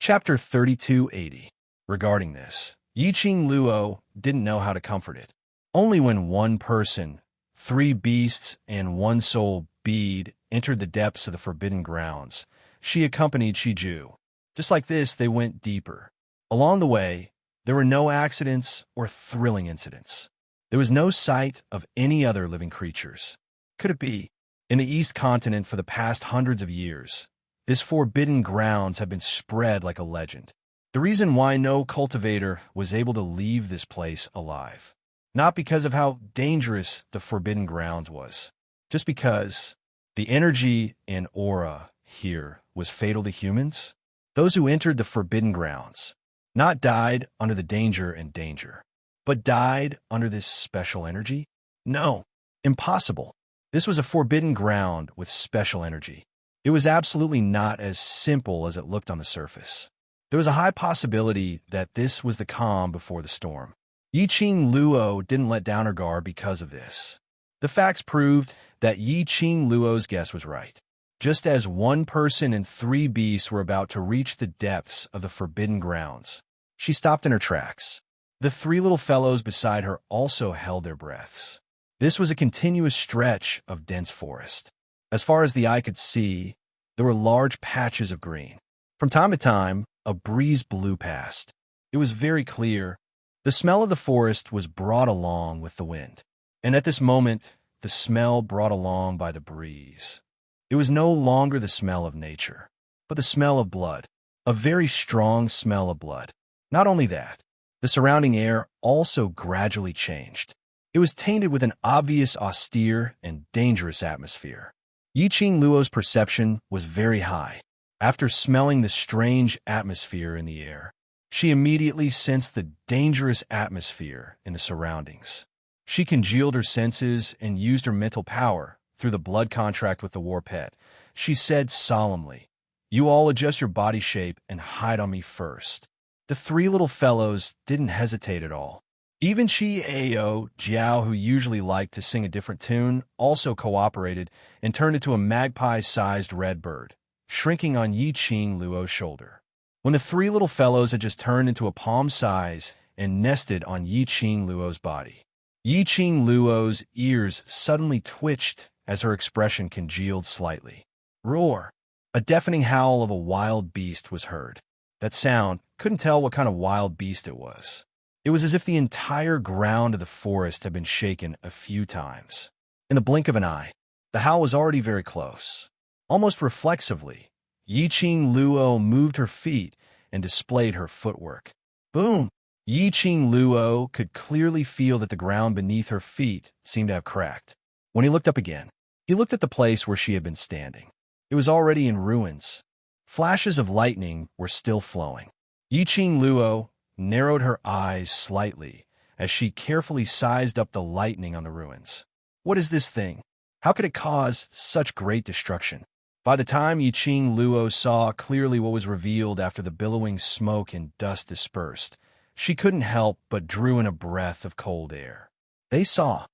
Chapter 3280. Regarding this, Yiqing Luo didn't know how to comfort it. Only when one person, 3 beasts, and 1 soul bead entered the depths of the forbidden grounds, she accompanied Shiju. Just like this, they went deeper. Along the way, there were no accidents or thrilling incidents. There was no sight of any other living creatures. Could it be? In the East Continent for the past hundreds of years, this forbidden grounds have been spread like a legend. The reason why no cultivator was able to leave this place alive. Not because of how dangerous the forbidden grounds was, just because the energy and aura here was fatal to humans. Those who entered the forbidden grounds not died under the danger, but died under this special energy? No, impossible. This was a forbidden ground with special energy. It was absolutely not as simple as it looked on the surface. There was a high possibility that this was the calm before the storm. Yiqing Luo didn't let down her guard because of this. The facts proved that Yiqing Luo's guess was right. Just as 1 person and 3 beasts were about to reach the depths of the forbidden grounds, she stopped in her tracks. The 3 little fellows beside her also held their breaths. This was a continuous stretch of dense forest. As far as the eye could see, there were large patches of green. From time to time, a breeze blew past. It was very clear. The smell of the forest was brought along with the wind. And at this moment, the smell brought along by the breeze. It was no longer the smell of nature, but the smell of blood. A very strong smell of blood. Not only that, the surrounding air also gradually changed. It was tainted with an obvious austere and dangerous atmosphere. Yiqing Luo's perception was very high. After smelling the strange atmosphere in the air, she immediately sensed the dangerous atmosphere in the surroundings. She congealed her senses and used her mental power through the blood contract with the war pet. She said solemnly, "You all adjust your body shape and hide on me first." The 3 little fellows didn't hesitate at all. Even Chi Ao Jiao, who usually liked to sing a different tune, also cooperated and turned into a magpie-sized red bird, shrinking on Yiqing Luo's shoulder. When the 3 little fellows had just turned into a palm size and nested on Yiqing Luo's body, Yiqing Luo's ears suddenly twitched as her expression congealed slightly. Roar! A deafening howl of a wild beast was heard. That sound, couldn't tell what kind of wild beast it was. It was as if the entire ground of the forest had been shaken a few times. In the blink of an eye, the howl was already very close. Almost reflexively, Yiqing Luo moved her feet and displayed her footwork. Boom! Yiqing Luo could clearly feel that the ground beneath her feet seemed to have cracked. When he looked up again, he looked at the place where she had been standing. It was already in ruins. Flashes of lightning were still flowing. Yiqing Luo narrowed her eyes slightly as she carefully sized up the lightning on the ruins. What is this thing? How could it cause such great destruction? By the time Yiqing Luo saw clearly what was revealed after the billowing smoke and dust dispersed, she couldn't help but drew in a breath of cold air. They saw.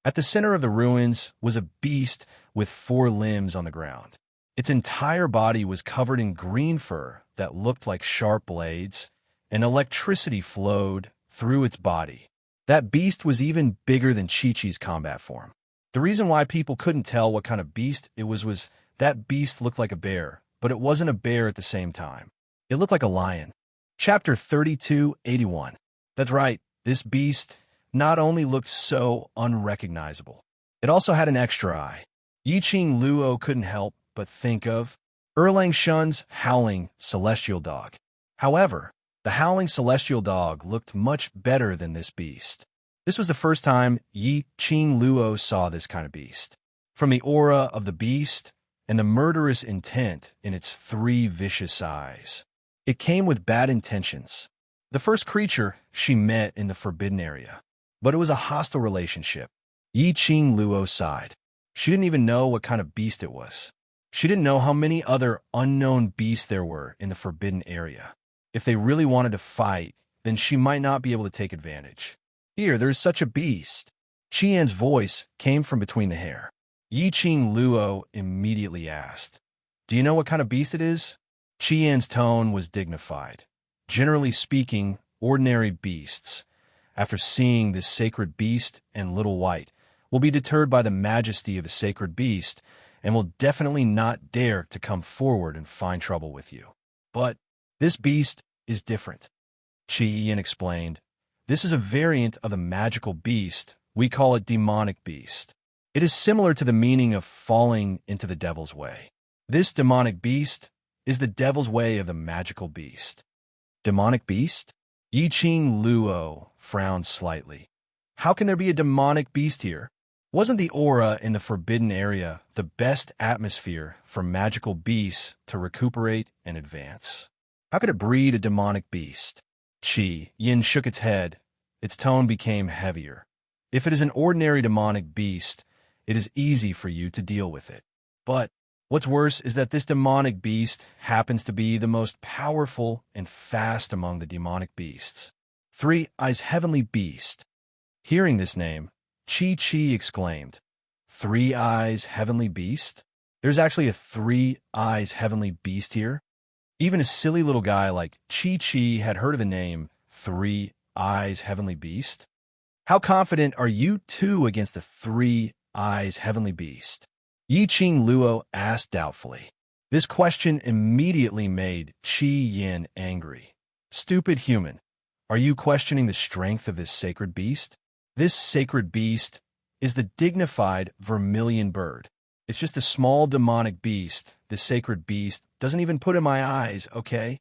At the center of the ruins was a beast with 4 limbs on the ground. Its entire body was covered in green fur that looked like sharp blades, and electricity flowed through its body. That beast was even bigger than Chi-Chi's combat form. The reason why people couldn't tell what kind of beast it was that beast looked like a bear, but it wasn't a bear at the same time. It looked like a lion. Chapter 3281. That's right, this beast not only looked so unrecognizable, it also had an extra eye. Yiqing Luo couldn't help but think of Erlang Shun's howling celestial dog. However, the howling celestial dog looked much better than this beast. This was the first time Yiqing Luo saw this kind of beast. From the aura of the beast and the murderous intent in its 3 vicious eyes, it came with bad intentions. The first creature she met in the forbidden area, but it was a hostile relationship. Yiqing Luo sighed. She didn't even know what kind of beast it was. She didn't know how many other unknown beasts there were in the forbidden area. If they really wanted to fight, then she might not be able to take advantage. Here, there's such a beast. Qian's voice came from between the hair. Yiqing Luo immediately asked, "Do you know what kind of beast it is?" Qian's tone was dignified. Generally speaking, ordinary beasts, after seeing this sacred beast and little white, will be deterred by the majesty of the sacred beast and will definitely not dare to come forward and find trouble with you. But this beast is different. Qian explained. This is a variant of the magical beast. We call it demonic beast. It is similar to the meaning of falling into the devil's way. This demonic beast is the devil's way of the magical beast. Demonic beast? Yiqing Luo frowned slightly. How can there be a demonic beast here? Wasn't the aura in the forbidden area the best atmosphere for magical beasts to recuperate and advance? How could it breed a demonic beast? Yin shook its head. Its tone became heavier. If it is an ordinary demonic beast, it is easy for you to deal with it. But what's worse is that this demonic beast happens to be the most powerful and fast among the demonic beasts. Three Eyes Heavenly Beast. Hearing this name, Chi exclaimed, 3 Eyes Heavenly Beast? There's actually a 3 Eyes Heavenly Beast here? Even a silly little guy like Chi had heard of the name 3 Eyes Heavenly Beast? How confident are you two against the 3 Eyes Heavenly Beast? Yiqing Luo asked doubtfully. This question immediately made Yin angry. Stupid human, are you questioning the strength of this sacred beast? This sacred beast is the dignified vermilion bird. It's just a small demonic beast. This sacred beast doesn't even put in my eyes, okay?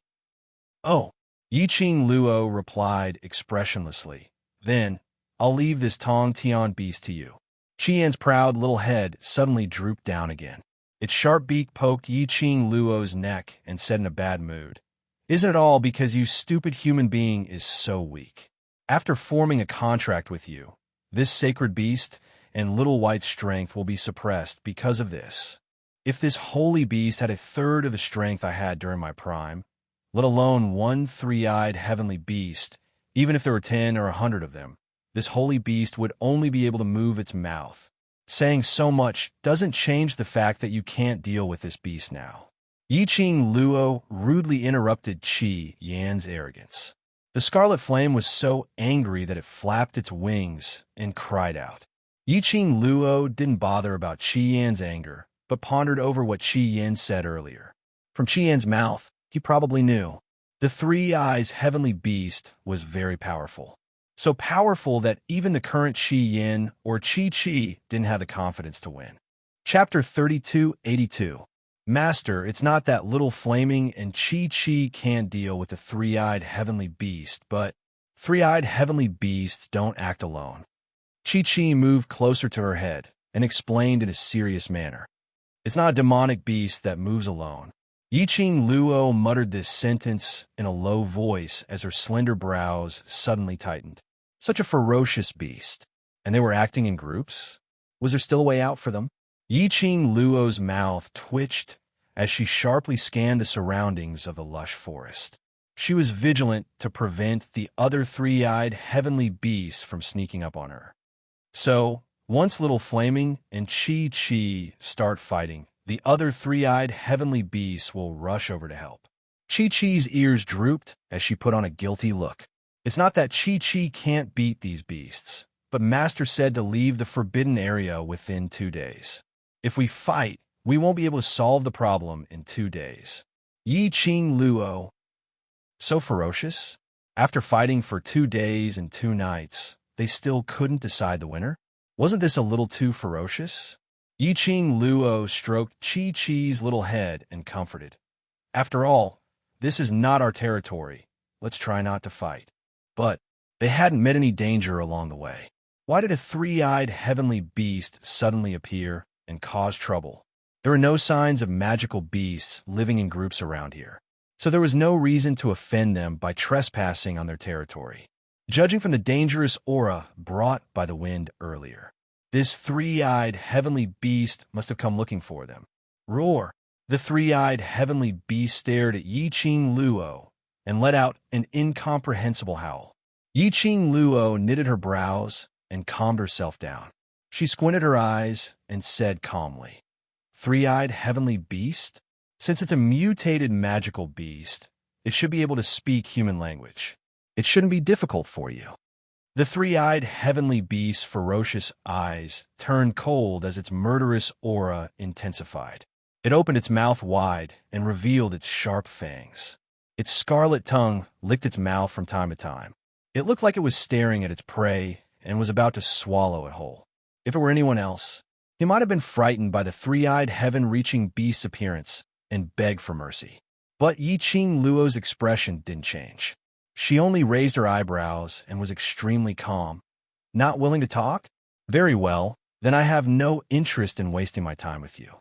Oh, Yiqing Luo replied expressionlessly. Then, I'll leave this Tong Tian beast to you. Qian's proud little head suddenly drooped down again. Its sharp beak poked Yiqing Luo's neck and said in a bad mood, Isn't it all because you stupid human being is so weak? After forming a contract with you, this sacred beast and little white strength will be suppressed because of this. If this holy beast had a third of the strength I had during my prime, let alone one 3-eyed heavenly beast, even if there were 10 or 100 of them, this holy beast would only be able to move its mouth. Saying so much doesn't change the fact that you can't deal with this beast now. Yiqing Luo rudely interrupted Yan's arrogance. The scarlet flame was so angry that it flapped its wings and cried out. Yiqing Luo didn't bother about Yan's anger, but pondered over what Yin said earlier. From Yan's mouth, he probably knew. The 3 Eyes Heavenly Beast was very powerful. So powerful that even the current Yin or Chi didn't have the confidence to win. Chapter 3282. Master, it's not that little flaming and Chi can't deal with the 3-eyed heavenly beast, but 3-eyed heavenly beasts don't act alone. Chi moved closer to her head and explained in a serious manner. It's not a demonic beast that moves alone. Yiqing Luo muttered this sentence in a low voice as her slender brows suddenly tightened. Such a ferocious beast. And they were acting in groups? Was there still a way out for them? Yiqing Luo's mouth twitched as she sharply scanned the surroundings of the lush forest. She was vigilant to prevent the other 3-eyed heavenly beasts from sneaking up on her. So, once Little Flaming and Chi start fighting, the other 3-eyed heavenly beasts will rush over to help. Chi-Chi's ears drooped as she put on a guilty look. It's not that Chi can't beat these beasts, but Master said to leave the forbidden area within 2 days. If we fight, we won't be able to solve the problem in 2 days. Yiqing Luo. So ferocious? After fighting for 2 days and 2 nights, they still couldn't decide the winner? Wasn't this a little too ferocious? Yiqing Luo stroked Chi-Chi's little head and comforted. After all, this is not our territory. Let's try not to fight. But they hadn't met any danger along the way. Why did a 3-eyed heavenly beast suddenly appear and cause trouble? There were no signs of magical beasts living in groups around here, so there was no reason to offend them by trespassing on their territory. Judging from the dangerous aura brought by the wind earlier, this 3-eyed heavenly beast must have come looking for them. Roar! The 3-eyed heavenly beast stared at Yiqing Luo and let out an incomprehensible howl. Yiqing Luo knitted her brows and calmed herself down. She squinted her eyes and said calmly, 3-eyed heavenly beast? Since it's a mutated magical beast, it should be able to speak human language. It shouldn't be difficult for you. The three-eyed heavenly beast's ferocious eyes turned cold as its murderous aura intensified. It opened its mouth wide and revealed its sharp fangs. Its scarlet tongue licked its mouth from time to time. It looked like it was staring at its prey and was about to swallow it whole. If it were anyone else, he might have been frightened by the three-eyed heaven-reaching beast's appearance and begged for mercy. But Yi-Ching Luo's expression didn't change. She only raised her eyebrows and was extremely calm. Not willing to talk? Very well, then I have no interest in wasting my time with you.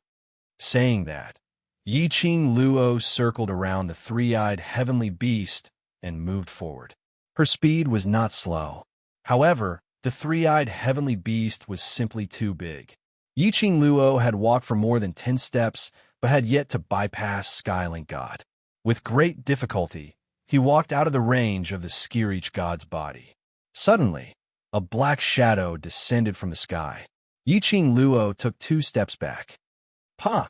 Saying that, Yi-Ching Luo circled around the three-eyed heavenly beast and moved forward. Her speed was not slow. However, the three-eyed heavenly beast was simply too big. Yi-Ching Luo had walked for more than 10 steps, but had yet to bypass Skylink God. With great difficulty, he walked out of the range of the Skirich God's body. Suddenly, a black shadow descended from the sky. Yi-Ching Luo took 2 steps back. Pa!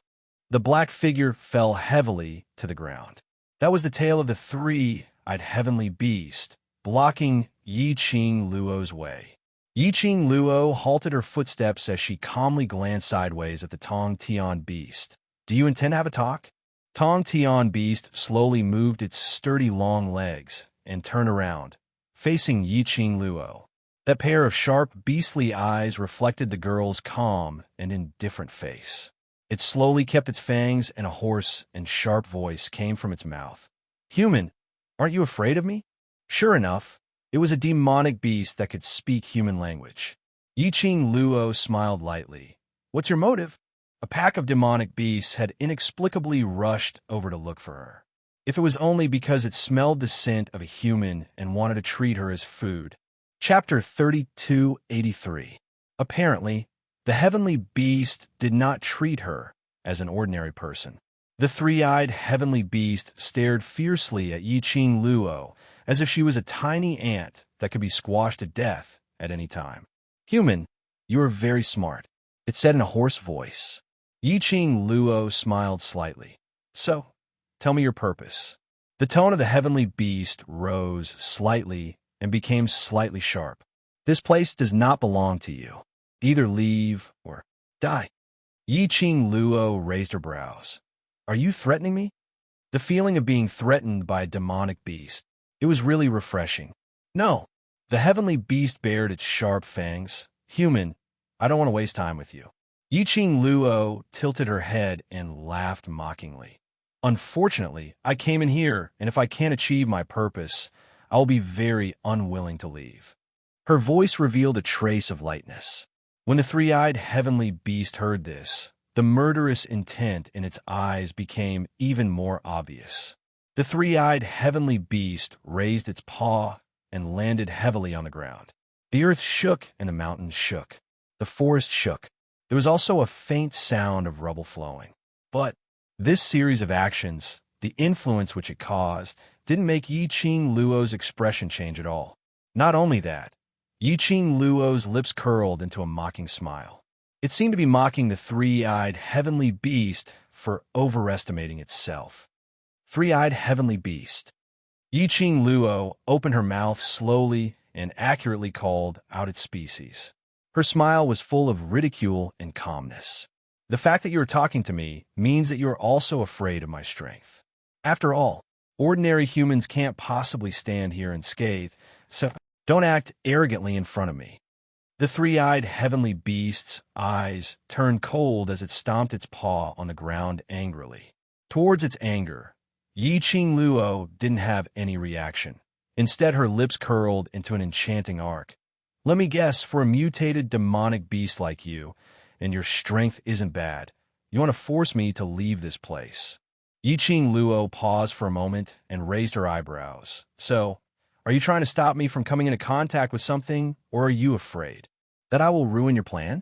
The black figure fell heavily to the ground. That was the tail of the three-eyed heavenly beast, blocking Yi-Ching Luo's way. Yi-Ching Luo halted her footsteps as she calmly glanced sideways at the Tong Tian beast. Do you intend to have a talk? Tong Tian beast slowly moved its sturdy long legs and turned around, facing Yi-Ching Luo. That pair of sharp, beastly eyes reflected the girl's calm and indifferent face. It slowly kept its fangs, and a hoarse and sharp voice came from its mouth. Human, aren't you afraid of me? Sure enough, it was a demonic beast that could speak human language. Yi-Ching Luo smiled lightly. What's your motive? A pack of demonic beasts had inexplicably rushed over to look for her. If it was only because it smelled the scent of a human and wanted to treat her as food. Chapter 3283. Apparently, the heavenly beast did not treat her as an ordinary person. The three-eyed heavenly beast stared fiercely at Yi-Ching Luo as if she was a tiny ant that could be squashed to death at any time. Human, you are very smart, it said in a hoarse voice. Yi-Ching Luo smiled slightly. So, tell me your purpose. The tone of the heavenly beast rose slightly and became slightly sharp. This place does not belong to you. Either leave or die. Yi-Ching Luo raised her brows. Are you threatening me? The feeling of being threatened by a demonic beast. It was really refreshing. No. The heavenly beast bared its sharp fangs. Human, I don't want to waste time with you. Yi-Ching Luo tilted her head and laughed mockingly. Unfortunately, I came in here, and if I can't achieve my purpose, I will be very unwilling to leave. Her voice revealed a trace of lightness. When the three-eyed heavenly beast heard this, the murderous intent in its eyes became even more obvious. The three-eyed heavenly beast raised its paw and landed heavily on the ground. The earth shook and the mountains shook. The forest shook. There was also a faint sound of rubble flowing. But this series of actions, the influence which it caused, didn't make Yi-Ching Luo's expression change at all. Not only that, Yi-Ching Luo's lips curled into a mocking smile. It seemed to be mocking the three-eyed heavenly beast for overestimating itself. Three-eyed heavenly beast. Yi-Ching Luo opened her mouth slowly and accurately called out its species. Her smile was full of ridicule and calmness. The fact that you are talking to me means that you are also afraid of my strength. After all, ordinary humans can't possibly stand here unscathed, so don't act arrogantly in front of me. The three-eyed heavenly beast's eyes turned cold as it stomped its paw on the ground angrily. Towards its anger, Yi-Ching Luo didn't have any reaction. Instead, her lips curled into an enchanting arc. Let me guess, for a mutated demonic beast like you, and your strength isn't bad, you want to force me to leave this place. Yi-Ching Luo paused for a moment and raised her eyebrows. So, are you trying to stop me from coming into contact with something, or are you afraid that I will ruin your plan?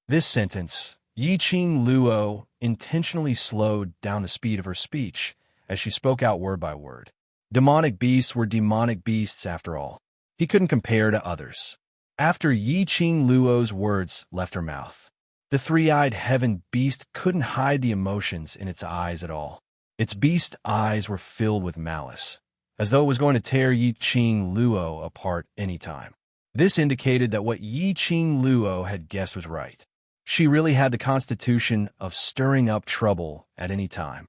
This sentence, Yi-Ching Luo intentionally slowed down the speed of her speech as she spoke out word by word. Demonic beasts were demonic beasts after all. He couldn't compare to others. After Yi-Ching Luo's words left her mouth, the three-eyed heaven beast couldn't hide the emotions in its eyes at all. Its beast eyes were filled with malice, as though it was going to tear Yi Qing Luo apart any time. This indicated that what Yi Qing Luo had guessed was right. She really had the constitution of stirring up trouble at any time.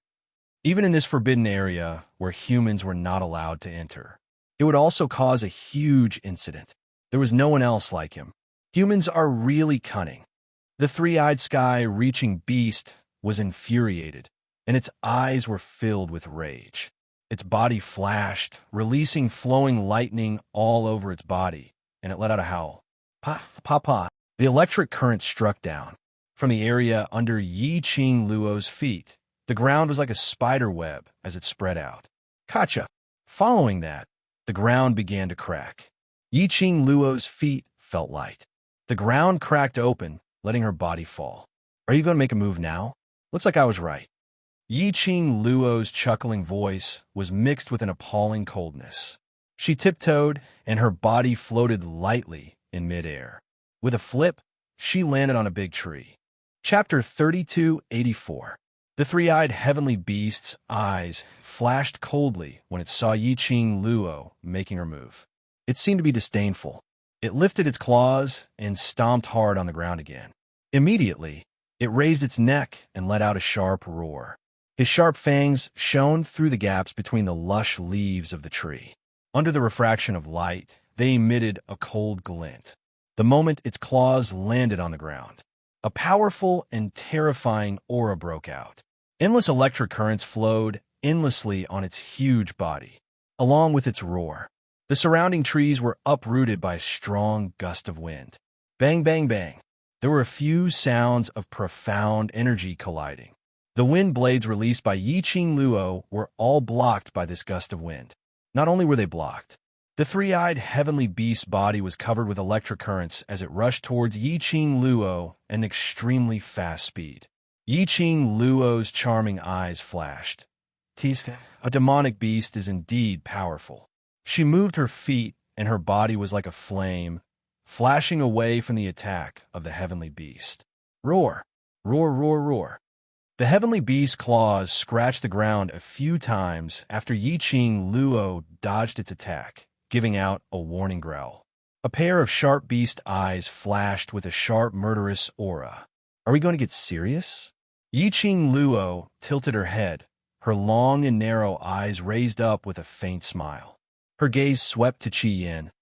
Even in this forbidden area where humans were not allowed to enter. It would also cause a huge incident. There was no one else like him. Humans are really cunning. The three-eyed sky-reaching beast was infuriated, and its eyes were filled with rage. Its body flashed, releasing flowing lightning all over its body, and it let out a howl. Pa, pa, pa. The electric current struck down. From the area under Yi Qing Luo's feet, the ground was like a spider web as it spread out. Gotcha! Following that, the ground began to crack. Yi Qing Luo's feet felt light. The ground cracked open, letting her body fall. Are you going to make a move now? Looks like I was right. Yi Qing Luo's chuckling voice was mixed with an appalling coldness. She tiptoed, and her body floated lightly in midair. With a flip, she landed on a big tree. Chapter 3284. The three-eyed heavenly beast's eyes flashed coldly when it saw Yi Qing Luo making her move. It seemed to be disdainful. It lifted its claws and stomped hard on the ground again. Immediately, it raised its neck and let out a sharp roar. His sharp fangs shone through the gaps between the lush leaves of the tree. Under the refraction of light, they emitted a cold glint. The moment its claws landed on the ground, a powerful and terrifying aura broke out. Endless electric currents flowed endlessly on its huge body, along with its roar. The surrounding trees were uprooted by a strong gust of wind. Bang, bang, bang. There were a few sounds of profound energy colliding. The wind blades released by Yi Qing Luo were all blocked by this gust of wind. Not only were they blocked, the three-eyed heavenly beast's body was covered with electric currents as it rushed towards Yi Qing Luo at an extremely fast speed. Yi Qing Luo's charming eyes flashed. A demonic beast is indeed powerful. She moved her feet, and her body was like a flame, flashing away from the attack of the heavenly beast. Roar! Roar, roar, roar! The heavenly beast's claws scratched the ground a few times after Yi Qing Luo dodged its attack, giving out a warning growl. A pair of sharp beast eyes flashed with a sharp, murderous aura. Are we going to get serious? Yi Qing Luo tilted her head, her long and narrow eyes raised up with a faint smile. Her gaze swept to Qi Yin.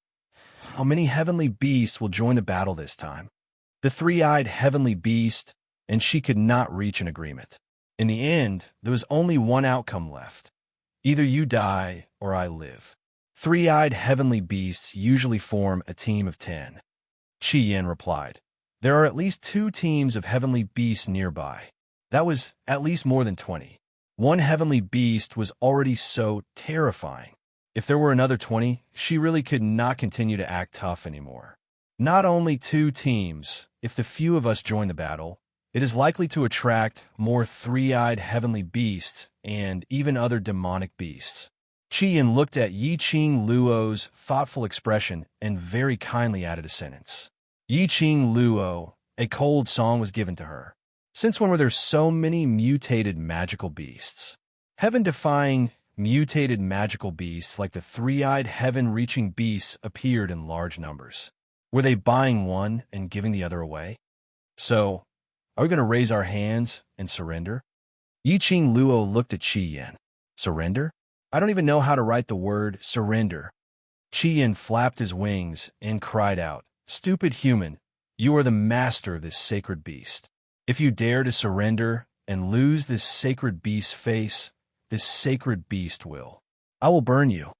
How many heavenly beasts will join the battle this time? The three-eyed heavenly beast, and she could not reach an agreement. In the end, there was only one outcome left. Either you die or I live. Three-eyed heavenly beasts usually form a team of 10. Qi Yin replied. There are at least 2 teams of heavenly beasts nearby. That was at least more than 20. One heavenly beast was already so terrifying. If there were another 20, she really could not continue to act tough anymore. Not only 2 teams, if the few of us join the battle, it is likely to attract more three-eyed heavenly beasts and even other demonic beasts. Qi Yin looked at Yi Qing Luo's thoughtful expression and very kindly added a sentence. Yi Qing Luo, a cold song was given to her. Since when were there so many mutated magical beasts? Heaven-defying mutated magical beasts like the three-eyed heaven-reaching beasts appeared in large numbers. Were they buying one and giving the other away? So, are we going to raise our hands and surrender? Yi Qing Luo looked at Qi Yin. Surrender? I don't even know how to write the word surrender. Qi Yin flapped his wings and cried out, Stupid human, you are the master of this sacred beast. If you dare to surrender and lose this sacred beast's face, this sacred beast will. I will burn you.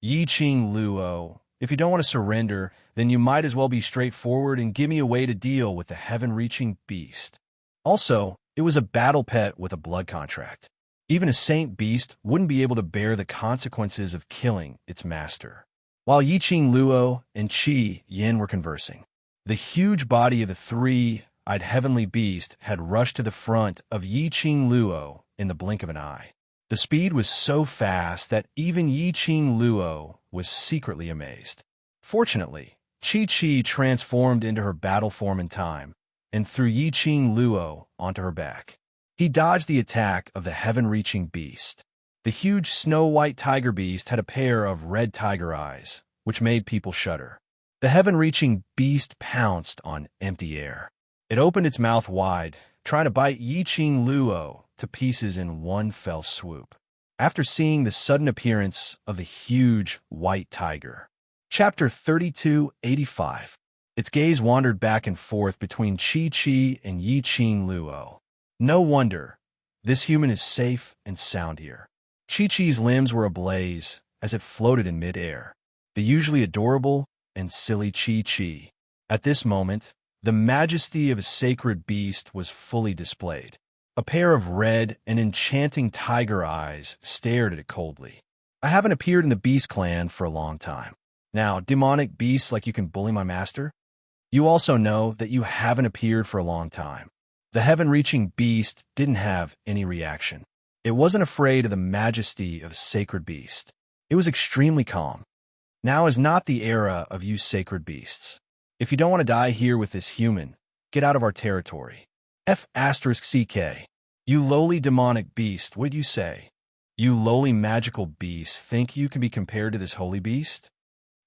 Yi Qing Luo, if you don't want to surrender, then you might as well be straightforward and give me a way to deal with the heaven-reaching beast. Also, it was a battle pet with a blood contract. Even a saint beast wouldn't be able to bear the consequences of killing its master. While Yi Qing Luo and Qi Yin were conversing, the huge body of the three-eyed heavenly beast had rushed to the front of Yi Qing Luo in the blink of an eye. The speed was so fast that even Yi Qing Luo was secretly amazed. Fortunately, Qi transformed into her battle form in time and threw Yi Qing Luo onto her back. He dodged the attack of the heaven-reaching beast. The huge snow-white tiger beast had a pair of red tiger eyes, which made people shudder. The heaven-reaching beast pounced on empty air. It opened its mouth wide, trying to bite Yi-Ching Luo to pieces in one fell swoop. After seeing the sudden appearance of the huge white tiger. Chapter 3285. Its gaze wandered back and forth between Chi-Chi and Yi-Ching Luo. No wonder. This human is safe and sound here. Chi-Chi's limbs were ablaze as it floated in mid-air. The usually adorable and silly Chi-Chi. At this moment, the majesty of a sacred beast was fully displayed. A pair of red and enchanting tiger eyes stared at it coldly. I haven't appeared in the beast clan for a long time. Now, demonic beasts like you can bully my master? You also know that you haven't appeared for a long time. The heaven-reaching beast didn't have any reaction. It wasn't afraid of the majesty of a sacred beast. It was extremely calm. Now is not the era of you sacred beasts. If you don't want to die here with this human, get out of our territory. F***CK. You lowly demonic beast, what'd you say? You lowly magical beast think you can be compared to this holy beast?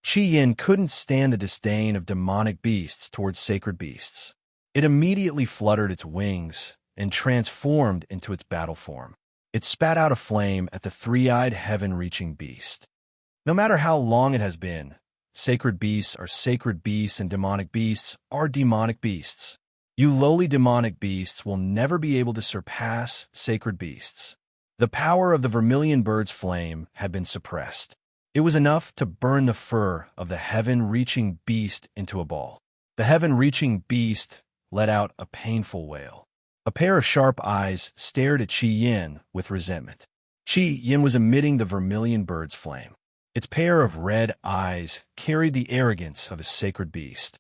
Chi-Yin couldn't stand the disdain of demonic beasts towards sacred beasts. It immediately fluttered its wings and transformed into its battle form. It spat out a flame at the three-eyed heaven-reaching beast. No matter how long it has been, sacred beasts are sacred beasts and demonic beasts are demonic beasts. You lowly demonic beasts will never be able to surpass sacred beasts. The power of the vermilion bird's flame had been suppressed. It was enough to burn the fur of the heaven-reaching beast into a ball. The heaven-reaching beast let out a painful wail. A pair of sharp eyes stared at Chi-Yin with resentment. Chi-Yin was emitting the vermilion bird's flame. Its pair of red eyes carried the arrogance of a sacred beast.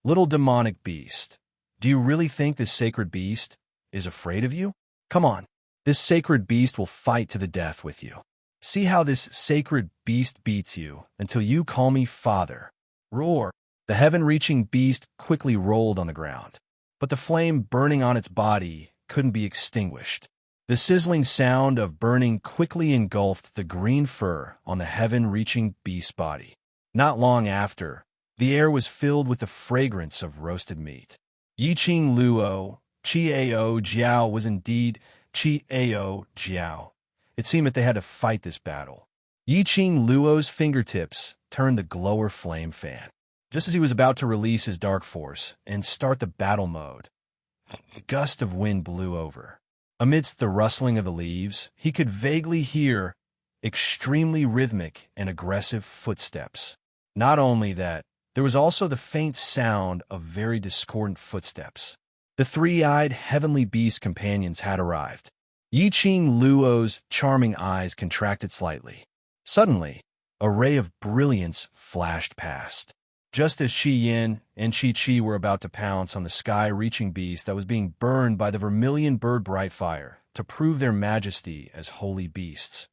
Little demonic beast, do you really think this sacred beast is afraid of you? Come on, this sacred beast will fight to the death with you. See how this sacred beast beats you until you call me father. Roar! The heaven-reaching beast quickly rolled on the ground, but the flame burning on its body couldn't be extinguished. The sizzling sound of burning quickly engulfed the green fur on the heaven-reaching beast's body. Not long after, the air was filled with the fragrance of roasted meat. Yi-Ching Luo, Chi-Ao Jiao was indeed Chi-Ao Jiao. It seemed that they had to fight this battle. Yi-Ching Luo's fingertips turned the glower flame fan. Just as he was about to release his dark force and start the battle mode, a gust of wind blew over. Amidst the rustling of the leaves, he could vaguely hear extremely rhythmic and aggressive footsteps. Not only that, there was also the faint sound of very discordant footsteps. The three-eyed heavenly beast companions had arrived. Yi-Ching Luo's charming eyes contracted slightly. Suddenly, a ray of brilliance flashed past. Just as Chi-Yin and Chi-Chi were about to pounce on the sky-reaching beast that was being burned by the vermilion bird bright fire to prove their majesty as holy beasts,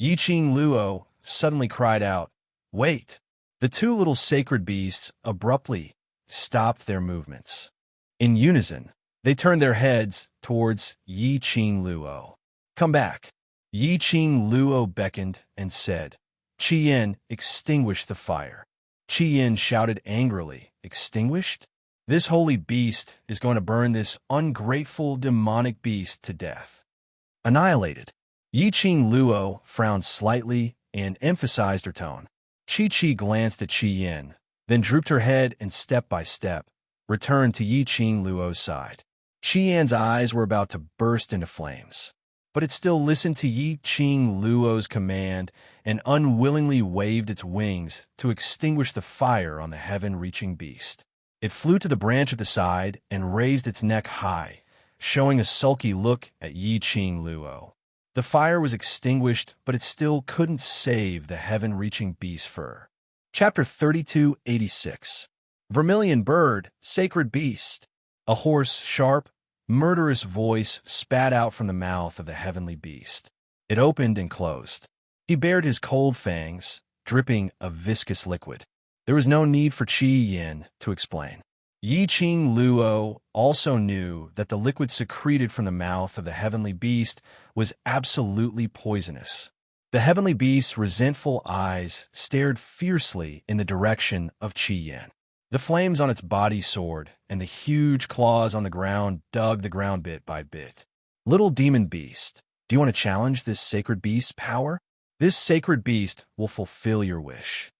Yi-Ching Luo suddenly cried out, "Wait!" The two little sacred beasts abruptly stopped their movements. In unison, they turned their heads towards Yi-Ching Luo. "Come back." Yi-Ching Luo beckoned and said, "Chi-Yin, extinguish the fire." Chi-Yin shouted angrily, "Extinguished? This holy beast is going to burn this ungrateful demonic beast to death." Annihilated. Yi-Ching Luo frowned slightly and emphasized her tone. Chi-Chi glanced at Chi-Yin, then drooped her head and step by step, returned to Yi-Ching Luo's side. Chi-Yin's eyes were about to burst into flames, but it still listened to Yi-Ching Luo's command and unwillingly waved its wings to extinguish the fire on the heaven-reaching beast. It flew to the branch at the side and raised its neck high, showing a sulky look at Yi-Ching Luo. The fire was extinguished, but it still couldn't save the heaven-reaching beast's fur. Chapter 3286. Vermilion Bird, Sacred Beast. A hoarse, sharp, murderous voice spat out from the mouth of the heavenly beast. It opened and closed. He bared his cold fangs, dripping a viscous liquid. There was no need for Chi-Yin to explain. Yi Qing Luo also knew that the liquid secreted from the mouth of the heavenly beast was absolutely poisonous. The heavenly beast's resentful eyes stared fiercely in the direction of Qi Yin. The flames on its body soared, and the huge claws on the ground dug the ground bit by bit. Little demon beast, do you want to challenge this sacred beast's power? This sacred beast will fulfill your wish.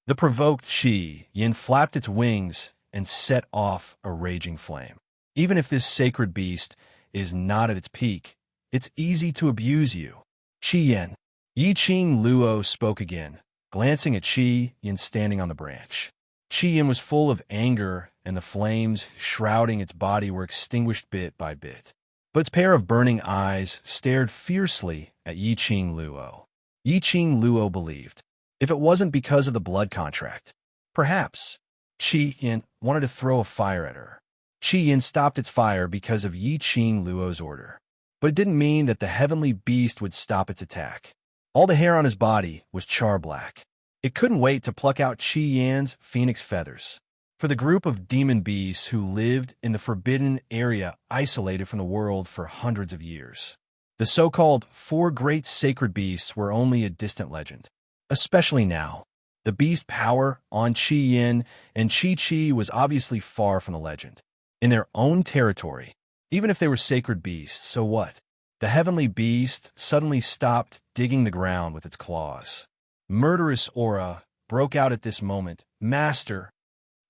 The provoked Qi Yin flapped its wings and set off a raging flame. Even if this sacred beast is not at its peak, it's easy to abuse you. Qi Yin. Yi Qing Luo spoke again, glancing at Qi Yin standing on the branch. Qi Yin was full of anger, and the flames shrouding its body were extinguished bit by bit. But its pair of burning eyes stared fiercely at Yi Qing Luo. Yi Qing Luo believed, if it wasn't because of the blood contract, perhaps Qi Yin wanted to throw a fire at her. Qi Yin stopped its fire because of Yi Qing Luo's order. But it didn't mean that the heavenly beast would stop its attack. All the hair on his body was char-black. It couldn't wait to pluck out Qi Yin's phoenix feathers. For the group of demon beasts who lived in the forbidden area isolated from the world for hundreds of years, the so-called four great sacred beasts were only a distant legend. Especially now, the beast power on Qi Yin and Qi was obviously far from the legend. In their own territory, even if they were sacred beasts, so what? The heavenly beast suddenly stopped digging the ground with its claws. Murderous aura broke out at this moment. Master!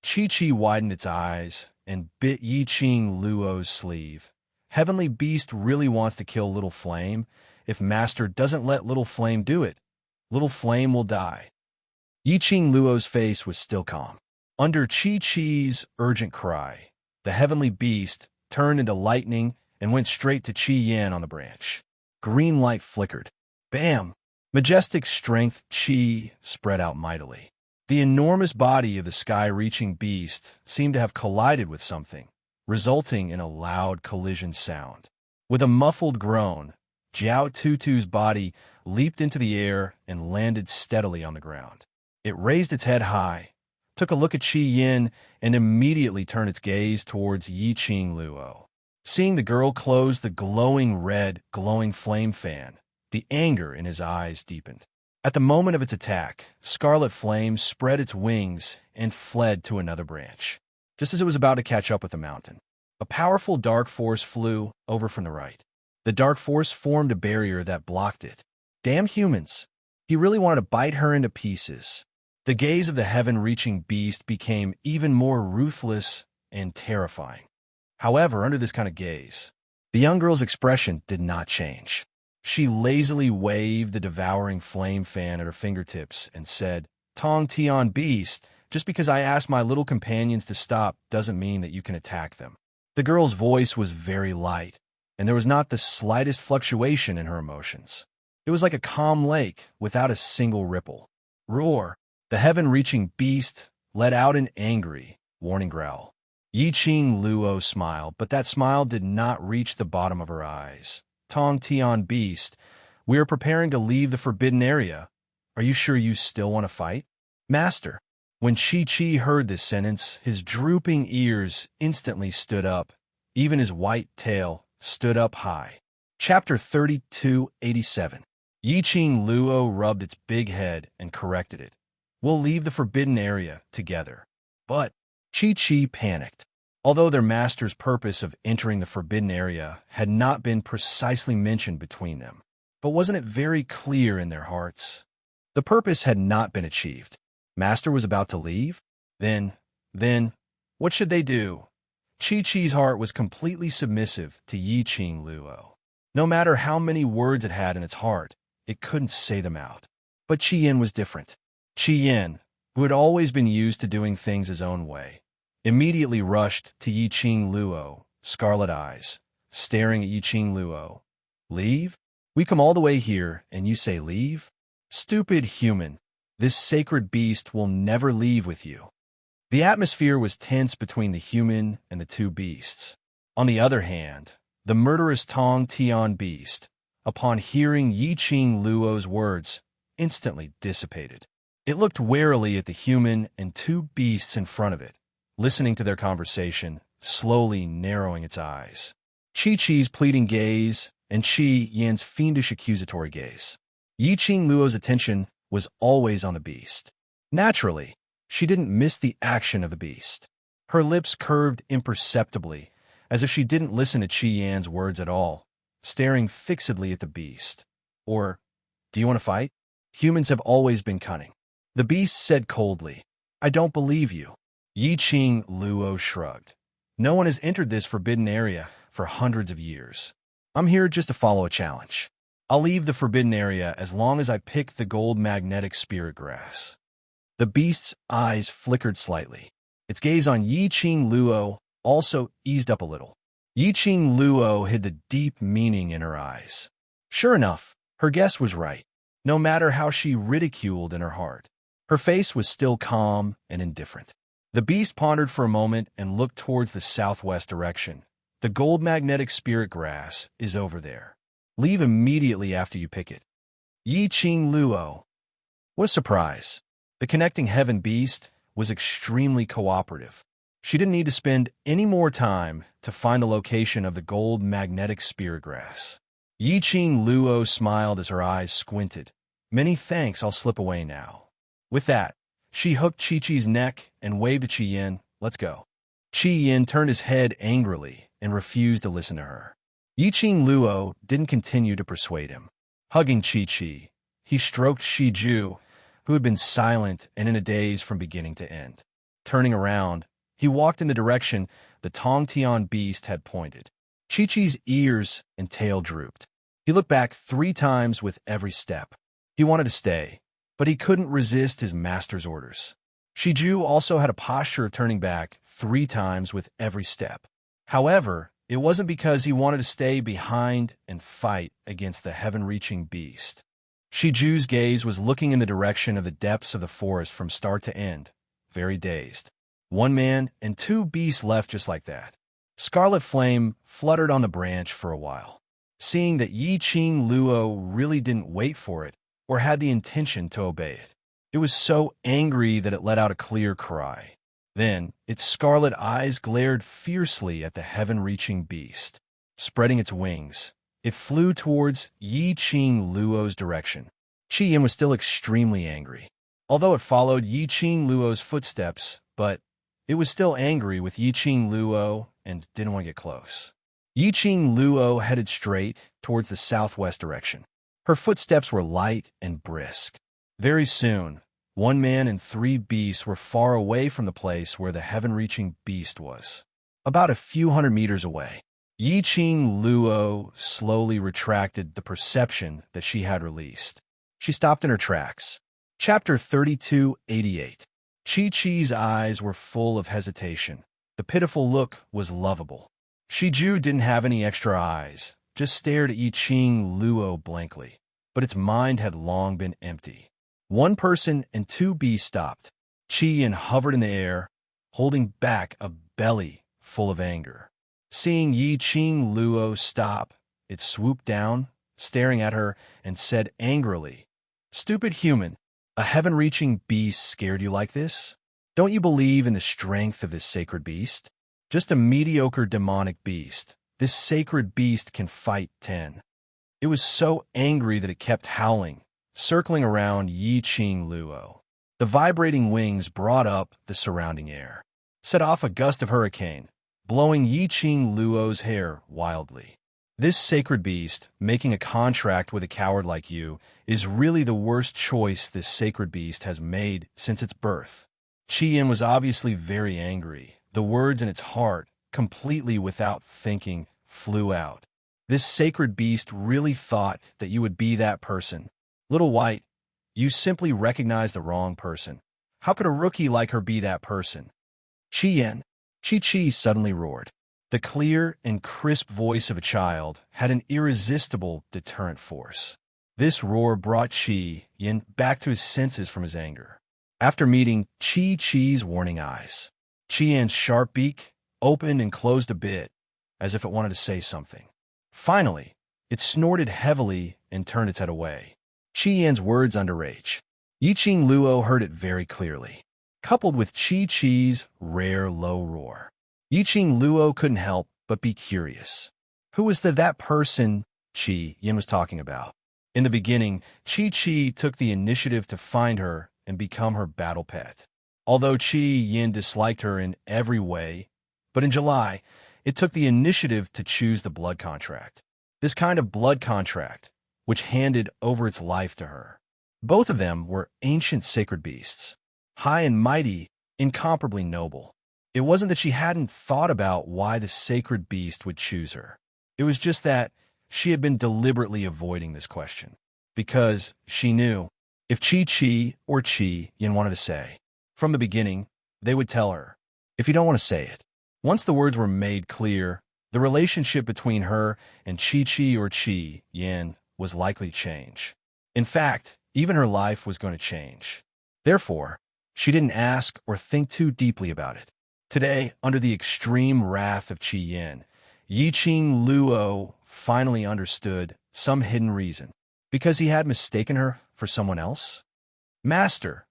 Qi widened its eyes and bit Yi Qing Luo's sleeve. Heavenly beast really wants to kill Little Flame. If Master doesn't let Little Flame do it, Little Flame will die. Yi Qing Luo's face was still calm. Under Qi's urgent cry, the heavenly beast turned into lightning and went straight to Qi Yin on the branch. Green light flickered. Bam! Majestic strength, Qi spread out mightily. The enormous body of the sky-reaching beast seemed to have collided with something, resulting in a loud collision sound. With a muffled groan, Jiao Tutu's body leaped into the air and landed steadily on the ground. It raised its head high, took a look at Qi Yin, and immediately turned its gaze towards Yi Qing Luo. Seeing the girl close the glowing flame fan, the anger in his eyes deepened. At the moment of its attack, Scarlet Flame spread its wings and fled to another branch. Just as it was about to catch up with the mountain, a powerful dark force flew over from the right. The dark force formed a barrier that blocked it. Damn humans! He really wanted to bite her into pieces. The gaze of the heaven-reaching beast became even more ruthless and terrifying. However, under this kind of gaze, the young girl's expression did not change. She lazily waved the devouring flame fan at her fingertips and said, "Tong Tian Beast, just because I asked my little companions to stop doesn't mean that you can attack them." The girl's voice was very light, and there was not the slightest fluctuation in her emotions. It was like a calm lake without a single ripple. Roar! The heaven-reaching beast let out an angry, warning growl. Yi Qing Luo smiled, but that smile did not reach the bottom of her eyes. "Tong Tian Beast, we are preparing to leave the forbidden area. Are you sure you still want to fight?" "Master." When Qi heard this sentence, his drooping ears instantly stood up. Even his white tail stood up high. Chapter 3287. Yi Qing Luo rubbed its big head and corrected it. "We'll leave the forbidden area together." But Qi panicked. Although their master's purpose of entering the forbidden area had not been precisely mentioned between them, but wasn't it very clear in their hearts? The purpose had not been achieved. Master was about to leave? Then, what should they do? Qi's heart was completely submissive to Yi Qing Luo. No matter how many words it had in its heart, it couldn't say them out. But Qi Yin was different. Qi Yin, who had always been used to doing things his own way, immediately rushed to Yi Qing Luo, scarlet eyes, staring at Yi Qing Luo. "Leave? We come all the way here, and you say leave? Stupid human, this sacred beast will never leave with you." The atmosphere was tense between the human and the two beasts. On the other hand, the murderous Tong Tian beast, upon hearing Yi Qing Luo's words, instantly dissipated. It looked warily at the human and two beasts in front of it, listening to their conversation, slowly narrowing its eyes. Chi-Chi's pleading gaze and Qi Yan's fiendish accusatory gaze. Yi-Qing Luo's attention was always on the beast. Naturally, she didn't miss the action of the beast. Her lips curved imperceptibly, as if she didn't listen to Qi Yan's words at all, staring fixedly at the beast. Or, do you want to fight? Humans have always been cunning. The beast said coldly, I don't believe you. Yi-Qing Luo shrugged. No one has entered this forbidden area for hundreds of years. I'm here just to follow a challenge. I'll leave the forbidden area as long as I pick the gold magnetic spirit grass. The beast's eyes flickered slightly. Its gaze on Yi-Qing Luo also eased up a little. Yi-Qing Luo hid the deep meaning in her eyes. Sure enough, her guess was right. No matter how she ridiculed in her heart, her face was still calm and indifferent. The beast pondered for a moment and looked towards the southwest direction. The gold magnetic spirit grass is over there. Leave immediately after you pick it. Yi-Qing Luo was surprised. The connecting heaven beast was extremely cooperative. She didn't need to spend any more time to find the location of the gold magnetic spirit grass. Yi-Qing Luo smiled as her eyes squinted. Many thanks, I'll slip away now. With that, she hooked Chi-Chi's neck and waved to Qi Yin, let's go. Qi Yin turned his head angrily and refused to listen to her. Yi-Qing Luo didn't continue to persuade him. Hugging Chi-Chi, he stroked Shi-Ju, who had been silent and in a daze from beginning to end. Turning around, he walked in the direction the Tongtian beast had pointed. Chi-Chi's ears and tail drooped. He looked back 3 times with every step. He wanted to stay, but he couldn't resist his master's orders. Shi-Ju also had a posture of turning back 3 times with every step. However, it wasn't because he wanted to stay behind and fight against the heaven-reaching beast. Shi-Ju's gaze was looking in the direction of the depths of the forest from start to end, very dazed. 1 man and 2 beasts left just like that. Scarlet Flame fluttered on the branch for a while. Seeing that Yi-Qing Luo really didn't wait for it or had the intention to obey it, it was so angry that it let out a clear cry. Then, its scarlet eyes glared fiercely at the heaven-reaching beast. Spreading its wings, it flew towards Yi-Qing Luo's direction. Qi Yin was still extremely angry, although it followed Yi-Qing Luo's footsteps, but it was still angry with Yi-Qing Luo and didn't want to get close. Yi-Qing Luo headed straight towards the southwest direction. Her footsteps were light and brisk. Very soon, 1 man and 3 beasts were far away from the place where the heaven-reaching beast was. About a few hundred meters away, Yi-Qing Luo slowly retracted the perception that she had released. She stopped in her tracks. Chapter 3288. Chi-Chi's eyes were full of hesitation. The pitiful look was lovable. Shi-Ju didn't have any extra eyes, just stared at Yi-Qing Luo blankly. But its mind had long been empty. 1 person and 2 beasts stopped. Qi Yin hovered in the air, holding back a belly full of anger. Seeing Yi-Qing Luo stop, it swooped down, staring at her, and said angrily, "Stupid human, a heaven-reaching beast scared you like this? Don't you believe in the strength of this sacred beast? Just a mediocre demonic beast. This sacred beast can fight 10. It was so angry that it kept howling, circling around Yi-Qing Luo. The vibrating wings brought up the surrounding air, set off a gust of hurricane, blowing Yi-Qing Luo's hair wildly. This sacred beast, making a contract with a coward like you, is really the worst choice this sacred beast has made since its birth. Qi Yin was obviously very angry. The words in its heart, completely without thinking, flew out. This sacred beast really thought that you would be that person. Little White, you simply recognized the wrong person. How could a rookie like her be that person? Qi Yin, Chi suddenly roared. The clear and crisp voice of a child had an irresistible deterrent force. This roar brought Qi Yin back to his senses from his anger. After meeting Chi's warning eyes, Qi Yin's sharp beak opened and closed a bit, as if it wanted to say something. Finally, it snorted heavily and turned its head away. Qi Yin's words under rage. Yi-Qing Luo heard it very clearly. coupled with Chi-Chi's rare low roar. Yiqing Luo couldn't help but be curious. Who was that person Chi Yin was talking about? In the beginning, Chi took the initiative to find her and become her battle pet. Although Chi Yin disliked her in every way, but in July, it took the initiative to choose the blood contract. This kind of blood contract, which handed over its life to her. Both of them were ancient sacred beasts, high and mighty, incomparably noble. It wasn't that she hadn't thought about why the sacred beast would choose her. It was just that she had been deliberately avoiding this question, because she knew if Chi or Chi Yin wanted to say, from the beginning, they would tell her, if you don't want to say it. Once the words were made clear, the relationship between her and Chi or Chi Yin was likely to change. In fact, even her life was going to change. Therefore, she didn't ask or think too deeply about it. Today, under the extreme wrath of Chi Yin, Yiqing Luo finally understood some hidden reason. Because he had mistaken her for someone else? Master,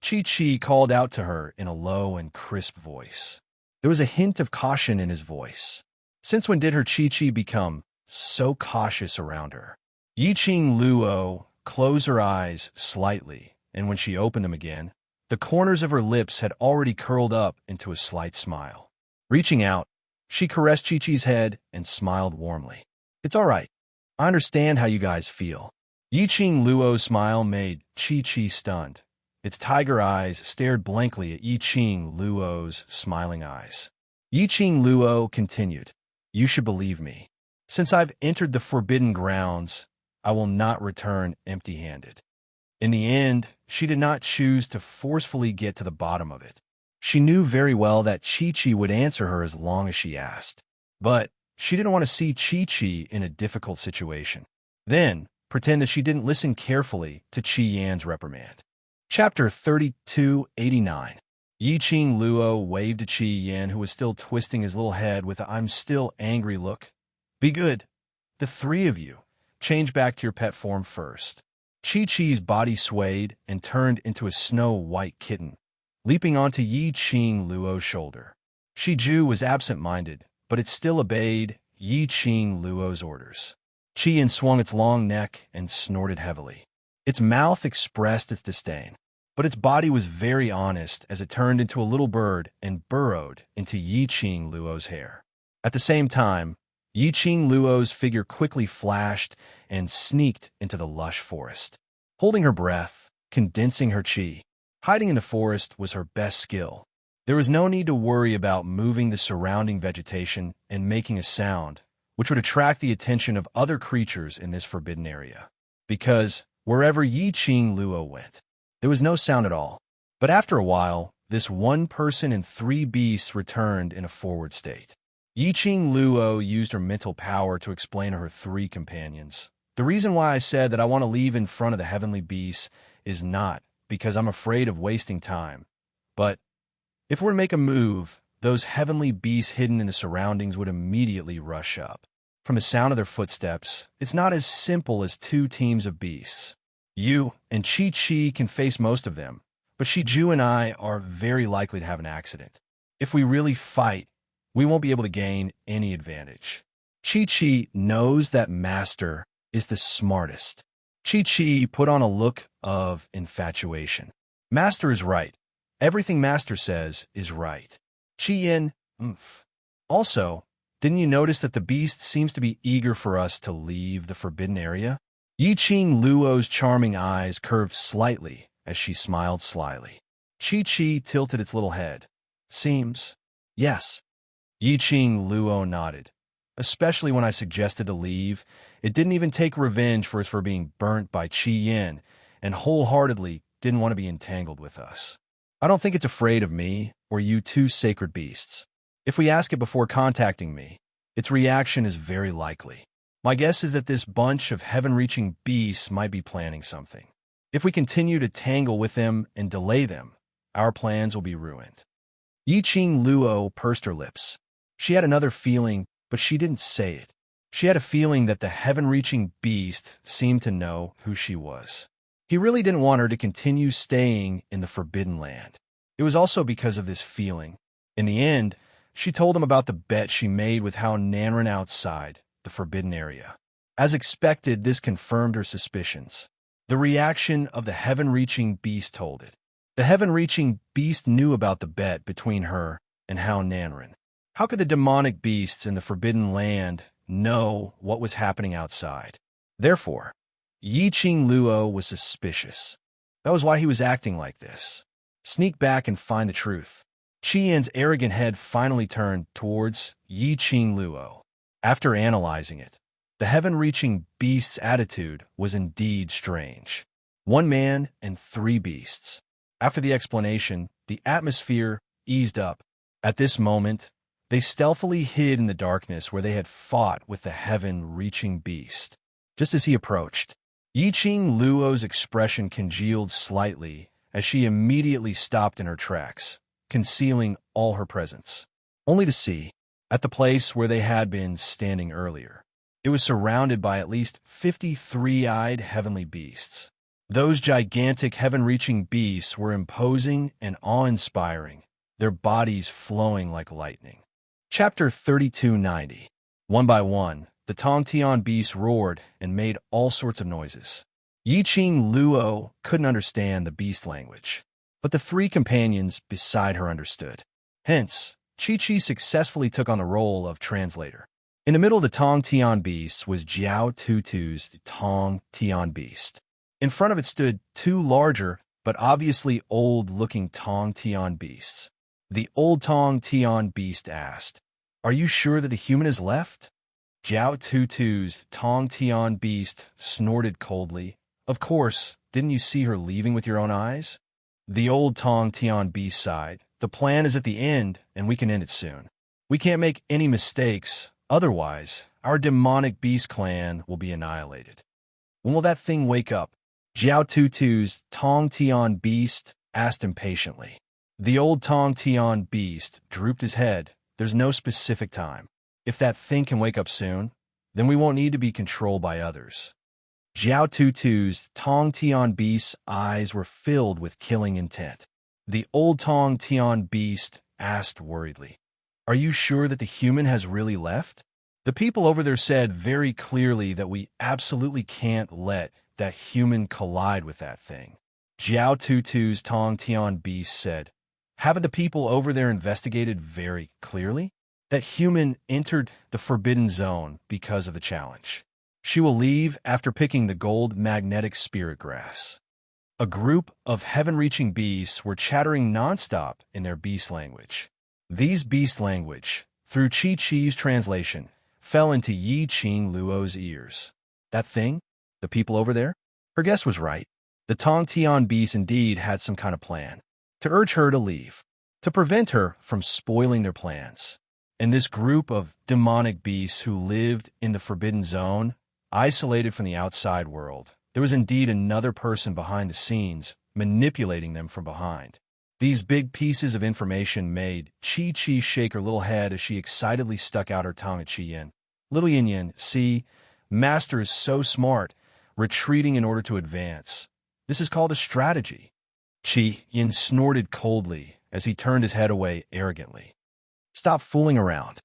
Chi called out to her in a low and crisp voice. There was a hint of caution in his voice. Since when did her Chi become so cautious around her? Yiqing Luo closed her eyes slightly, and when she opened them again, the corners of her lips had already curled up into a slight smile. Reaching out, she caressed Chi-Chi's head and smiled warmly. It's all right. I understand how you guys feel. Yiqing Luo's smile made Chi-Chi stunned. Its tiger eyes stared blankly at Yiqing Luo's smiling eyes. Yiqing Luo continued, You should believe me. Since I've entered the forbidden grounds, I will not return empty-handed. In the end, she did not choose to forcefully get to the bottom of it. She knew very well that Chi would answer her as long as she asked. But she didn't want to see Chi in a difficult situation. Then, pretend that she didn't listen carefully to Chi Yan's reprimand. Chapter 3289. Yiqing Luo waved to Chi Yan, who was still twisting his little head with a I'm still angry look. Be good. The three of you. Change back to your pet form first. Chi-Chi's body swayed and turned into a snow-white kitten, leaping onto Yiqing Luo's shoulder. Shiju was absent-minded, but it still obeyed Yiqing Luo's orders. Chi-Yin swung its long neck and snorted heavily. Its mouth expressed its disdain, but its body was very honest as it turned into a little bird and burrowed into Yiqing Luo's hair. At the same time, Yiqing Luo's figure quickly flashed and sneaked into the lush forest. Holding her breath, condensing her chi, hiding in the forest was her best skill. There was no need to worry about moving the surrounding vegetation and making a sound, which would attract the attention of other creatures in this forbidden area. Because wherever Yiqing Luo went, there was no sound at all. But after a while, this one person and three beasts returned in a forward state. Yiqing Luo used her mental power to explain to her three companions. The reason why I said that I want to leave in front of the heavenly beasts is not because I'm afraid of wasting time, but if we're to make a move, those heavenly beasts hidden in the surroundings would immediately rush up. From the sound of their footsteps, it's not as simple as two teams of beasts. You and Chi can face most of them, but Shiju and I are very likely to have an accident. If we really fight, we won't be able to gain any advantage. Chi knows that Master is the smartest. Chi put on a look of infatuation. Master is right. Everything Master says is right. Chi-Yin, Also, didn't you notice that the beast seems to be eager for us to leave the forbidden area? Yiqing Luo's charming eyes curved slightly as she smiled slyly. Chi tilted its little head. Seems. Yes. Yiqing Luo nodded. Especially when I suggested to leave, it didn't even take revenge for us for being burnt by Chi Yin, and wholeheartedly didn't want to be entangled with us. I don't think it's afraid of me or you two sacred beasts. If we ask it before contacting me, its reaction is very likely. My guess is that this bunch of heaven-reaching beasts might be planning something. If we continue to tangle with them and delay them, our plans will be ruined. Yiqing Luo pursed her lips. She had another feeling, but she didn't say it. She had a feeling that the heaven-reaching beast seemed to know who she was. He really didn't want her to continue staying in the Forbidden Land. It was also because of this feeling. In the end, she told him about the bet she made with how Nan ran outside the forbidden area. As expected, this confirmed her suspicions. The reaction of the heaven-reaching beast told it. The heaven-reaching beast knew about the bet between her and Hao Nanren. How could the demonic beasts in the forbidden land know what was happening outside? Therefore, Yi Qing Luo was suspicious. That was why he was acting like this. Sneak back and find the truth. Qi Yan's arrogant head finally turned towards Yi Qing Luo. After analyzing it, the heaven-reaching beast's attitude was indeed strange. One man and three beasts. After the explanation, the atmosphere eased up. At this moment, they stealthily hid in the darkness where they had fought with the heaven-reaching beast. Just as he approached, Yi Qing Luo's expression congealed slightly as she immediately stopped in her tracks, concealing all her presence, only to see, at the place where they had been standing earlier, it was surrounded by at least 50 three-eyed heavenly beasts. Those gigantic heaven-reaching beasts were imposing and awe-inspiring, their bodies flowing like lightning. Chapter 3290. One by one, the Tongtian beasts roared and made all sorts of noises. Yi Qing Luo couldn't understand the beast language, but the three companions beside her understood. Hence, Chi-Chi successfully took on the role of translator. In the middle of the Tongtian beasts was Jiao Tutu's Tongtian beast. In front of it stood two larger, but obviously old-looking Tongtian beasts. The old Tongtian beast asked, "Are you sure that the human has left?" Jiao Tutu's Tongtian beast snorted coldly. "Of course, didn't you see her leaving with your own eyes?" The old Tongtian beast sighed. "The plan is at the end, and we can end it soon. We can't make any mistakes, otherwise, our demonic beast clan will be annihilated." "When will that thing wake up?" Jiao Tutu's Tongtian beast asked impatiently. The old Tongtian beast drooped his head. "There's no specific time. If that thing can wake up soon, then we won't need to be controlled by others." Jiao Tutu's Tongtian beast's eyes were filled with killing intent. The old Tongtian beast asked worriedly, "Are you sure that the human has really left?" The people over there said very clearly that we absolutely can't let that human collide with that thing. Jiao Tutu's Tongtian beast said, "Haven't the people over there investigated very clearly? That human entered the forbidden zone because of the challenge. She will leave after picking the gold magnetic spirit grass." A group of heaven-reaching beasts were chattering nonstop in their beast language. These beast language, through Chi-Chi's translation, fell into Yi Qing Luo's ears. That thing? The people over there? Her guess was right. The Tongtian beasts indeed had some kind of plan. To urge her to leave. To prevent her from spoiling their plans. And this group of demonic beasts who lived in the forbidden zone, isolated from the outside world, there was indeed another person behind the scenes, manipulating them from behind. These big pieces of information made Chi-Chi shake her little head as she excitedly stuck out her tongue at Chi-Yin. "Little Yin-Yin, see, Master is so smart, retreating in order to advance. This is called a strategy." Chi-Yin snorted coldly as he turned his head away arrogantly. "Stop fooling around,"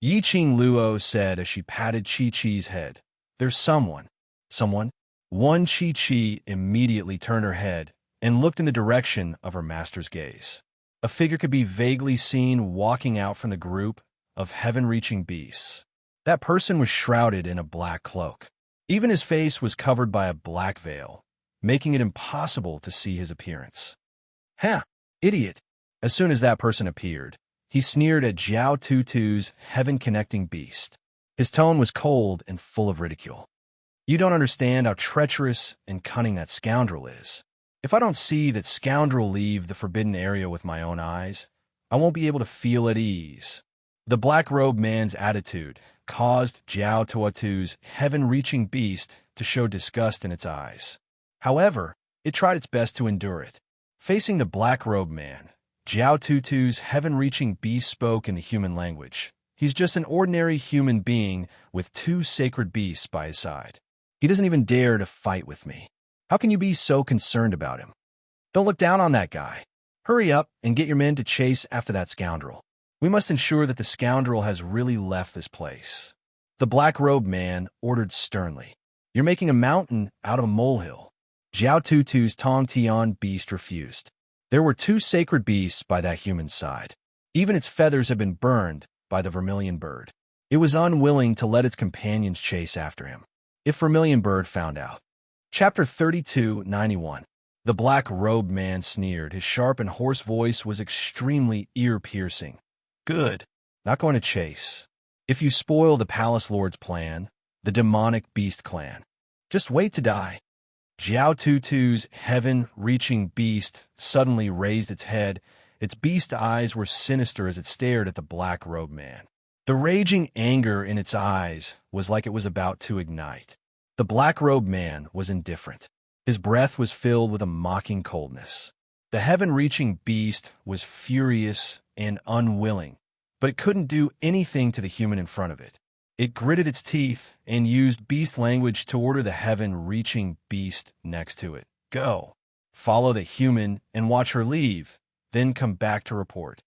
Yi Qing Luo said as she patted Chi-Chi's head. "There's someone." "Someone?" One Chi-Chi immediately turned her head and looked in the direction of her master's gaze. A figure could be vaguely seen walking out from the group of heaven-reaching beasts. That person was shrouded in a black cloak. Even his face was covered by a black veil, making it impossible to see his appearance. "Ha! Idiot!" As soon as that person appeared, he sneered at Jiao Tutu's heaven-connecting beast. His tone was cold and full of ridicule. "You don't understand how treacherous and cunning that scoundrel is. If I don't see that scoundrel leave the forbidden area with my own eyes, I won't be able to feel at ease." The black-robed man's attitude caused Jiao Tutu's heaven-reaching beast to show disgust in its eyes. However, it tried its best to endure it. Facing the black-robed man, Jiao Tutu's heaven-reaching beast spoke in the human language. He's just an ordinary human being with two sacred beasts by his side. He doesn't even dare to fight with me. How can you be so concerned about him? Don't look down on that guy. Hurry up and get your men to chase after that scoundrel. We must ensure that the scoundrel has really left this place. The black-robed man ordered sternly. You're making a mountain out of a molehill. Jiao Tutu's Tong Tian beast refused. There were 2 sacred beasts by that human's side. Even its feathers had been burned by the vermilion bird. It was unwilling to let its companions chase after him. If vermilion bird found out. Chapter 32:91. The black-robed man sneered. His sharp and hoarse voice was extremely ear-piercing. Good. Not going to chase. If you spoil the palace lord's plan, the demonic beast clan, just wait to die. Jiao Tutu's heaven-reaching beast suddenly raised its head. Its beast eyes were sinister as it stared at the black-robed man. The raging anger in its eyes was like it was about to ignite. The black-robed man was indifferent. His breath was filled with a mocking coldness. The heaven-reaching beast was furious and unwilling, but it couldn't do anything to the human in front of it. It gritted its teeth and used beast language to order the heaven-reaching beast next to it. Go. Follow the human and watch her leave, then come back to report.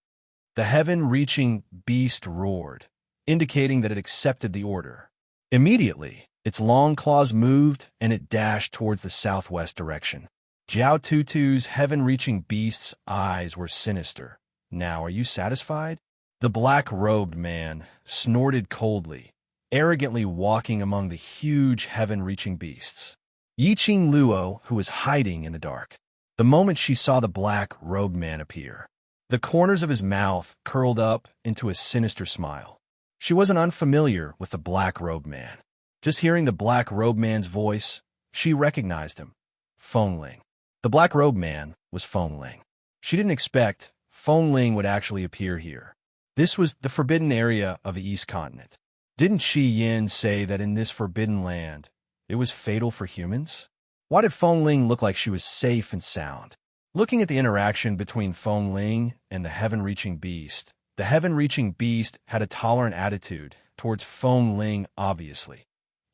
The heaven-reaching beast roared, indicating that it accepted the order. Immediately, its long claws moved and it dashed towards the southwest direction. Jiao Tutu's heaven-reaching beast's eyes were sinister. Now, are you satisfied? The black-robed man snorted coldly, arrogantly walking among the huge heaven-reaching beasts. Yiqing Luo, who was hiding in the dark, the moment she saw the black-robed man appear, the corners of his mouth curled up into a sinister smile. She wasn't unfamiliar with the black-robed man. Just hearing the black-robed man's voice, she recognized him. Feng Ling. The black-robed man was Feng Ling. She didn't expect Feng Ling would actually appear here. This was the forbidden area of the East Continent. Didn't Shi Yin say that in this forbidden land, it was fatal for humans? Why did Feng Ling look like she was safe and sound? Looking at the interaction between Feng Ling and the heaven-reaching beast, the heaven-reaching beast had a tolerant attitude towards Feng Ling, obviously.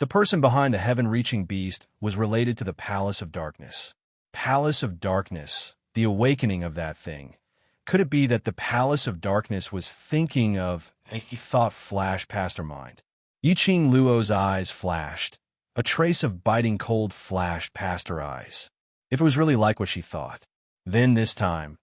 The person behind the heaven-reaching beast was related to the Palace of Darkness. Palace of Darkness, the awakening of that thing. Could it be that the Palace of Darkness was thinking of a thought flashed past her mind? Yiqing Luo's eyes flashed. A trace of biting cold flashed past her eyes. If it was really like what she thought, then this time,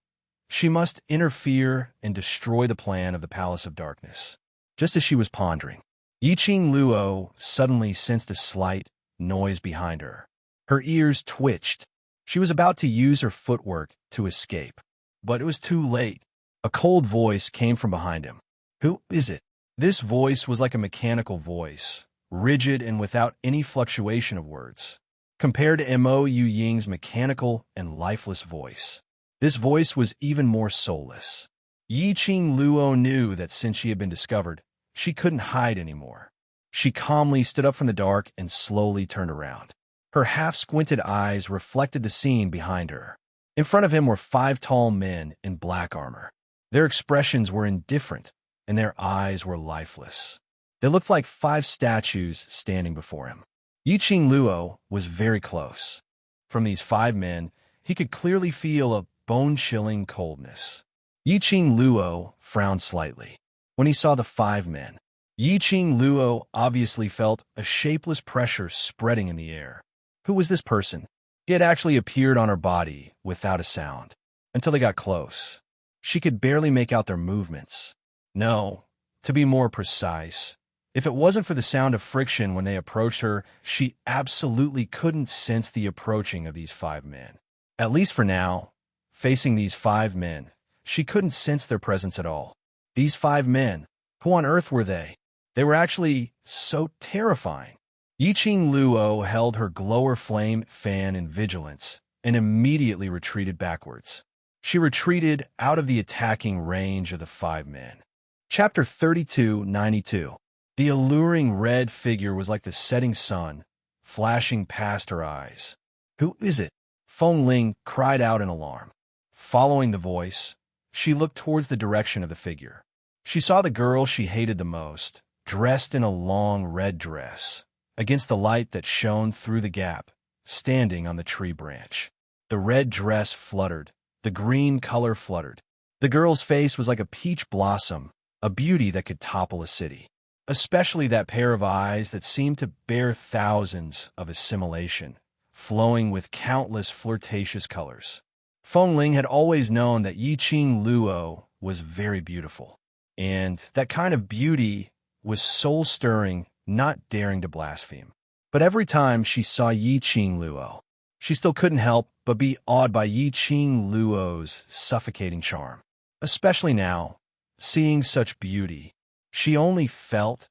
she must interfere and destroy the plan of the Palace of Darkness. Just as she was pondering, Yiqing Luo suddenly sensed a slight noise behind her. Her ears twitched. She was about to use her footwork to escape, but it was too late. A cold voice came from behind him. Who is it? This voice was like a mechanical voice, rigid and without any fluctuation of words, compared to Mo Yu Ying's mechanical and lifeless voice. This voice was even more soulless. Yiqing Luo knew that since she had been discovered, she couldn't hide anymore. She calmly stood up from the dark and slowly turned around. Her half-squinted eyes reflected the scene behind her. In front of him were 5 tall men in black armor. Their expressions were indifferent, and their eyes were lifeless. They looked like 5 statues standing before him. Yiqing Luo was very close. From these 5 men, he could clearly feel a bone-chilling coldness. Yiqing Luo frowned slightly when he saw the 5 men. Yiqing Luo obviously felt a shapeless pressure spreading in the air. Who was this person? He had actually appeared on her body without a sound, until they got close. She could barely make out their movements. No, to be more precise, if it wasn't for the sound of friction when they approached her, she absolutely couldn't sense the approaching of these 5 men. At least for now, facing these 5 men, she couldn't sense their presence at all. These 5 men, who on earth were they? They were actually so terrifying. Yiqing Luo held her glower flame fan in vigilance and immediately retreated backwards. She retreated out of the attacking range of the 5 men. Chapter 32:92. The alluring red figure was like the setting sun, flashing past her eyes. Who is it? Feng Ling cried out in alarm. Following the voice, she looked towards the direction of the figure. She saw the girl she hated the most, dressed in a long red dress, against the light that shone through the gap, standing on the tree branch. The red dress fluttered, The green color fluttered. The girl's face was like a peach blossom, a beauty that could topple a city. Especially that pair of eyes that seemed to bear thousands of assimilation, flowing with countless flirtatious colors. Fengling had always known that Yiqing Luo was very beautiful, and that kind of beauty was soul-stirring, not daring to blaspheme. But every time she saw Yiqing Luo, she still couldn't help but be awed by Yiqing Luo's suffocating charm. Especially now, seeing such beauty, she only felt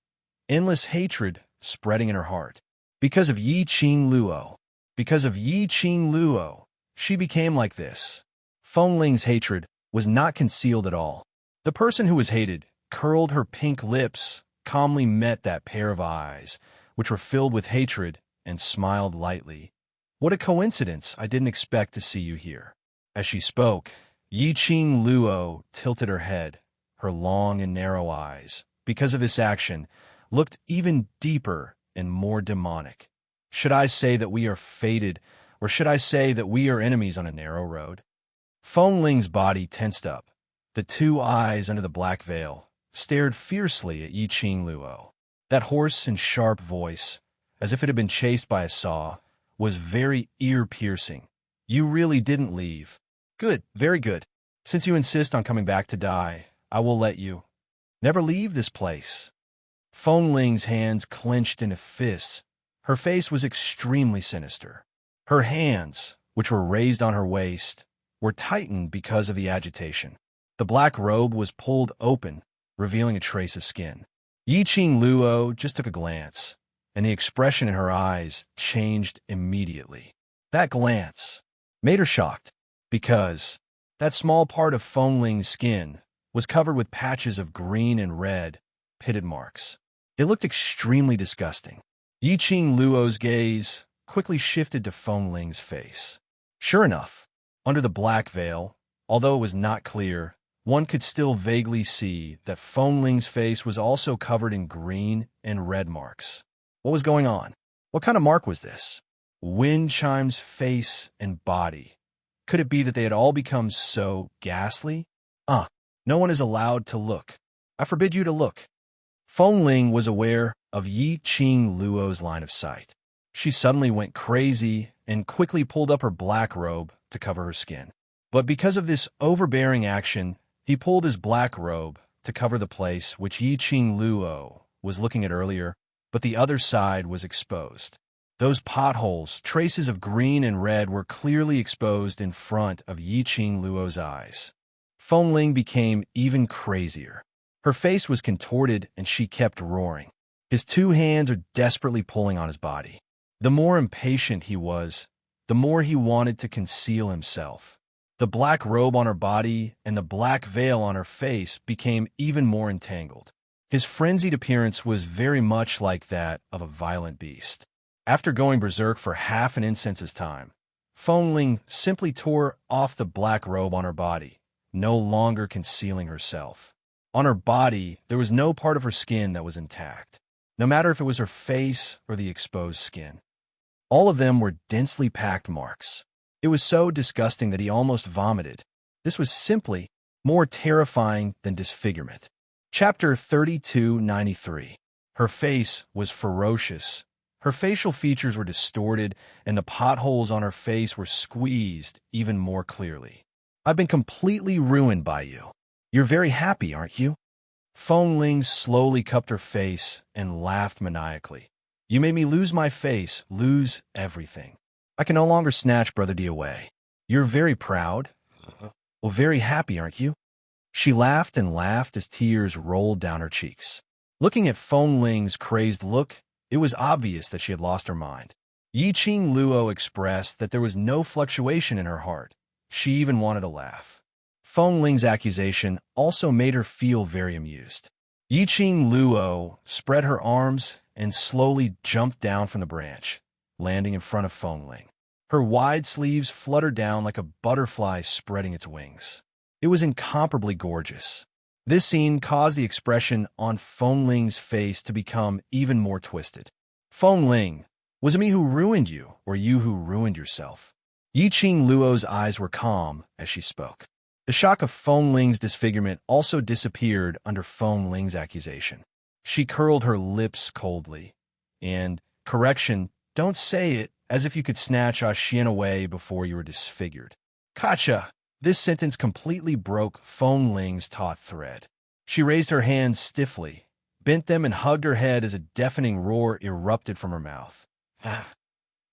endless hatred spreading in her heart. Because of Yiqing Luo, she became like this. Fengling's hatred was not concealed at all. The person who was hated curled her pink lips, calmly met that pair of eyes, which were filled with hatred, and smiled lightly. What a coincidence, I didn't expect to see you here. As she spoke, Yiqing Luo tilted her head. Her long and narrow eyes, because of this action, looked even deeper and more demonic. Should I say that we are fated, or should I say that we are enemies on a narrow road? Fengling's body tensed up. The two eyes under the black veil stared fiercely at Yiqing Luo. That hoarse and sharp voice, as if it had been chased by a saw, was very ear-piercing. You really didn't leave. Good, very good. Since you insist on coming back to die, I will let you. Never leave this place. Fengling's hands clenched into fists. Her face was extremely sinister. Her hands, which were raised on her waist, were tightened because of the agitation. The black robe was pulled open, revealing a trace of skin. Yiqing Luo just took a glance, and the expression in her eyes changed immediately. That glance made her shocked, because that small part of Fengling's skin was covered with patches of green and red, pitted marks. It looked extremely disgusting. Yiqing Luo's gaze quickly shifted to Fengling's face. Sure enough, under the black veil, although it was not clear, one could still vaguely see that Fengling's face was also covered in green and red marks. What was going on? What kind of mark was this? Wind chimes' face and body. Could it be that they had all become so ghastly? No one is allowed to look. I forbid you to look. Fengling was aware of Yiqing Luo's line of sight. She suddenly went crazy and quickly pulled up her black robe to cover her skin. But because of this overbearing action, he pulled his black robe to cover the place which Yiqing Luo was looking at earlier, but the other side was exposed. Those potholes, traces of green and red, were clearly exposed in front of Yiqing Luo's eyes. Fengling became even crazier. Her face was contorted and she kept roaring. His two hands are desperately pulling on his body. The more impatient he was, the more he wanted to conceal himself. The black robe on her body and the black veil on her face became even more entangled. His frenzied appearance was very much like that of a violent beast. After going berserk for half an instant's time, Fengling simply tore off the black robe on her body, no longer concealing herself. On her body, there was no part of her skin that was intact, no matter if it was her face or the exposed skin. All of them were densely packed marks. It was so disgusting that he almost vomited. This was simply more terrifying than disfigurement. Chapter 3293. Her face was ferocious. Her facial features were distorted, and the potholes on her face were squeezed even more clearly. I've been completely ruined by you. You're very happy, aren't you? Fengling slowly cupped her face and laughed maniacally. You made me lose my face, lose everything. I can no longer snatch Brother D away. You're very proud. Well, very happy, aren't you? She laughed and laughed as tears rolled down her cheeks. Looking at Fengling's crazed look, it was obvious that she had lost her mind. Yiqing Luo expressed that there was no fluctuation in her heart. She even wanted to laugh. Fengling's accusation also made her feel very amused. Yiqing Luo spread her arms and slowly jumped down from the branch, landing in front of Fengling. Her wide sleeves fluttered down like a butterfly spreading its wings. It was incomparably gorgeous. This scene caused the expression on Fengling's face to become even more twisted. Fengling, was it me who ruined you, or you who ruined yourself? Yi Qing Luo's eyes were calm as she spoke. The shock of Feng Ling's disfigurement also disappeared under Feng Ling's accusation. She curled her lips coldly. And, correction, don't say it as if you could snatch Ah Xian away before you were disfigured. Gotcha! This sentence completely broke Feng Ling's taut thread. She raised her hands stiffly, bent them and hugged her head as a deafening roar erupted from her mouth.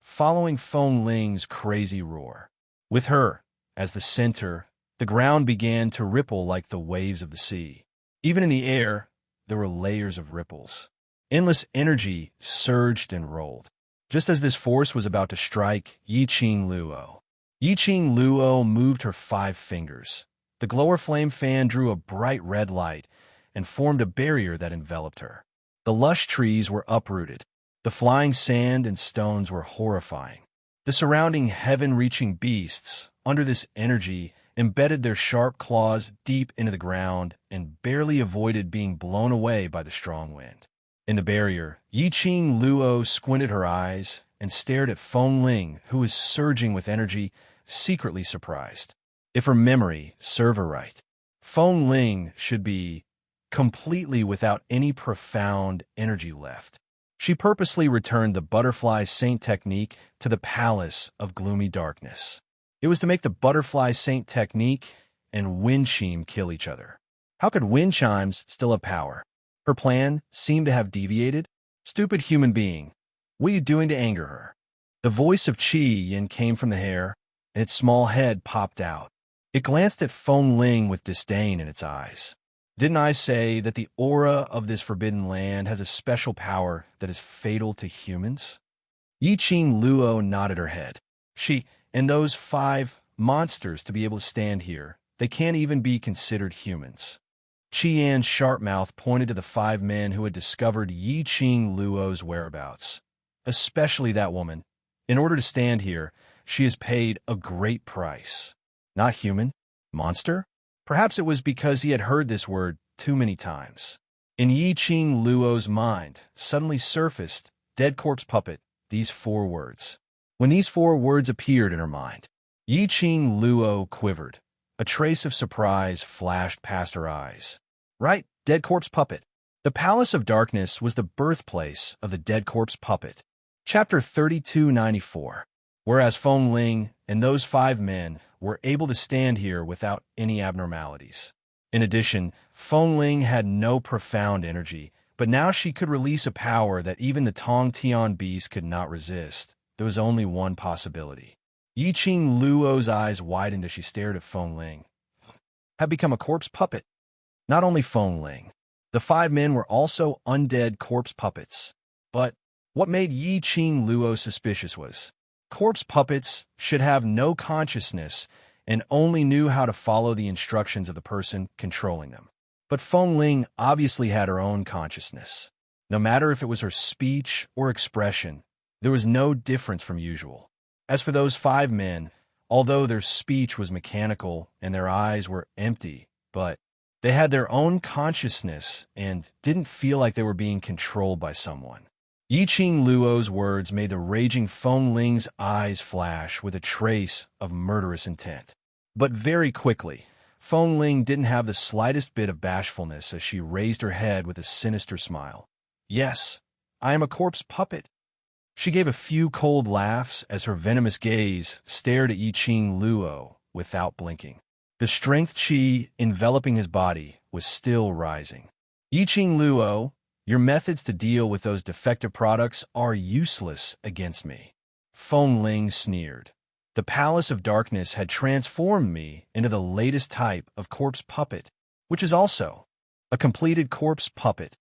Following Feng Ling's crazy roar. With her, as the center, the ground began to ripple like the waves of the sea. Even in the air, there were layers of ripples. Endless energy surged and rolled. Just as this force was about to strike Yi Qing Luo. Yi Qing Luo moved her 5 fingers. The glower flame fan drew a bright red light and formed a barrier that enveloped her. The lush trees were uprooted. The flying sand and stones were horrifying. The surrounding heaven-reaching beasts, under this energy, embedded their sharp claws deep into the ground and barely avoided being blown away by the strong wind. In the barrier, Yi Qing Luo squinted her eyes and stared at Feng Ling, who was surging with energy, secretly surprised. If her memory served her right, Feng Ling should be completely without any profound energy left. She purposely returned the butterfly saint technique to the palace of gloomy darkness. It was to make the butterfly saint technique and wind chime kill each other. How could wind chimes still have power? Her plan seemed to have deviated. Stupid human being, what are you doing to anger her? The voice of Qi Yin came from the hair, and its small head popped out. It glanced at Feng Ling with disdain in its eyes. Didn't I say that the aura of this forbidden land has a special power that is fatal to humans? Yi Qing Luo nodded her head. She and those 5 monsters to be able to stand here, they can't even be considered humans. Qian's sharp mouth pointed to the 5 men who had discovered Yi Qing Luo's whereabouts. Especially that woman. In order to stand here, she has paid a great price. Not human? Monster? Perhaps it was because he had heard this word too many times. In Yi Qing Luo's mind suddenly surfaced, dead corpse puppet, these 4 words. When these 4 words appeared in her mind, Yi Qing Luo quivered. A trace of surprise flashed past her eyes. Right, dead corpse puppet. The Palace of Darkness was the birthplace of the dead corpse puppet. Chapter 3294. Whereas Feng Ling and those 5 men were able to stand here without any abnormalities. In addition, Feng Ling had no profound energy, but now she could release a power that even the Tong Tian beast could not resist. There was only one possibility. Yi Qing Luo's eyes widened as she stared at Feng Ling. Had become a corpse puppet. Not only Feng Ling. The 5 men were also undead corpse puppets. But what made Yi Qing Luo suspicious was corpse puppets should have no consciousness and only knew how to follow the instructions of the person controlling them. But Feng Ling obviously had her own consciousness. No matter if it was her speech or expression, there was no difference from usual. As for those 5 men, although their speech was mechanical and their eyes were empty, but they had their own consciousness and didn't feel like they were being controlled by someone. Yi Qing Luo's words made the raging Feng Ling's eyes flash with a trace of murderous intent. But very quickly, Feng Ling didn't have the slightest bit of bashfulness as she raised her head with a sinister smile. Yes, I am a corpse puppet. She gave a few cold laughs as her venomous gaze stared at Yi Qing Luo without blinking. The strength qi enveloping his body was still rising. Yi Qing Luo, your methods to deal with those defective products are useless against me. Feng Ling sneered. The Palace of Darkness had transformed me into the latest type of corpse puppet, which is also a completed corpse puppet.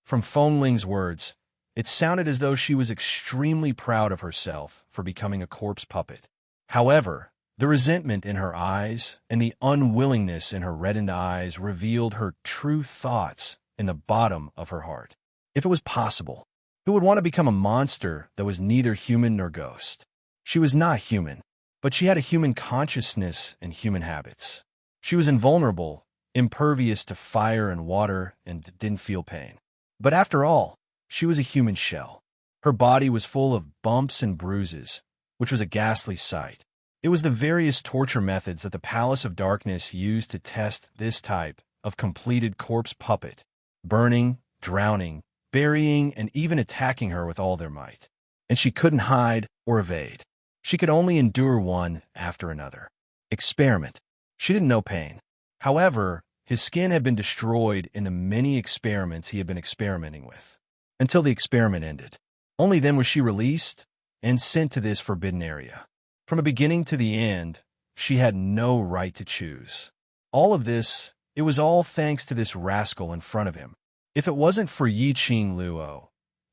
From Feng Ling's words, it sounded as though she was extremely proud of herself for becoming a corpse puppet. However, the resentment in her eyes and the unwillingness in her reddened eyes revealed her true thoughts in the bottom of her heart. If it was possible, who would want to become a monster that was neither human nor ghost? She was not human, but she had a human consciousness and human habits. She was invulnerable, impervious to fire and water, and didn't feel pain. But after all, she was a human shell. Her body was full of bumps and bruises, which was a ghastly sight. It was the various torture methods that the Palace of Darkness used to test this type of completed corpse puppet: burning, drowning, burying, and even attacking her with all their might. And she couldn't hide or evade. She could only endure one after another. Experiment. She didn't know pain. However, his skin had been destroyed in the many experiments he had been experimenting with, until the experiment ended. Only then was she released and sent to this forbidden area. From the beginning to the end, she had no right to choose. All of this, it was all thanks to this rascal in front of him. If it wasn't for Yiqing Luo,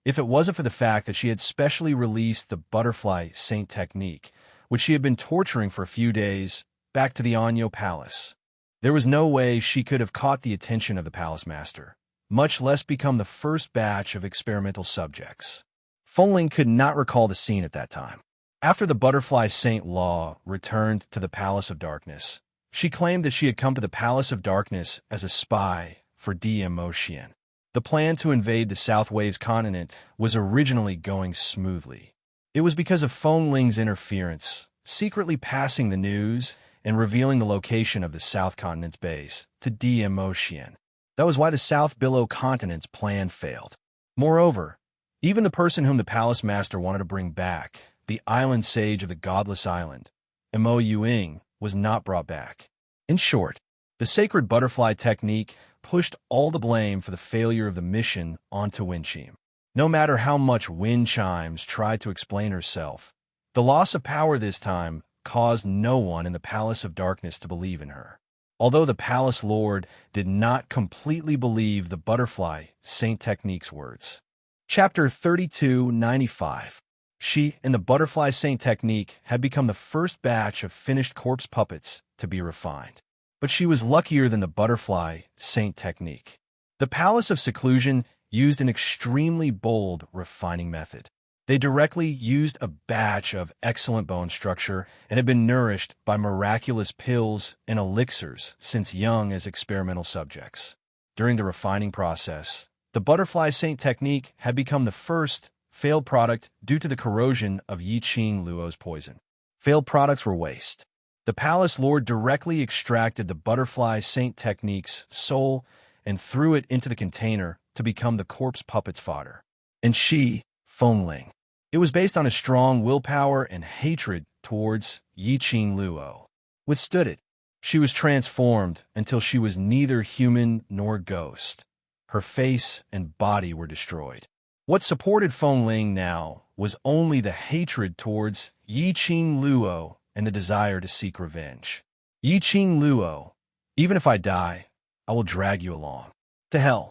if it wasn't for the fact that she had specially released the butterfly saint technique, which she had been torturing for a few days, back to the Anyo Palace, there was no way she could have caught the attention of the palace master, much less become the first batch of experimental subjects. Fengling could not recall the scene at that time. After the butterfly saint Law returned to the Palace of Darkness, she claimed that she had come to the Palace of Darkness as a spy for DMO Xian. The plan to invade the South Waves continent was originally going smoothly. It was because of Fengling's interference, secretly passing the news and revealing the location of the South Continent's base to DMO Xian. That was why the South Billow Continent's plan failed. Moreover, even the person whom the palace master wanted to bring back, the island sage of the godless island, Mo Yuing, was not brought back. In short, the sacred butterfly technique pushed all the blame for the failure of the mission onto Winchim. No matter how much Wind Chimes tried to explain herself, the loss of power this time caused no one in the Palace of Darkness to believe in her. Although the palace lord did not completely believe the butterfly saint technique's words. Chapter 3295. She and the butterfly saint technique had become the first batch of finished corpse puppets to be refined. But she was luckier than the butterfly saint technique. The Palace of Seclusion used an extremely bold refining method. They directly used a batch of excellent bone structure and had been nourished by miraculous pills and elixirs since young as experimental subjects. During the refining process, the butterfly saint technique had become the first failed product due to the corrosion of Yiqing Luo's poison. Failed products were waste. The palace lord directly extracted the butterfly saint technique's soul and threw it into the container to become the corpse puppet's fodder. And she, Fengling. It was based on a strong willpower and hatred towards Yiqing Luo. Withstood it. She was transformed until she was neither human nor ghost. Her face and body were destroyed. What supported Fengling now was only the hatred towards Yiqing Luo and the desire to seek revenge. Yiqing Luo, even if I die, I will drag you along. To hell.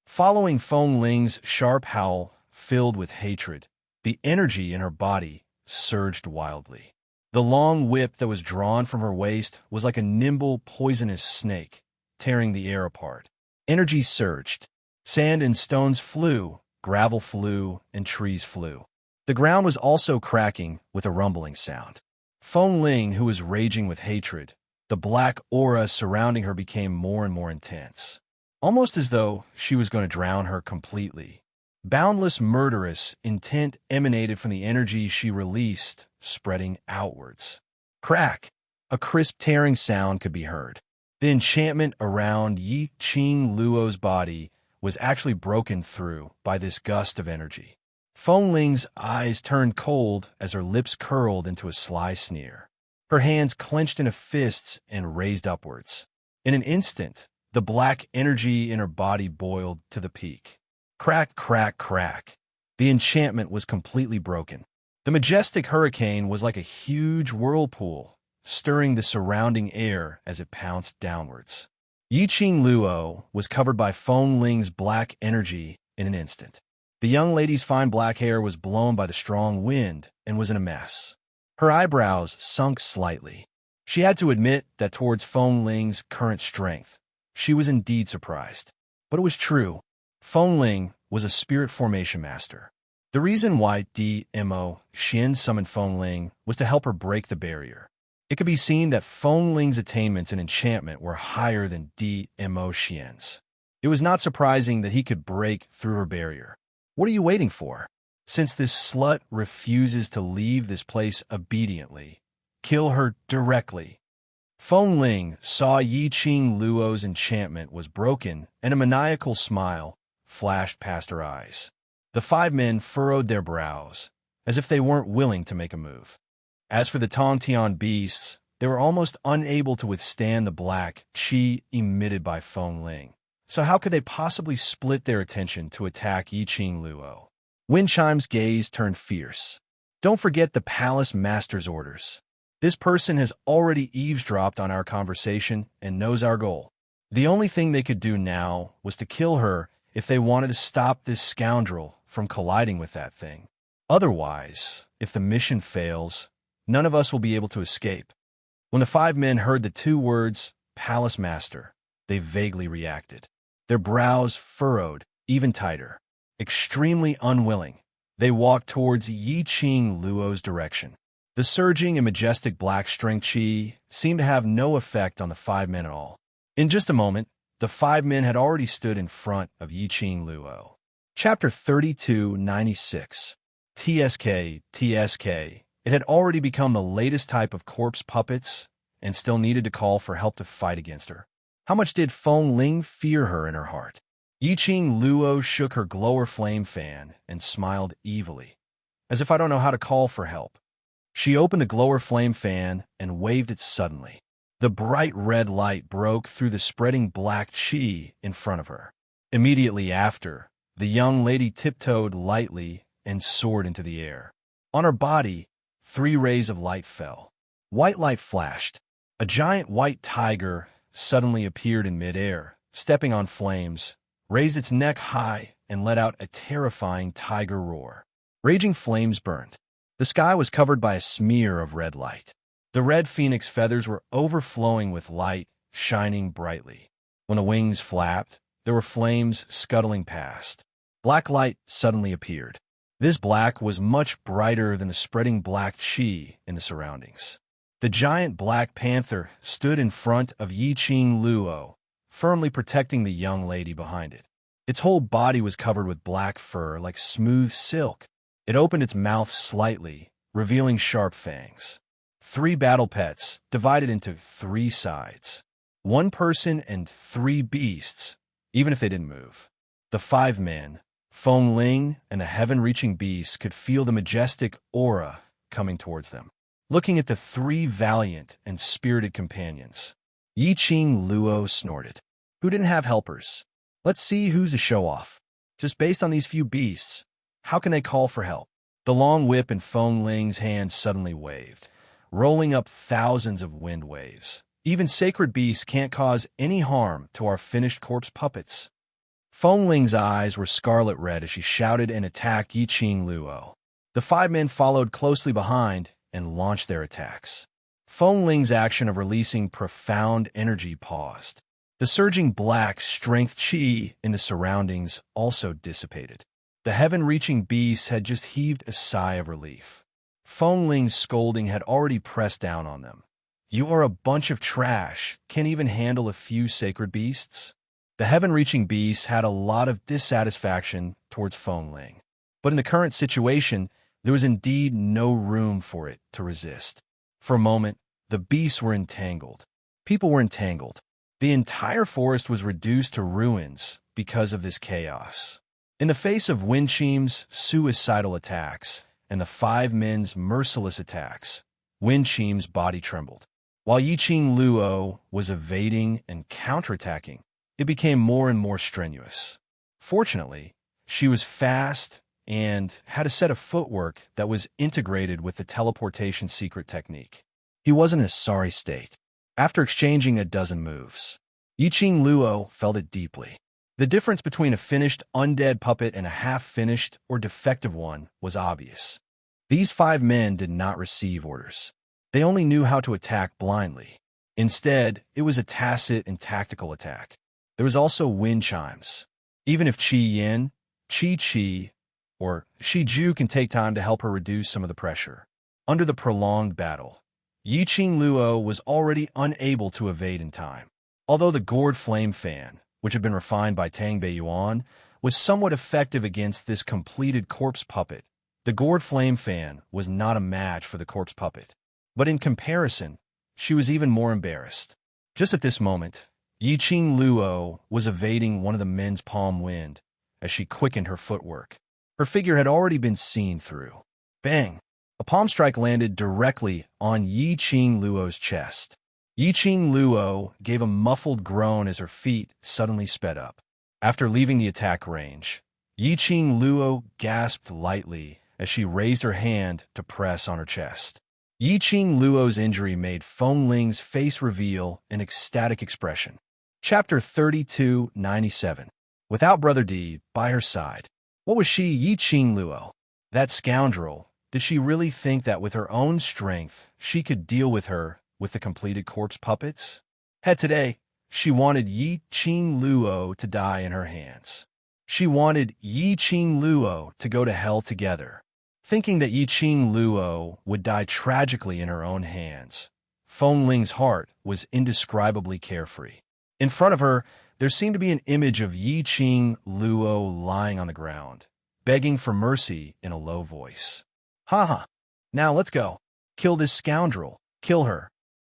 Following Fengling's sharp howl, filled with hatred, the energy in her body surged wildly. The long whip that was drawn from her waist was like a nimble, poisonous snake, tearing the air apart. Energy surged. Sand and stones flew, gravel flew, and trees flew. The ground was also cracking with a rumbling sound. Fengling, who was raging with hatred, the black aura surrounding her became more and more intense, almost as though she was going to drown her completely. Boundless murderous intent emanated from the energy she released, spreading outwards. Crack! A crisp tearing sound could be heard. The enchantment around Yiqing Luo's body was actually broken through by this gust of energy. Fengling's eyes turned cold as her lips curled into a sly sneer. Her hands clenched into fists and raised upwards. In an instant, the black energy in her body boiled to the peak. Crack, crack, crack. The enchantment was completely broken. The majestic hurricane was like a huge whirlpool, stirring the surrounding air as it pounced downwards. Yiqing Luo was covered by Fengling's black energy in an instant. The young lady's fine black hair was blown by the strong wind and was in a mess. Her eyebrows sunk slightly. She had to admit that towards Fengling's current strength, she was indeed surprised. But it was true. Fengling was a spirit formation master. The reason why DMO Xian summoned Fengling was to help her break the barrier. It could be seen that Fengling's attainments in enchantment were higher than DMO Xian's. It was not surprising that he could break through her barrier. What are you waiting for? Since this slut refuses to leave this place obediently, kill her directly. Feng Ling saw Yi Qing Luo's enchantment was broken, and a maniacal smile flashed past her eyes. The 5 men furrowed their brows, as if they weren't willing to make a move. As for the Tongtian beasts, they were almost unable to withstand the black qi emitted by Feng Ling. So how could they possibly split their attention to attack Yi Qing Luo? Wind Chime's gaze turned fierce. Don't forget the palace master's orders. This person has already eavesdropped on our conversation and knows our goal. The only thing they could do now was to kill her if they wanted to stop this scoundrel from colliding with that thing. Otherwise, if the mission fails, none of us will be able to escape. When the 5 men heard the 2 words, Palace Master, they vaguely reacted. Their brows furrowed even tighter. Extremely unwilling, they walked towards Yi Qing Luo's direction. The surging and majestic black string qi seemed to have no effect on the 5 men at all. In just a moment, the 5 men had already stood in front of Yi Qing Luo. Chapter 3296. TSK. It had already become the latest type of corpse puppets and still needed to call for help to fight against her. How much did Feng Ling fear her in her heart? Yi Qing Luo shook her glower flame fan and smiled evilly, as if I don't know how to call for help. She opened the glower flame fan and waved it suddenly. The bright red light broke through the spreading black qi in front of her. Immediately after, the young lady tiptoed lightly and soared into the air. On her body, 3 rays of light fell. White light flashed. A giant white tiger suddenly appeared in midair, stepping on flames, raised its neck high, and let out a terrifying tiger roar. Raging flames burned. The sky was covered by a smear of red light. The red phoenix feathers were overflowing with light, shining brightly. When the wings flapped, there were flames scuttling past. Black light suddenly appeared. This black was much brighter than the spreading black qi in the surroundings. The giant black panther stood in front of Yi Qing Luo, firmly protecting the young lady behind it. Its whole body was covered with black fur like smooth silk. It opened its mouth slightly, revealing sharp fangs. 3 battle pets, divided into 3 sides. 1 person and 3 beasts, even if they didn't move. The 5 men, Feng Ling and the heaven-reaching beasts, could feel the majestic aura coming towards them. Looking at the 3 valiant and spirited companions, Yi Qing Luo snorted. Who didn't have helpers? Let's see who's a show-off. Just based on these few beasts, how can they call for help? The long whip in Feng Ling's hand suddenly waved, rolling up thousands of wind waves. Even sacred beasts can't cause any harm to our finished corpse puppets. Feng Ling's eyes were scarlet red as she shouted and attacked Yi Qing Luo. The 5 men followed closely behind and launched their attacks. Feng Ling's action of releasing profound energy paused. The surging black strength qi in the surroundings also dissipated. The heaven-reaching beasts had just heaved a sigh of relief. Feng Ling's scolding had already pressed down on them. You are a bunch of trash, can't even handle a few sacred beasts? The heaven-reaching beasts had a lot of dissatisfaction towards Feng Ling. But in the current situation, there was indeed no room for it to resist. For a moment, the beasts were entangled. People were entangled. The entire forest was reduced to ruins because of this chaos. In the face of Wind Chime's suicidal attacks and the 5 men's merciless attacks, Wind Chime's body trembled. While Yi Qing Luo was evading and counterattacking, it became more and more strenuous. Fortunately, she was fast and had a set of footwork that was integrated with the teleportation secret technique. He wasn't in a sorry state. After exchanging a dozen moves, Yi Qing Luo felt it deeply. The difference between a finished undead puppet and a half-finished or defective one was obvious. These 5 men did not receive orders. They only knew how to attack blindly. Instead, it was a tacit and tactical attack. There was also wind chimes. Even if Qi Yin, Qi Qi, or Shi Ju can take time to help her reduce some of the pressure. Under the prolonged battle, Yi Qing Luo was already unable to evade in time. Although the gourd flame fan, which had been refined by Tang Bei Yuan, was somewhat effective against this completed corpse puppet, the gourd flame fan was not a match for the corpse puppet. But in comparison, she was even more embarrassed. Just at this moment, Yiqing Luo was evading one of the men's palm wind as she quickened her footwork. Her figure had already been seen through. Bang! A palm strike landed directly on Yiqing Luo's chest. Yiqing Luo gave a muffled groan as her feet suddenly sped up. After leaving the attack range, Yiqing Luo gasped lightly as she raised her hand to press on her chest. Yiqing Luo's injury made Feng Ling's face reveal an ecstatic expression. Chapter 3297. Without Brother D by her side, what was she, Yiqing Luo? That scoundrel, did she really think that with her own strength she could deal with her with the completed corpse puppets? Today, she wanted Yiqing Luo to die in her hands. She wanted Yiqing Luo to go to hell together. Thinking that Yiqing Luo would die tragically in her own hands, Feng Ling's heart was indescribably carefree. In front of her, there seemed to be an image of Yiqing Luo lying on the ground, begging for mercy in a low voice. "Ha! Now let's go. Kill this scoundrel. Kill her."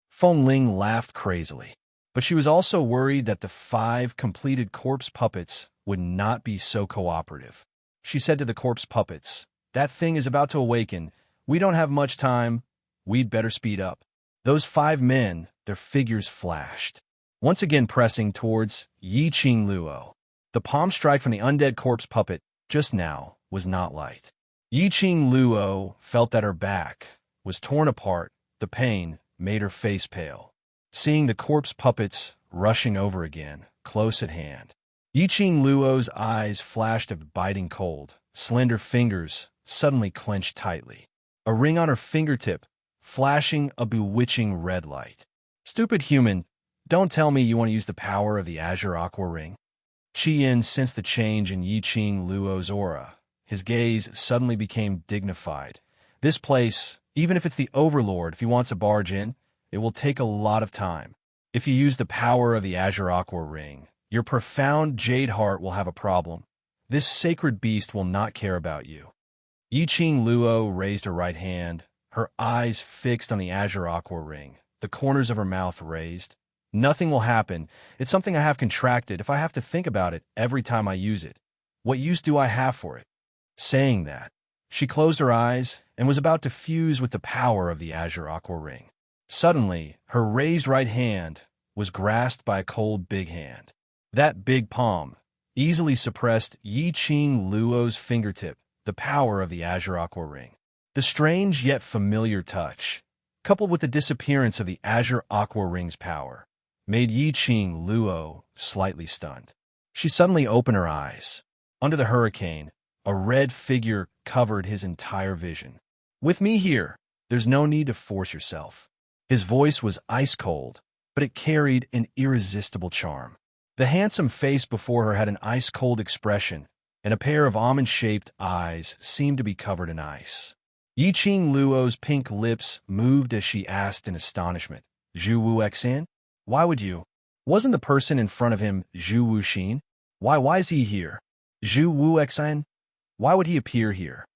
Feng Ling laughed crazily. But she was also worried that the 5 completed corpse puppets would not be so cooperative. She said to the corpse puppets, "That thing is about to awaken. We don't have much time. We'd better speed up." Those 5 men, their figures flashed, once again pressing towards Yiqing Luo. The palm strike from the undead corpse puppet just now was not light. Yiqing Luo felt that her back was torn apart. The pain made her face pale. Seeing the corpse puppets rushing over again, close at hand, Yiqing Luo's eyes flashed a biting cold. Slender fingers suddenly clenched tightly. A ring on her fingertip, flashing a bewitching red light. "Stupid human, don't tell me you want to use the power of the Azure Aqua Ring." Qian sensed the change in Yiqing Luo's aura. His gaze suddenly became dignified. "This place, even if it's the Overlord, if he wants to barge in, it will take a lot of time. If you use the power of the Azure Aqua Ring, your profound jade heart will have a problem. This sacred beast will not care about you." Yiqing Luo raised her right hand, her eyes fixed on the Azure Aqua Ring, the corners of her mouth raised. "Nothing will happen. It's something I have contracted. If I have to think about it every time I use it, what use do I have for it?" Saying that, she closed her eyes and was about to fuse with the power of the Azure Aqua Ring. Suddenly, her raised right hand was grasped by a cold big hand. That big palm easily suppressed Yiqing Luo's fingertip, the power of the Azure Aqua Ring. The strange yet familiar touch, coupled with the disappearance of the Azure Aqua Ring's power, made Yiqing Luo slightly stunned. She suddenly opened her eyes. Under the hurricane, a red figure covered his entire vision. "With me here, there's no need to force yourself." His voice was ice-cold, but it carried an irresistible charm. The handsome face before her had an ice-cold expression, and a pair of almond-shaped eyes seemed to be covered in ice. Yiqing Luo's pink lips moved as she asked in astonishment, "Zhu Wuxin? Why would you? Wasn't the person in front of him Zhu Wuxin? Why is he here? Zhu Wuxin? Why would he appear here?"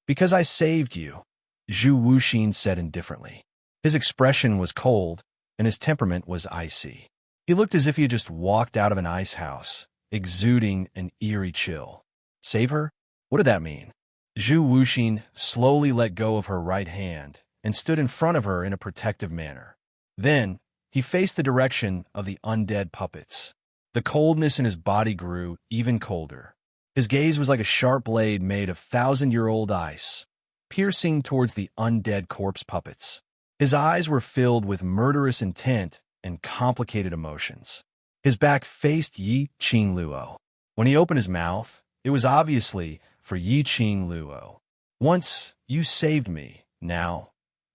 "Because I saved you," Zhu Wuxin said indifferently. His expression was cold, and his temperament was icy. He looked as if he had just walked out of an ice house, exuding an eerie chill. Save her? What did that mean? Zhu Wuxin slowly let go of her right hand and stood in front of her in a protective manner. Then, he faced the direction of the undead puppets. The coldness in his body grew even colder. His gaze was like a sharp blade made of 1,000-year-old ice, piercing towards the undead corpse puppets. His eyes were filled with murderous intent and complicated emotions. His back faced Yiqing Luo. When he opened his mouth, it was obviously for Yiqing Luo. "Once, you saved me. Now,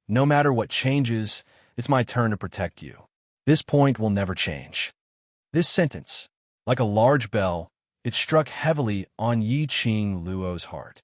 no matter what changes, it's my turn to protect you. This point will never change." This sentence, like a large bell, it struck heavily on Yiqing Luo's heart.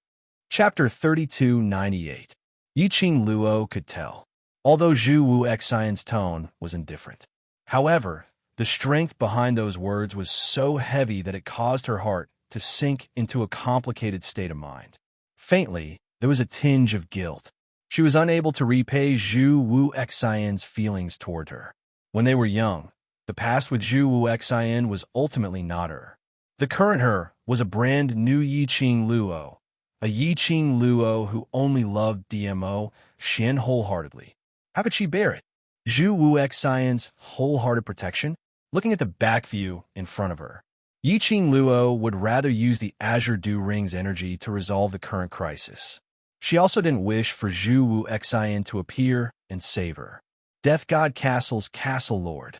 Chapter 3298. Yiqing Luo could tell, although Zhu Wuxin's tone was indifferent. However, the strength behind those words was so heavy that it caused her heart to sink into a complicated state of mind. Faintly, there was a tinge of guilt. She was unable to repay Zhu Wu Xian's feelings toward her. When they were young, the past with Zhu Wu Xian was ultimately not her. The current her was a brand new Yiqing Luo, a Yiqing Luo who only loved DMO Shen wholeheartedly. How could she bear it? Zhu Wu Xian's wholehearted protection? Looking at the back view in front of her, Yiqing Luo would rather use the Azure Dew Ring's energy to resolve the current crisis. She also didn't wish for Zhu Wu Xian to appear and save her. Death God Castle's Castle Lord.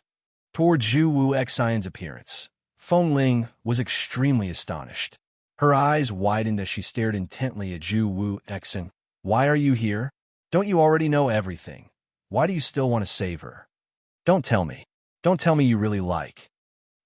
Toward Zhu Wu Xian's appearance, Fengling was extremely astonished. Her eyes widened as she stared intently at Zhu Wu Xian. Why are you here? Don't you already know everything? Why do you still want to save her? Don't tell me. Don't tell me you really like.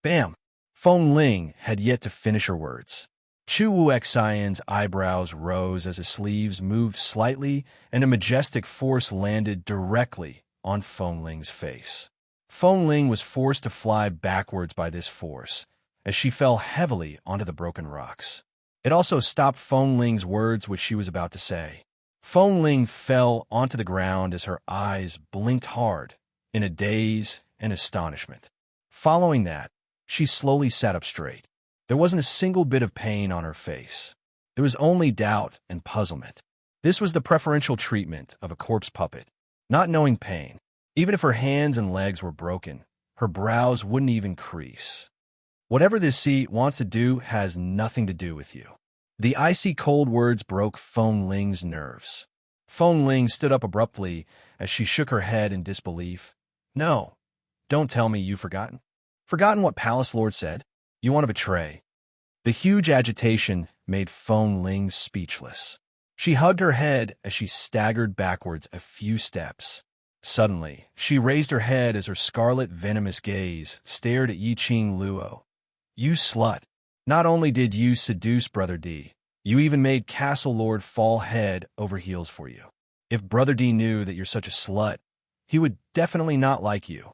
Bam! Fengling had yet to finish her words. Zhu Wu Xian's eyebrows rose as his sleeves moved slightly and a majestic force landed directly on Fengling's face. Fengling was forced to fly backwards by this force as she fell heavily onto the broken rocks. It also stopped Fengling's words which she was about to say. Fengling fell onto the ground as her eyes blinked hard in a daze and astonishment. Following that, she slowly sat up straight. There wasn't a single bit of pain on her face. There was only doubt and puzzlement. This was the preferential treatment of a corpse puppet. Not knowing pain, even if her hands and legs were broken, her brows wouldn't even crease. Whatever this seat wants to do has nothing to do with you. The icy cold words broke Fengling's nerves. Fengling stood up abruptly as she shook her head in disbelief. No, don't tell me you've forgotten. Forgotten what Palace Lord said? You want to betray. The huge agitation made Fengling speechless. She hugged her head as she staggered backwards a few steps. Suddenly, she raised her head as her scarlet venomous gaze stared at Yiqing Luo. You slut. Not only did you seduce Brother D, you even made Castle Lord fall head over heels for you. If Brother D knew that you're such a slut, he would definitely not like you.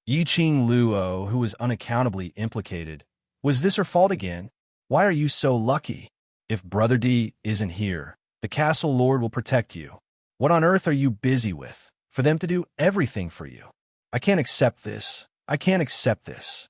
Yiqing Luo, who was unaccountably implicated, was this her fault again? Why are you so lucky? If Brother D isn't here, the Castle Lord will protect you. What on earth are you busy with, for them to do everything for you? I can't accept this. I can't accept this.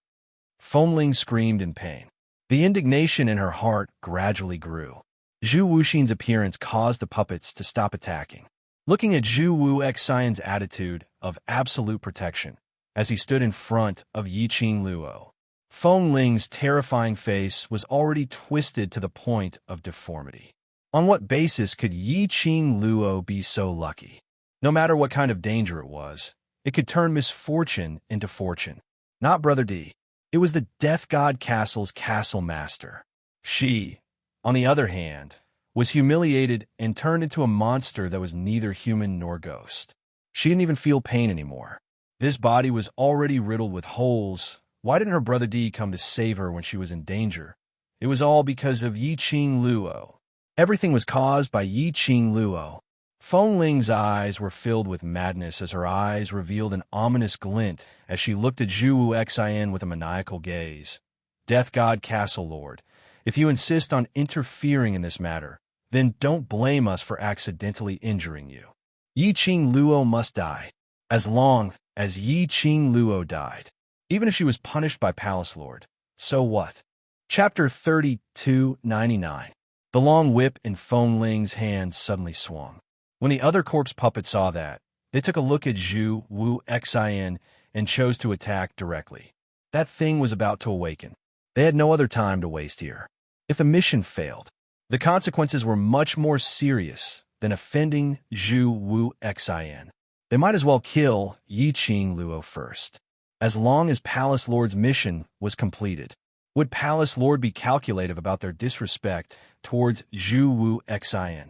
Fengling screamed in pain. The indignation in her heart gradually grew. Zhu Wuxin's appearance caused the puppets to stop attacking. Looking at Zhu Wu Xian's attitude of absolute protection, as he stood in front of Yiqing Luo, Fengling's terrifying face was already twisted to the point of deformity. On what basis could Yiqing Luo be so lucky? No matter what kind of danger it was, it could turn misfortune into fortune. Not Brother D. It was the Death God Castle's castle master. She, on the other hand, was humiliated and turned into a monster that was neither human nor ghost. She didn't even feel pain anymore. This body was already riddled with holes. Why didn't her Brother D come to save her when she was in danger? It was all because of Yiqing Luo. Everything was caused by Yiqing Luo. Fengling's eyes were filled with madness as her eyes revealed an ominous glint as she looked at Zhu Wu Xian with a maniacal gaze. Death God Castle Lord, if you insist on interfering in this matter, then don't blame us for accidentally injuring you. Yiqing Luo must die. As long as Yiqing Luo died, even if she was punished by Palace Lord, so what? Chapter 3299. The long whip in Fengling's hand suddenly swung. When the other corpse puppets saw that, they took a look at Zhu Wu Xian and chose to attack directly. That thing was about to awaken. They had no other time to waste here. If the mission failed, the consequences were much more serious than offending Zhu Wu Xian. They might as well kill Yiqing Luo first. As long as Palace Lord's mission was completed, would Palace Lord be calculative about their disrespect towards Zhu Wu Xian?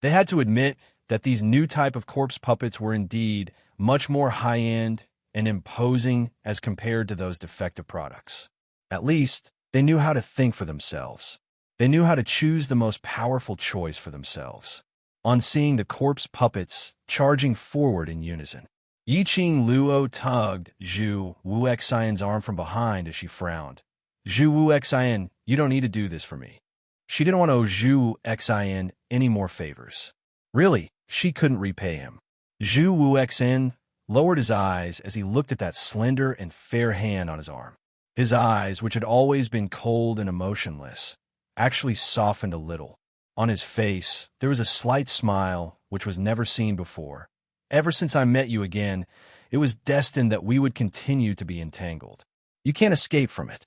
They had to admit that these new type of corpse puppets were indeed much more high-end and imposing as compared to those defective products. At least, they knew how to think for themselves. They knew how to choose the most powerful choice for themselves. On seeing the corpse puppets charging forward in unison, Yiqing Luo tugged Zhu Wu Xian's arm from behind as she frowned. Zhu Wu Xian, you don't need to do this for me. She didn't want to owe Zhu Wu Xian any more favors. Really, she couldn't repay him. Zhu Wuxin lowered his eyes as he looked at that slender and fair hand on his arm. His eyes, which had always been cold and emotionless, actually softened a little. On his face, there was a slight smile which was never seen before. Ever since I met you again, it was destined that we would continue to be entangled. You can't escape from it.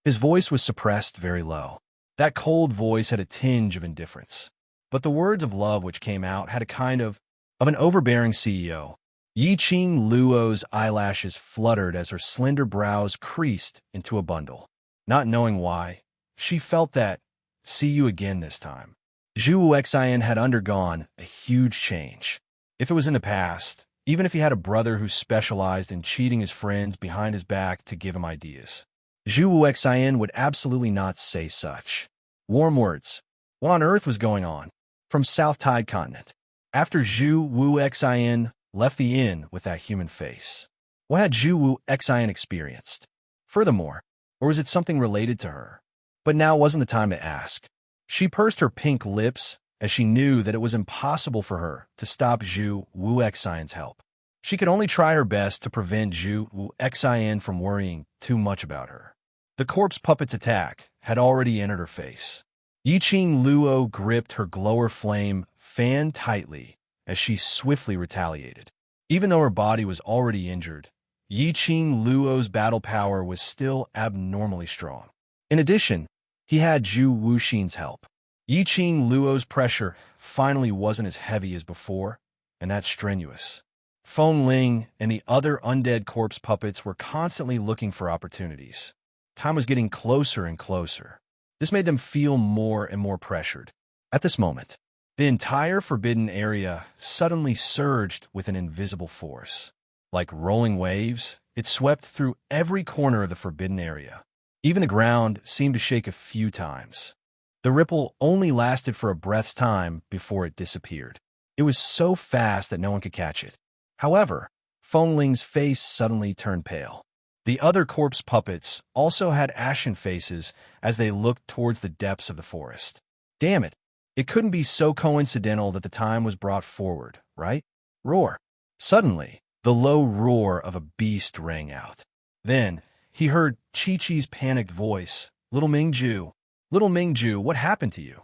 His voice was suppressed very low. That cold voice had a tinge of indifference. But the words of love which came out had a kind of an overbearing CEO. Yiqing Luo's eyelashes fluttered as her slender brows creased into a bundle. Not knowing why, she felt that, see you again this time. Zhu Wuxian had undergone a huge change. If it was in the past, even if he had a brother who specialized in cheating his friends behind his back to give him ideas, Zhu Wuxian would absolutely not say such. Warm words. What on earth was going on? From South Tide Continent. After Zhu Wuxian left the inn with that human face, what had Zhu Wuxian experienced? Furthermore, or was it something related to her? But now wasn't the time to ask. She pursed her pink lips as she knew that it was impossible for her to stop Zhu Wuxian's help. She could only try her best to prevent Zhu Wuxian from worrying too much about her. The corpse puppet's attack had already entered her face. Yiqing Luo gripped her glower flame fan tightly as she swiftly retaliated. Even though her body was already injured, Yiqing Luo's battle power was still abnormally strong. In addition, he had Zhu Wuxin's help. Yiqing Luo's pressure finally wasn't as heavy as before, and that's strenuous. Feng Ling and the other undead corpse puppets were constantly looking for opportunities. Time was getting closer and closer. This made them feel more and more pressured. At this moment, the entire forbidden area suddenly surged with an invisible force. Like rolling waves, it swept through every corner of the forbidden area. Even the ground seemed to shake a few times. The ripple only lasted for a breath's time before it disappeared. It was so fast that no one could catch it. However, Feng Ling's face suddenly turned pale. The other corpse puppets also had ashen faces as they looked towards the depths of the forest. Damn it! It couldn't be so coincidental that the time was brought forward, right? Roar. Suddenly, the low roar of a beast rang out. Then, he heard Chi-Chi's panicked voice. Little Mingju, what happened to you?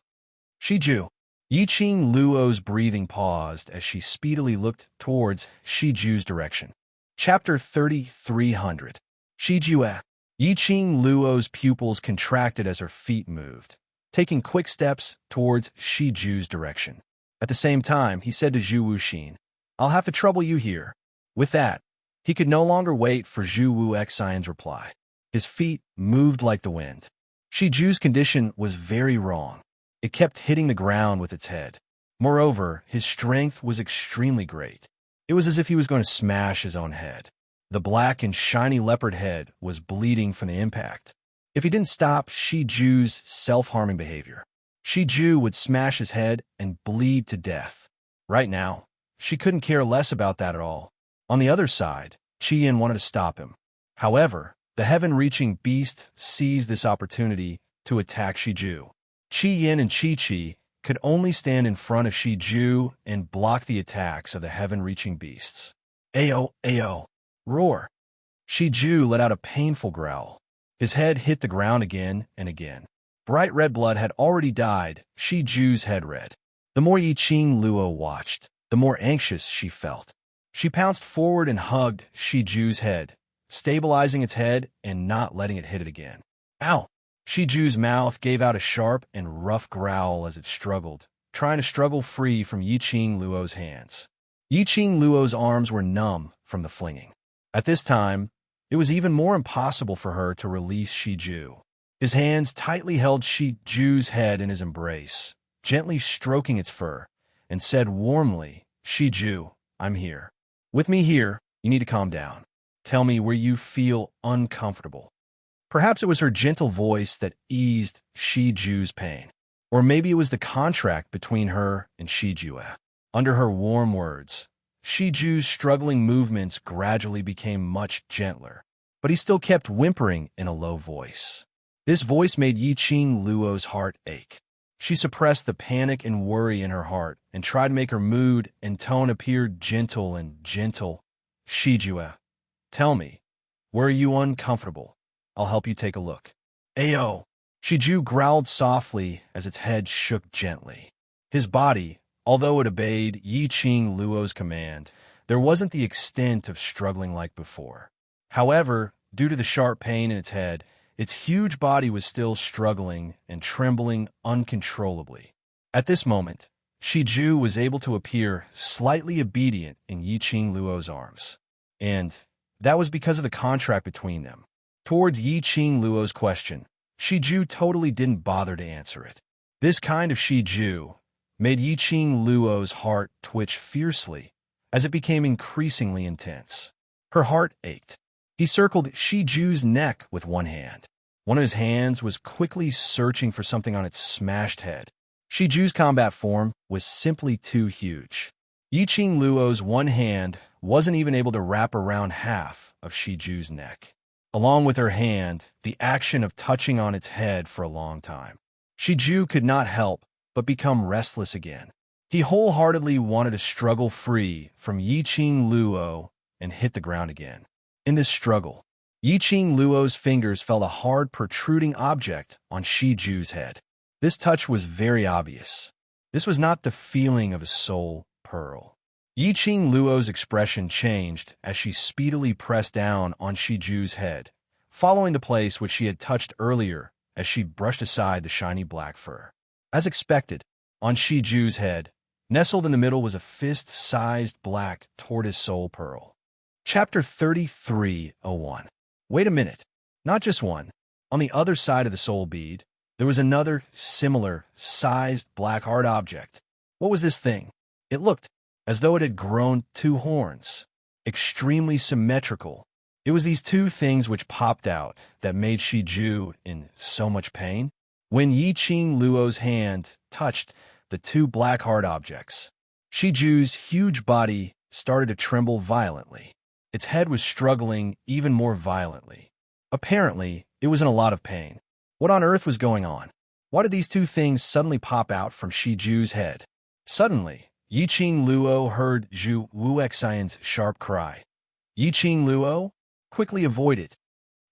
Shiju. Yiqing Luo's breathing paused as she speedily looked towards Shiju's direction. Chapter 3300. Shijue. Yiqing Luo's pupils contracted as her feet moved, taking quick steps towards Shiju's direction. At the same time, he said to Zhu Wuxin, I'll have to trouble you here. With that, he could no longer wait for Zhu Wuxian's reply. His feet moved like the wind. Shiju's condition was very wrong. It kept hitting the ground with its head. Moreover, his strength was extremely great. It was as if he was going to smash his own head. The black and shiny leopard head was bleeding from the impact. If he didn't stop Shiju's self-harming behavior, Shiju would smash his head and bleed to death. Right now, she couldn't care less about that at all. On the other side, Qian wanted to stop him. However, the heaven-reaching beast seized this opportunity to attack Shiju. Qian and Chi-Chi could only stand in front of Shiju and block the attacks of the heaven-reaching beasts. Ayo, ayo, roar. Shiju let out a painful growl. His head hit the ground again and again. Bright red blood had already dyed Shiju's head red. The more Yiqing Luo watched, the more anxious she felt. She pounced forward and hugged Shiju's head, stabilizing its head and not letting it hit it again. Ow! Shiju's mouth gave out a sharp and rough growl as it struggled, trying to struggle free from Yiqing Luo's hands. Yiqing Luo's arms were numb from the flinging. At this time, it was even more impossible for her to release Shiju. His hands tightly held Shiju's head in his embrace, gently stroking its fur, and said warmly, Shiju, I'm here. With me here, you need to calm down. Tell me where you feel uncomfortable. Perhaps it was her gentle voice that eased Shiju's pain. Or maybe it was the contract between her and Shiju. Under her warm words, Shiju's struggling movements gradually became much gentler, but he still kept whimpering in a low voice. This voice made Yiqing Luo's heart ache. She suppressed the panic and worry in her heart and tried to make her mood and tone appear gentle and gentle. Shijue, tell me, where are you uncomfortable? I'll help you take a look. Ayo! Shiju growled softly as its head shook gently. His body, although it obeyed Yi Qing Luo's command, there wasn't the extent of struggling like before. However, due to the sharp pain in its head, its huge body was still struggling and trembling uncontrollably. At this moment, Shiju was able to appear slightly obedient in Yi Qing Luo's arms. And that was because of the contract between them. Towards Yi Qing Luo's question, Shiju totally didn't bother to answer it. This kind of Shiju made Yi Qing Luo's heart twitch fiercely as it became increasingly intense. Her heart ached. He circled Shiju's neck with one hand. One of his hands was quickly searching for something on its smashed head. Shiju's combat form was simply too huge. Yi Qing Luo's one hand wasn't even able to wrap around half of Shiju's neck. Along with her hand, the action of touching on its head for a long time. Shiju could not help but become restless again. He wholeheartedly wanted to struggle free from Yi Qing Luo and hit the ground again. In this struggle, Yi Qing Luo's fingers felt a hard protruding object on Shiju's head. This touch was very obvious. This was not the feeling of a soul pearl. Yi Qing Luo's expression changed as she speedily pressed down on Shiju's head, following the place which she had touched earlier as she brushed aside the shiny black fur. As expected, on Shiju's head, nestled in the middle was a fist-sized black tortoise soul pearl. Chapter 33:01. Wait a minute. Not just one. On the other side of the soul bead, there was another similar sized black hard object. What was this thing? It looked as though it had grown two horns. Extremely symmetrical. It was these two things which popped out that made Shiju in so much pain. When Yi Qing Luo's hand touched the two black hard objects, Shiju's huge body started to tremble violently. Its head was struggling even more violently. Apparently, it was in a lot of pain. What on earth was going on? Why did these two things suddenly pop out from Shiju's head? Suddenly, Yi Qing Luo heard Zhu Wuxian's sharp cry. Yi Qing Luo quickly avoided.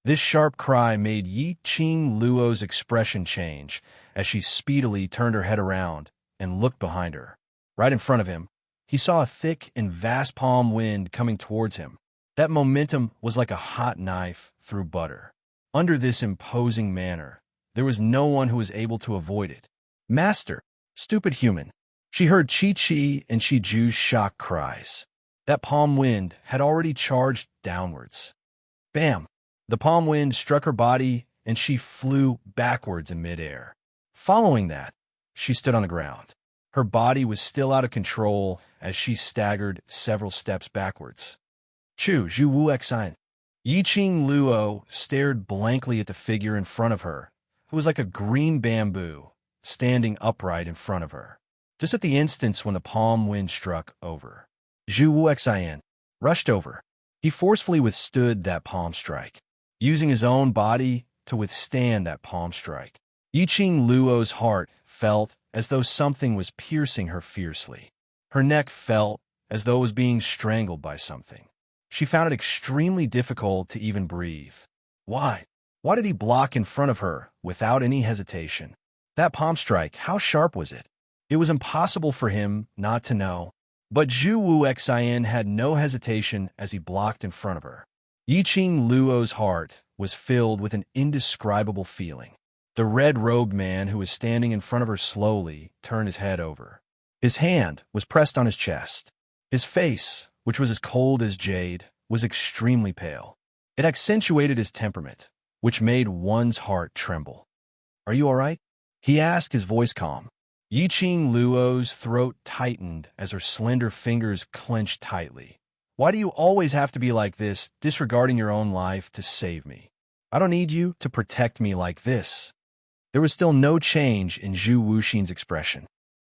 This sharp cry made Yi Qing Luo's expression change as she speedily turned her head around and looked behind her. Right in front of him, he saw a thick and vast palm wind coming towards him. That momentum was like a hot knife through butter. Under this imposing manner, there was no one who was able to avoid it. Master, stupid human. She heard Chi-Chi and Shiju's shocked cries. That palm wind had already charged downwards. Bam! The palm wind struck her body and she flew backwards in midair. Following that, she stood on the ground. Her body was still out of control as she staggered several steps backwards. Zhu Wuxian. Yi Qing Luo stared blankly at the figure in front of her, who was like a green bamboo, standing upright in front of her. Just at the instant when the palm wind struck over, Zhu Wuxian rushed over. He forcefully withstood that palm strike, using his own body to withstand that palm strike. Yi Qing Luo's heart felt as though something was piercing her fiercely. Her neck felt as though it was being strangled by something. She found it extremely difficult to even breathe. Why? Why did he block in front of her without any hesitation? That palm strike, how sharp was it? It was impossible for him not to know. But Zhu Wuxian had no hesitation as he blocked in front of her. Yi Qing Luo's heart was filled with an indescribable feeling. The red-robed man who was standing in front of her slowly turned his head over. His hand was pressed on his chest. His face, which was as cold as jade, was extremely pale. It accentuated his temperament, which made one's heart tremble. "Are you all right?" he asked, his voice calm. Yi Qing Luo's throat tightened as her slender fingers clenched tightly. "Why do you always have to be like this, disregarding your own life to save me? I don't need you to protect me like this." There was still no change in Zhu Wuxian's expression.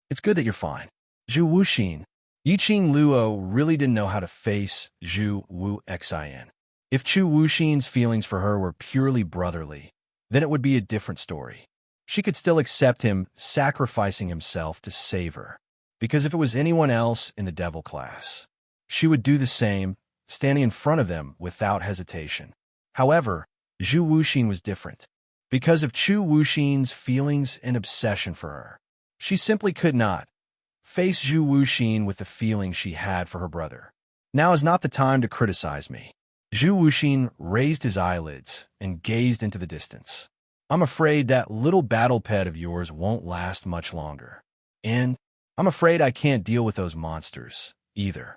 "It's good that you're fine." Zhu Wuxian. Yi Qing Luo really didn't know how to face Zhu Wuxian. If Zhu Wuxian's feelings for her were purely brotherly, then it would be a different story. she could still accept him sacrificing himself to save her. Because if it was anyone else in the devil class, she would do the same, standing in front of them without hesitation. However, Zhu Wuxin was different. Because of Chu Wuxin's feelings and obsession for her, she simply could not face Zhu Wuxin with the feelings she had for her brother. Now is not the time to criticize me. Zhu Wuxin raised his eyelids and gazed into the distance. I'm afraid that little battle pet of yours won't last much longer. And I'm afraid I can't deal with those monsters, either.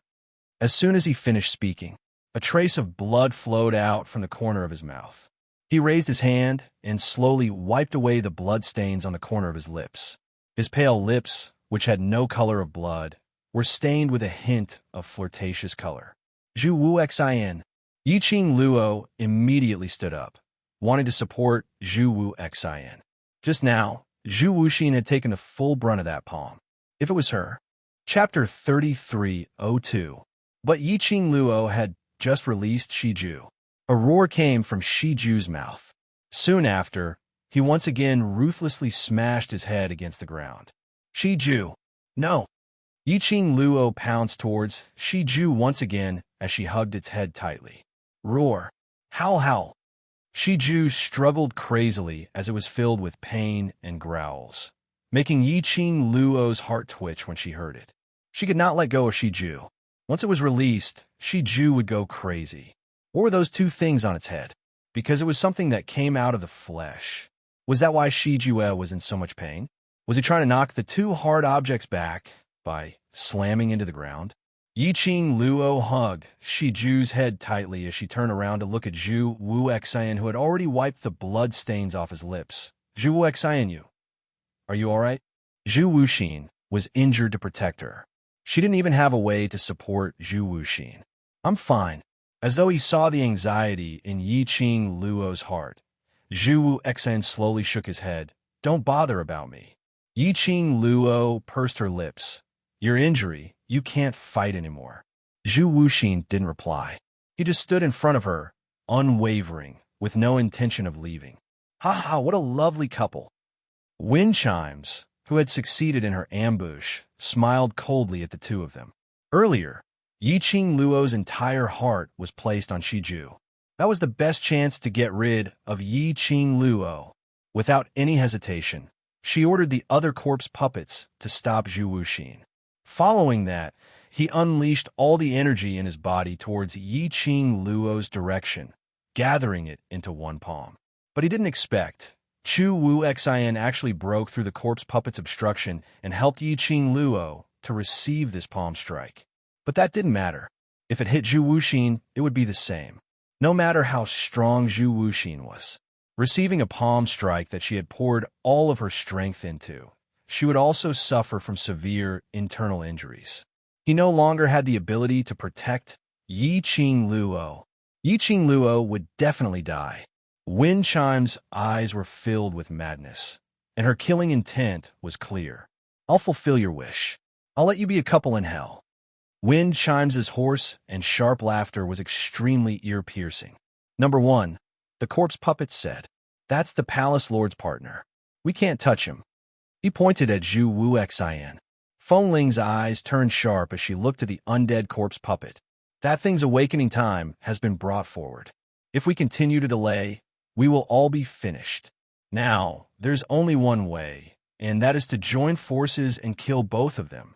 As soon as he finished speaking, a trace of blood flowed out from the corner of his mouth. He raised his hand and slowly wiped away the blood stains on the corner of his lips. His pale lips, which had no color of blood, were stained with a hint of flirtatious color. Zhu Wuxian. Yiqing Luo immediately stood up, wanting to support Zhu Wuxian. Just now, Zhu Wuxin had taken the full brunt of that palm. If it was her. Chapter 33:02. But Yiqing Luo had just released Shiju. A roar came from Shiju's mouth. Soon after, he once again ruthlessly smashed his head against the ground. Shiju! No! Yiqing Luo pounced towards Shiju once again as she hugged its head tightly. Roar! Howl, howl! Shiju struggled crazily as it was filled with pain and growls, making Yiqing Luo's heart twitch when she heard it. She could not let go of Shiju. Once it was released, Shiju would go crazy. What were those two things on its head? Because it was something that came out of the flesh. Was that why Shiju was in so much pain? Was he trying to knock the two hard objects back by slamming into the ground? Yiqing Luo hugged Shiju's head tightly as she turned around to look at Zhu Wuxian, who had already wiped the blood stains off his lips. Zhu Wuxian, are you all right? Zhu Wuxin was injured to protect her. She didn't even have a way to support Zhu Wuxin. I'm fine. As though he saw the anxiety in Yiqing Luo's heart, Zhu Wuxian slowly shook his head. Don't bother about me. Yiqing Luo pursed her lips. Your injury, you can't fight anymore. Zhu Wuxin didn't reply. He just stood in front of her, unwavering, with no intention of leaving. Ha ha, what a lovely couple. Wind chimes, who had succeeded in her ambush, smiled coldly at the two of them. Earlier, Yiqing Luo's entire heart was placed on Shiju. That was the best chance to get rid of Yiqing Luo. Without any hesitation, she ordered the other corpse puppets to stop Zhu Wuxin. Following that, he unleashed all the energy in his body towards Yiqing Luo's direction, gathering it into one palm. But he didn't expect. Chu Wuxian actually broke through the corpse puppet's obstruction and helped Yiqing Luo to receive this palm strike. But that didn't matter. If it hit Zhu Wuxin, it would be the same, no matter how strong Zhu Wuxin was. Receiving a palm strike that she had poured all of her strength into, she would also suffer from severe internal injuries. He no longer had the ability to protect Yiqing Luo. Yiqing Luo would definitely die. Wind Chime's eyes were filled with madness, and her killing intent was clear. I'll fulfill your wish. I'll let you be a couple in hell. Wind Chimes' hoarse and sharp laughter was extremely ear-piercing. Number 1, the corpse puppet said, That's the palace lord's partner. We can't touch him. He pointed at Zhu Wuxian. Fengling's eyes turned sharp as she looked at the undead corpse puppet. That thing's awakening time has been brought forward. If we continue to delay, we will all be finished. Now, there's only one way, and that is to join forces and kill both of them.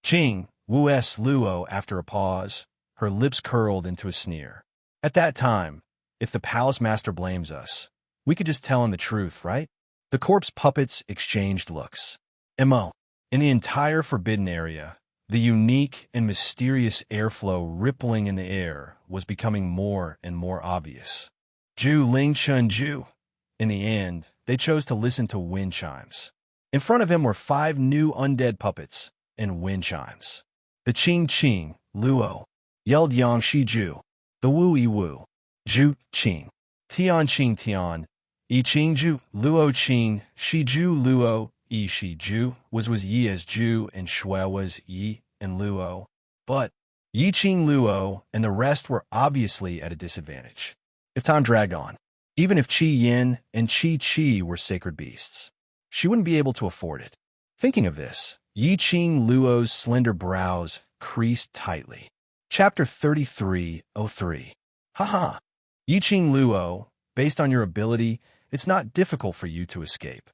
Qing Wu's Luo, after a pause, her lips curled into a sneer. At that time, if the palace master blames us, we could just tell him the truth, right? The corpse puppets exchanged looks. M.O. In the entire forbidden area, the unique and mysterious airflow rippling in the air was becoming more and more obvious. Zhu Ling Chun Zhu. In the end, they chose to listen to wind chimes. In front of him were 5 new undead puppets and wind chimes. The Qing Qing, Luo, yelled Yang Shiju, the Wu Yi Wu, Zhu Qing, Tian Qing Tian, Yi Qing Zhu, Luo Qing, Shiju Luo, Yi Shiju, was Yi as Zhu, and Shui was Yi and Luo. But Yiqing Luo and the rest were obviously at a disadvantage. If time dragged on, even if Qi Yin and Qi Qi were sacred beasts, she wouldn't be able to afford it. Thinking of this, Yi Qing Luo's slender brows creased tightly. Chapter 3303. Haha. Yi Qing Luo, based on your ability, it's not difficult for you to escape.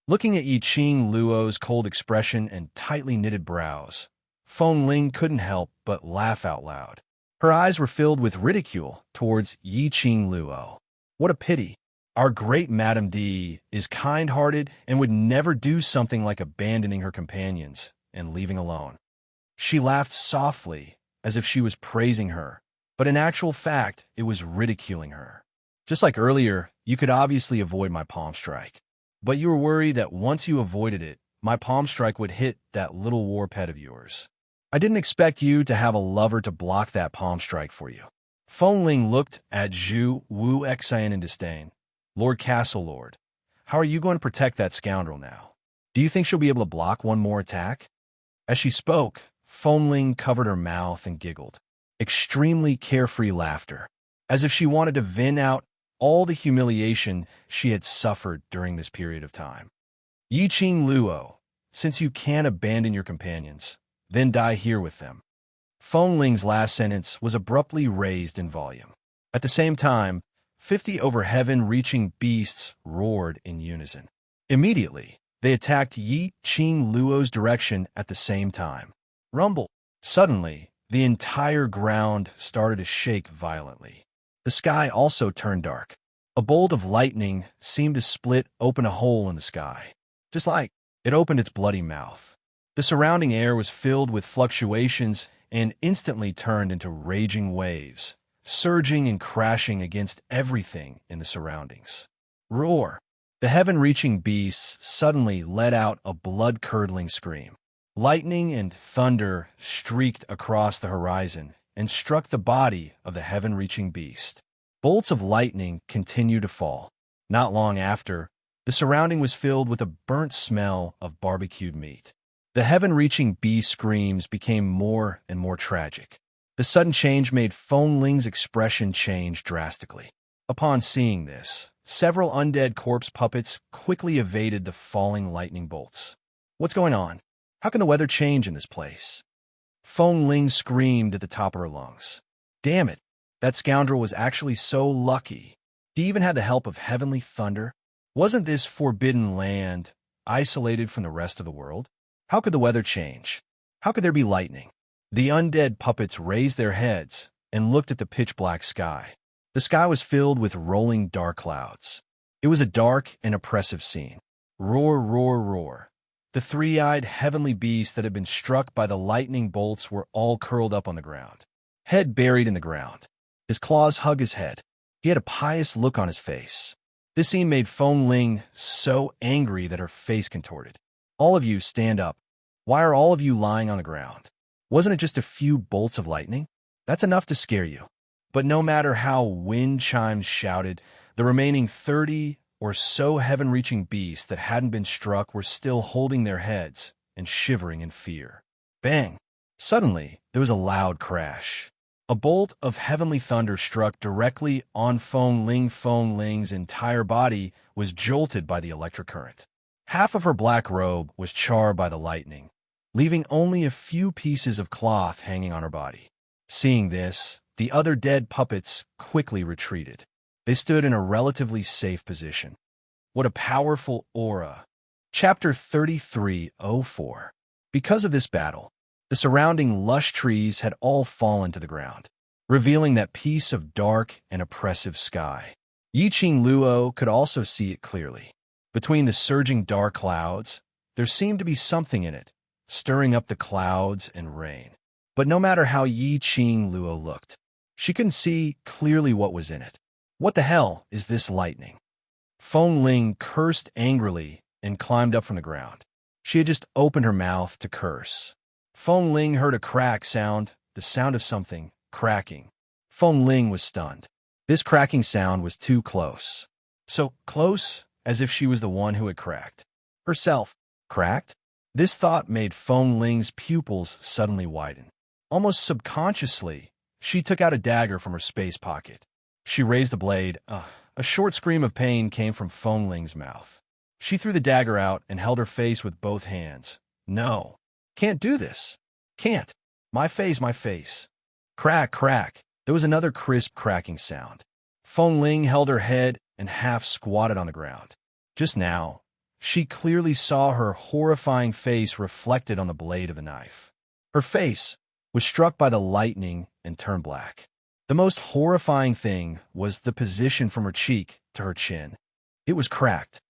Looking at Yi Qing Luo's cold expression and tightly knitted brows, Feng Ling couldn't help but laugh out loud. Her eyes were filled with ridicule towards Yi Qing Luo. What a pity. Our great Madame D is kind-hearted and would never do something like abandoning her companions and leaving alone. She laughed softly, as if she was praising her, but in actual fact, it was ridiculing her. Just like earlier, you could obviously avoid my palm strike. But you were worried that once you avoided it, my palm strike would hit that little war pet of yours. I didn't expect you to have a lover to block that palm strike for you. Feng Ling looked at Zhu Wu Xian in disdain. Lord Castle Lord, how are you going to protect that scoundrel now? Do you think she'll be able to block one more attack? As she spoke, Feng Ling covered her mouth and giggled. Extremely carefree laughter, as if she wanted to vent out all the humiliation she had suffered during this period of time. Yi Qing Luo, since you can't abandon your companions, then die here with them. Feng Ling's last sentence was abruptly raised in volume. At the same time, 50 over heaven-reaching beasts roared in unison. Immediately, they attacked Yi Qing Luo's direction at the same time. Rumble! Suddenly, the entire ground started to shake violently. The sky also turned dark. A bolt of lightning seemed to split open a hole in the sky, just like it opened its bloody mouth. The surrounding air was filled with fluctuations and instantly turned into raging waves, surging and crashing against everything in the surroundings. Roar! The heaven-reaching beasts suddenly let out a blood-curdling scream. Lightning and thunder streaked across the horizon and struck the body of the heaven-reaching beast. Bolts of lightning continued to fall. Not long after, the surrounding was filled with a burnt smell of barbecued meat. The heaven-reaching beast screams became more and more tragic. The sudden change made Feng Ling's expression change drastically. Upon seeing this, several undead corpse puppets quickly evaded the falling lightning bolts. What's going on? How can the weather change in this place? Feng Ling screamed at the top of her lungs. Damn it, that scoundrel was actually so lucky. He even had the help of heavenly thunder. Wasn't this forbidden land isolated from the rest of the world? How could the weather change? How could there be lightning? The undead puppets raised their heads and looked at the pitch-black sky. The sky was filled with rolling dark clouds. It was a dark and oppressive scene. Roar, roar, roar. The three-eyed heavenly beasts that had been struck by the lightning bolts were all curled up on the ground, head buried in the ground. His claws hugged his head. He had a pious look on his face. This scene made Feng Ling so angry that her face contorted. All of you stand up. Why are all of you lying on the ground? Wasn't it just a few bolts of lightning? That's enough to scare you. But no matter how wind chimes shouted, the remaining 30 or so heaven-reaching beasts that hadn't been struck were still holding their heads and shivering in fear. Bang! Suddenly, there was a loud crash. A bolt of heavenly thunder struck directly on Feng Ling. Feng Ling's entire body was jolted by the electric current. Half of her black robe was charred by the lightning, leaving only a few pieces of cloth hanging on her body. Seeing this, the other dead puppets quickly retreated. They stood in a relatively safe position. What a powerful aura! Chapter 3304. Because of this battle, the surrounding lush trees had all fallen to the ground, revealing that piece of dark and oppressive sky. Yi Qing Luo could also see it clearly. Between the surging dark clouds, there seemed to be something in it, stirring up the clouds and rain. But no matter how Yi Qing Luo looked, she couldn't see clearly what was in it. What the hell is this lightning? Feng Ling cursed angrily and climbed up from the ground. She had just opened her mouth to curse. Feng Ling heard a crack sound, the sound of something cracking. Feng Ling was stunned. This cracking sound was too close. So close as if she was the one who had cracked. Herself. Cracked? This thought made Feng Ling's pupils suddenly widen. Almost subconsciously, she took out a dagger from her space pocket. She raised the blade. A short scream of pain came from Feng Ling's mouth. She threw the dagger out and held her face with both hands. No. Can't do this. Can't. My face, my face. Crack, crack. There was another crisp cracking sound. Feng Ling held her head and half squatted on the ground. Just now, she clearly saw her horrifying face reflected on the blade of the knife. Her face was struck by the lightning and turned black. The most horrifying thing was the position from her cheek to her chin. It was cracked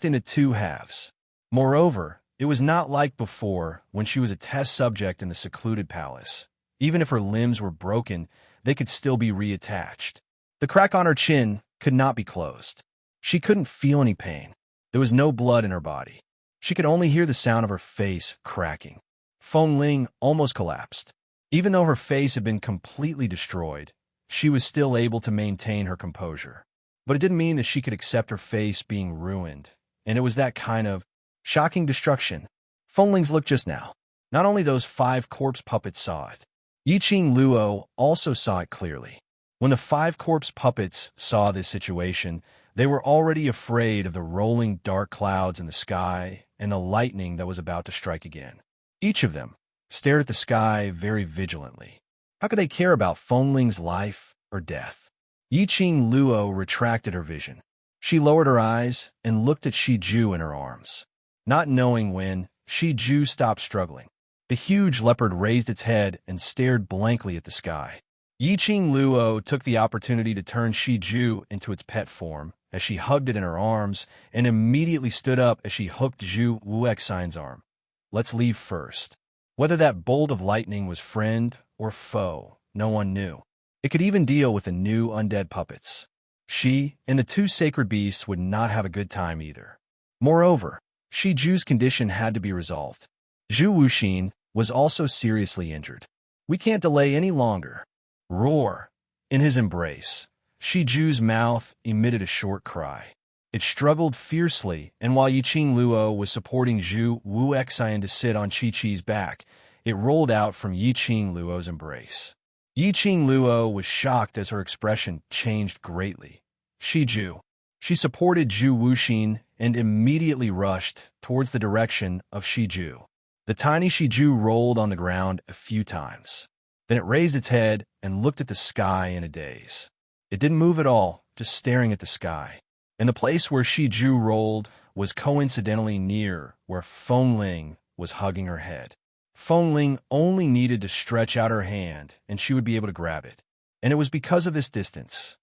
into two halves. Moreover, it was not like before when she was a test subject in the secluded palace. Even if her limbs were broken, they could still be reattached. The crack on her chin could not be closed. She couldn't feel any pain. There was no blood in her body. She could only hear the sound of her face cracking. Feng Ling almost collapsed. Even though her face had been completely destroyed, she was still able to maintain her composure. But it didn't mean that she could accept her face being ruined, and it was that kind of shocking destruction. Feng Ling's look just now. Not only those 5 corpse puppets saw it. Yiqing Luo also saw it clearly. When the 5 corpse puppets saw this situation, they were already afraid of the rolling dark clouds in the sky and the lightning that was about to strike again. Each of them stared at the sky very vigilantly. How could they care about Feng Ling's life or death? Yiqing Luo retracted her vision. She lowered her eyes and looked at Shi Ju in her arms. Not knowing when, Shi Ju stopped struggling. The huge leopard raised its head and stared blankly at the sky. Yiqing Luo took the opportunity to turn Shi Ju into its pet form as she hugged it in her arms and immediately stood up as she hooked Zhu Wuexin's arm. Let's leave first. Whether that bolt of lightning was friend or foe, no one knew. It could even deal with the new undead puppets. She and the 2 sacred beasts would not have a good time either. Moreover, Shi Ju's condition had to be resolved. Zhu Wuxin was also seriously injured. We can't delay any longer. Roar. In his embrace, Shi Ju's mouth emitted a short cry. It struggled fiercely, and while Yiqing Luo was supporting Zhu Wuexin to sit on Chi-Chi's back, it rolled out from Yiqing Luo's embrace. Yiqing Luo was shocked as her expression changed greatly. Shi Ju. She supported Zhu Wuxin and immediately rushed towards the direction of Shi Ju. The tiny Shi Ju rolled on the ground a few times. Then it raised its head and looked at the sky in a daze. It didn't move at all, just staring at the sky. And the place where Shi Ju rolled was coincidentally near where Feng Ling was hugging her head. Feng Ling only needed to stretch out her hand and she would be able to grab it. And it was because of this distance.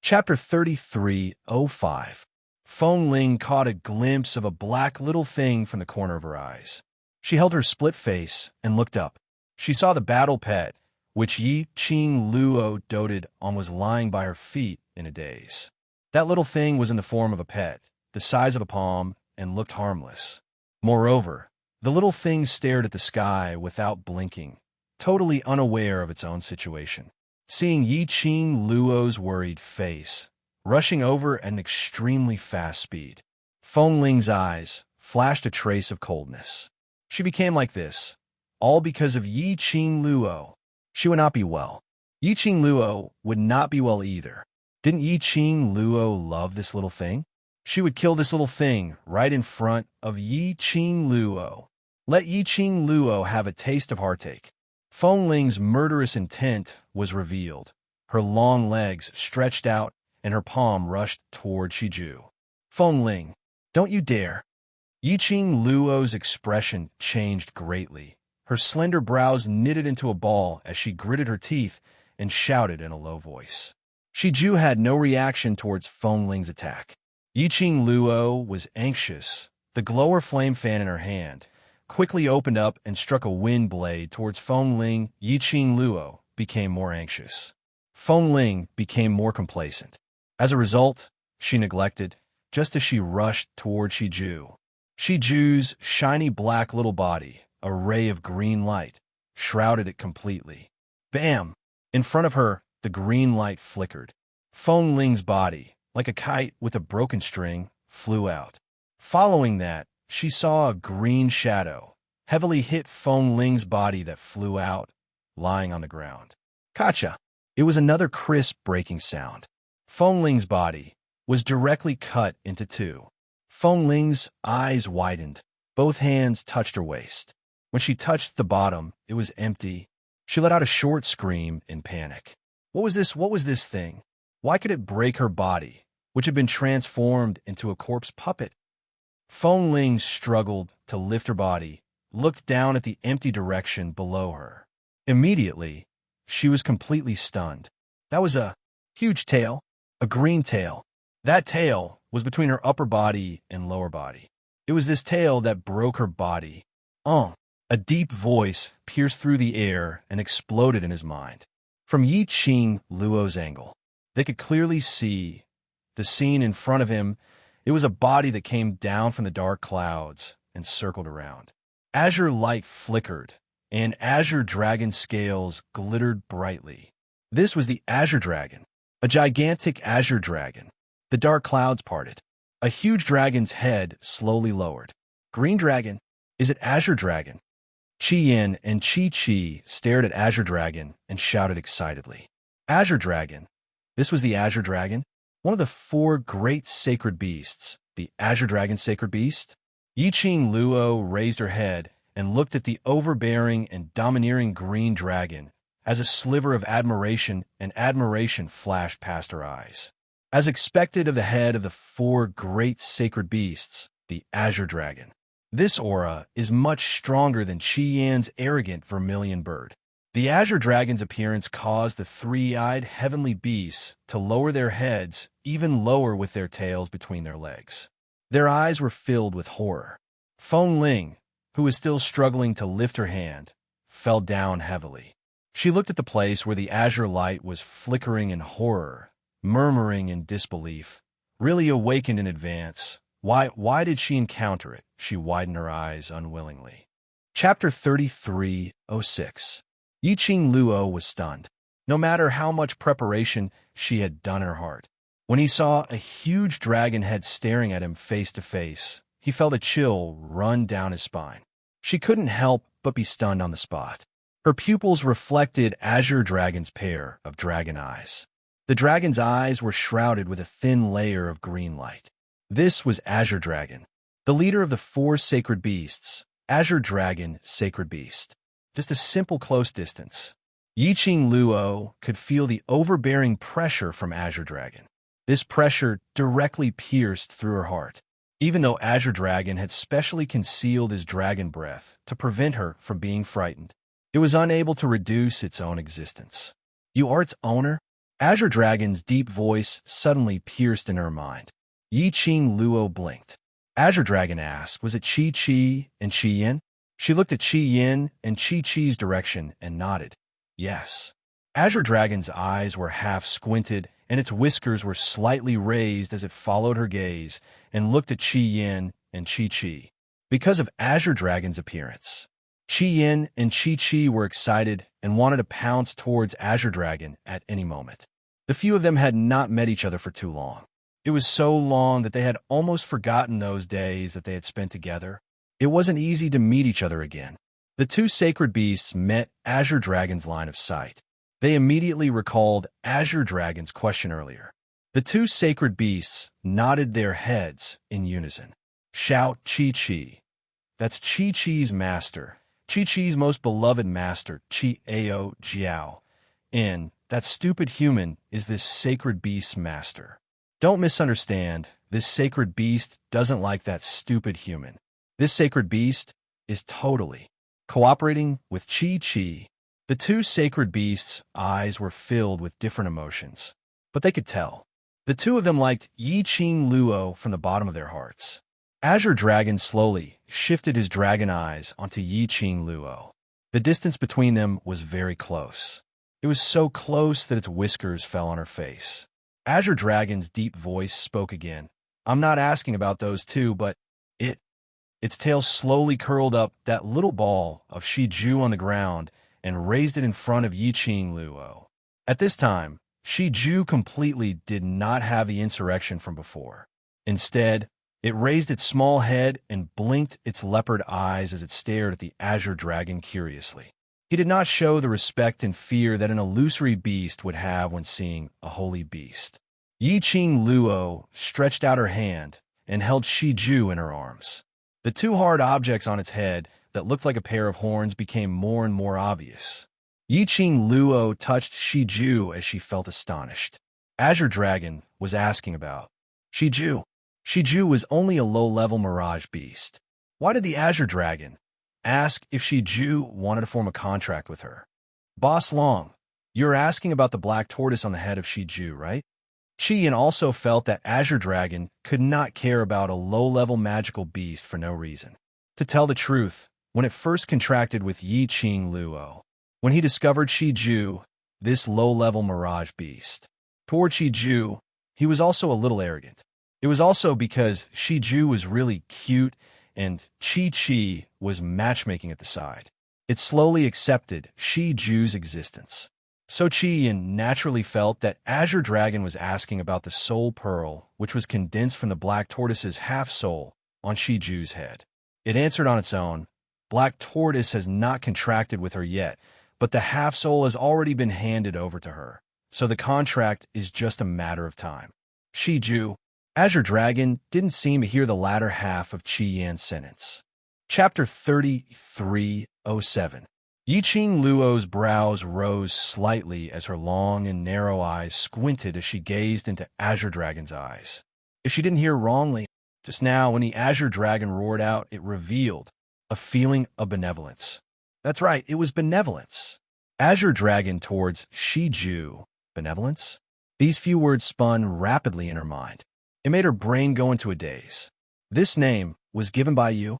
Chapter 33:05. Feng Ling caught a glimpse of a black little thing from the corner of her eyes. She held her split face and looked up. She saw the battle pet, which Yiqing Luo doted on, was lying by her feet in a daze. That little thing was in the form of a pet, the size of a palm, and looked harmless. Moreover, the little thing stared at the sky without blinking, totally unaware of its own situation. Seeing Yiqing Luo's worried face, rushing over at an extremely fast speed, Feng Ling's eyes flashed a trace of coldness. She became like this, all because of Yiqing Luo. She would not be well. Yiqing Luo would not be well either. Didn't Yiqing Luo love this little thing? She would kill this little thing right in front of Yiqing Luo. Let Yiqing Luo have a taste of heartache. Feng Ling's murderous intent was revealed. Her long legs stretched out and her palm rushed toward Shi Ju. Feng Ling, don't you dare. Yiqing Luo's expression changed greatly. Her slender brows knitted into a ball as she gritted her teeth and shouted in a low voice. Shi Ju had no reaction towards Feng Ling's attack. Yiqing Luo was anxious. The glower flame fan in her hand quickly opened up and struck a wind blade towards Feng Ling. Yiqing Luo became more anxious. Feng Ling became more complacent. As a result, she neglected, just as she rushed toward Shi Ju. Shi Ju's shiny black little body, a ray of green light, shrouded it completely. Bam! In front of her, the green light flickered. Feng Ling's body, like a kite with a broken string, flew out. Following that, she saw a green shadow heavily hit Feng Ling's body that flew out, lying on the ground. Gotcha! It was another crisp breaking sound. Feng Ling's body was directly cut into two. Feng Ling's eyes widened. Both hands touched her waist. When she touched the bottom, it was empty. She let out a short scream in panic. What was this? What was this thing? Why could it break her body, which had been transformed into a corpse puppet? Feng Ling struggled to lift her body, looked down at the empty direction below her. Immediately, she was completely stunned. That was a huge tail, a green tail. That tail was between her upper body and lower body. It was this tail that broke her body. A deep voice pierced through the air and exploded in his mind. From Yi Qing Luo's angle, they could clearly see the scene in front of him. It was a body that came down from the dark clouds and circled around. Azure light flickered, and azure dragon scales glittered brightly. This was the azure dragon, a gigantic azure dragon. The dark clouds parted. A huge dragon's head slowly lowered. Green dragon? Is it azure dragon? Qian and Qi stared at azure dragon and shouted excitedly. Azure dragon? This was the azure dragon? One of the 4 great sacred beasts, the azure dragon sacred beast? Yi Qing Luo raised her head and looked at the overbearing and domineering green dragon as a sliver of admiration flashed past her eyes. As expected of the head of the 4 great sacred beasts, the azure dragon. This aura is much stronger than Qian's arrogant vermilion bird. The azure dragon's appearance caused the 3-eyed heavenly beasts to lower their heads even lower with their tails between their legs. Their eyes were filled with horror. Feng Ling, who was still struggling to lift her hand, fell down heavily. She looked at the place where the azure light was flickering in horror, murmuring in disbelief. Really awakened in advance. Why did she encounter it? She widened her eyes unwillingly. Chapter 33:06. Yi Qing Luo was stunned. No matter how much preparation she had done in her heart, when he saw a huge dragon head staring at him face to face, he felt a chill run down his spine. She couldn't help but be stunned on the spot. Her pupils reflected azure dragon's pair of dragon eyes. The dragon's eyes were shrouded with a thin layer of green light. This was Azure Dragon, the leader of the 4 sacred beasts, Azure Dragon, sacred beast. Just a simple close distance. Yi Qing Luo could feel the overbearing pressure from Azure Dragon. This pressure directly pierced through her heart, even though Azure Dragon had specially concealed his dragon breath to prevent her from being frightened. It was unable to reduce its own existence. You are its owner? Azure Dragon's deep voice suddenly pierced in her mind. Yi Qing Luo blinked. Azure Dragon asked, was it Qi and Qian? She looked at Qian and Qi's direction and nodded. Yes. Azure Dragon's eyes were half squinted, and its whiskers were slightly raised as it followed her gaze and looked at Qian and Qi. Because of Azure Dragon's appearance, Qian and Qi were excited and wanted to pounce towards Azure Dragon at any moment. The few of them had not met each other for too long. It was so long that they had almost forgotten those days that they had spent together. It wasn't easy to meet each other again. The 2 sacred beasts met Azure Dragon's line of sight. They immediately recalled Azure Dragon's question earlier. The 2 sacred beasts nodded their heads in unison. Shout Qi. That's Qi's master. Qi's most beloved master, Qi Jiao. And that stupid human is this sacred beast's master. Don't misunderstand, this sacred beast doesn't like that stupid human. This sacred beast is totally cooperating with Qi. The 2 sacred beasts' eyes were filled with different emotions, but they could tell. The 2 of them liked Yi Qing Luo from the bottom of their hearts. Azure Dragon slowly shifted his dragon eyes onto Yi Qing Luo. The distance between them was very close. It was so close that its whiskers fell on her face. Azure Dragon's deep voice spoke again. I'm not asking about those 2, but its tail slowly curled up that little ball of Shiju on the ground and raised it in front of Yi Qing Luo. At this time, Shiju completely did not have the insurrection from before. Instead, it raised its small head and blinked its leopard eyes as it stared at the Azure Dragon curiously. He did not show the respect and fear that an illusory beast would have when seeing a holy beast. Yi Qing Luo stretched out her hand and held Shiju in her arms. The two hard objects on its head that looked like a pair of horns became more and more obvious. Yiqing Luo touched Shiju as she felt astonished. Azure Dragon was asking about Shiju. Shiju was only a low-level mirage beast. Why did the Azure Dragon ask if Shiju wanted to form a contract with her? Boss Long, you're asking about the black tortoise on the head of Shiju, right? Qian also felt that Azure Dragon could not care about a low-level magical beast for no reason. To tell the truth, when it first contracted with Yiqing Luo, when he discovered Shiju, this low-level mirage beast, toward Shiju, he was also a little arrogant. It was also because Shiju was really cute and Chi was matchmaking at the side. It slowly accepted Shiju's existence. So Qian naturally felt that Azure Dragon was asking about the soul pearl, which was condensed from the black tortoise's half-soul on Shiju's head. It answered on its own. Black Tortoise has not contracted with her yet, but the half-soul has already been handed over to her, so the contract is just a matter of time. Shiju. Azure Dragon didn't seem to hear the latter half of Qian's sentence. Chapter 3307. Yiqing Luo's brows rose slightly as her long and narrow eyes squinted as she gazed into Azure Dragon's eyes. If she didn't hear wrongly, just now when the Azure Dragon roared out, it revealed a feeling of benevolence. That's right, it was benevolence. Azure Dragon towards Shiju. Benevolence? These few words spun rapidly in her mind. It made her brain go into a daze. This name was given by you?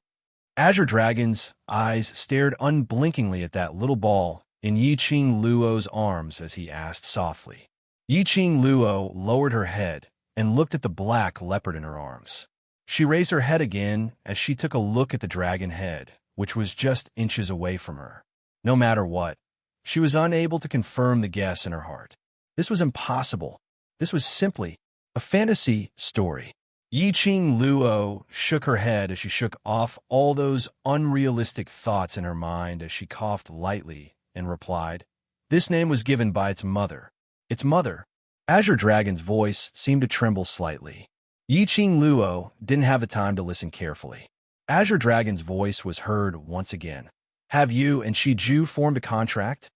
Azure Dragon's eyes stared unblinkingly at that little ball in Yiqing Luo's arms as he asked softly. Yiqing Luo lowered her head and looked at the black leopard in her arms. She raised her head again as she took a look at the dragon head, which was just inches away from her. No matter what, she was unable to confirm the guess in her heart. This was impossible. This was simply a fantasy story. Yiqing Luo shook her head as she shook off all those unrealistic thoughts in her mind as she coughed lightly and replied, "This name was given by its mother." Its mother? Azure Dragon's voice seemed to tremble slightly. Yiqing Luo didn't have the time to listen carefully. Azure Dragon's voice was heard once again. "Have you and Shiju formed a contract?"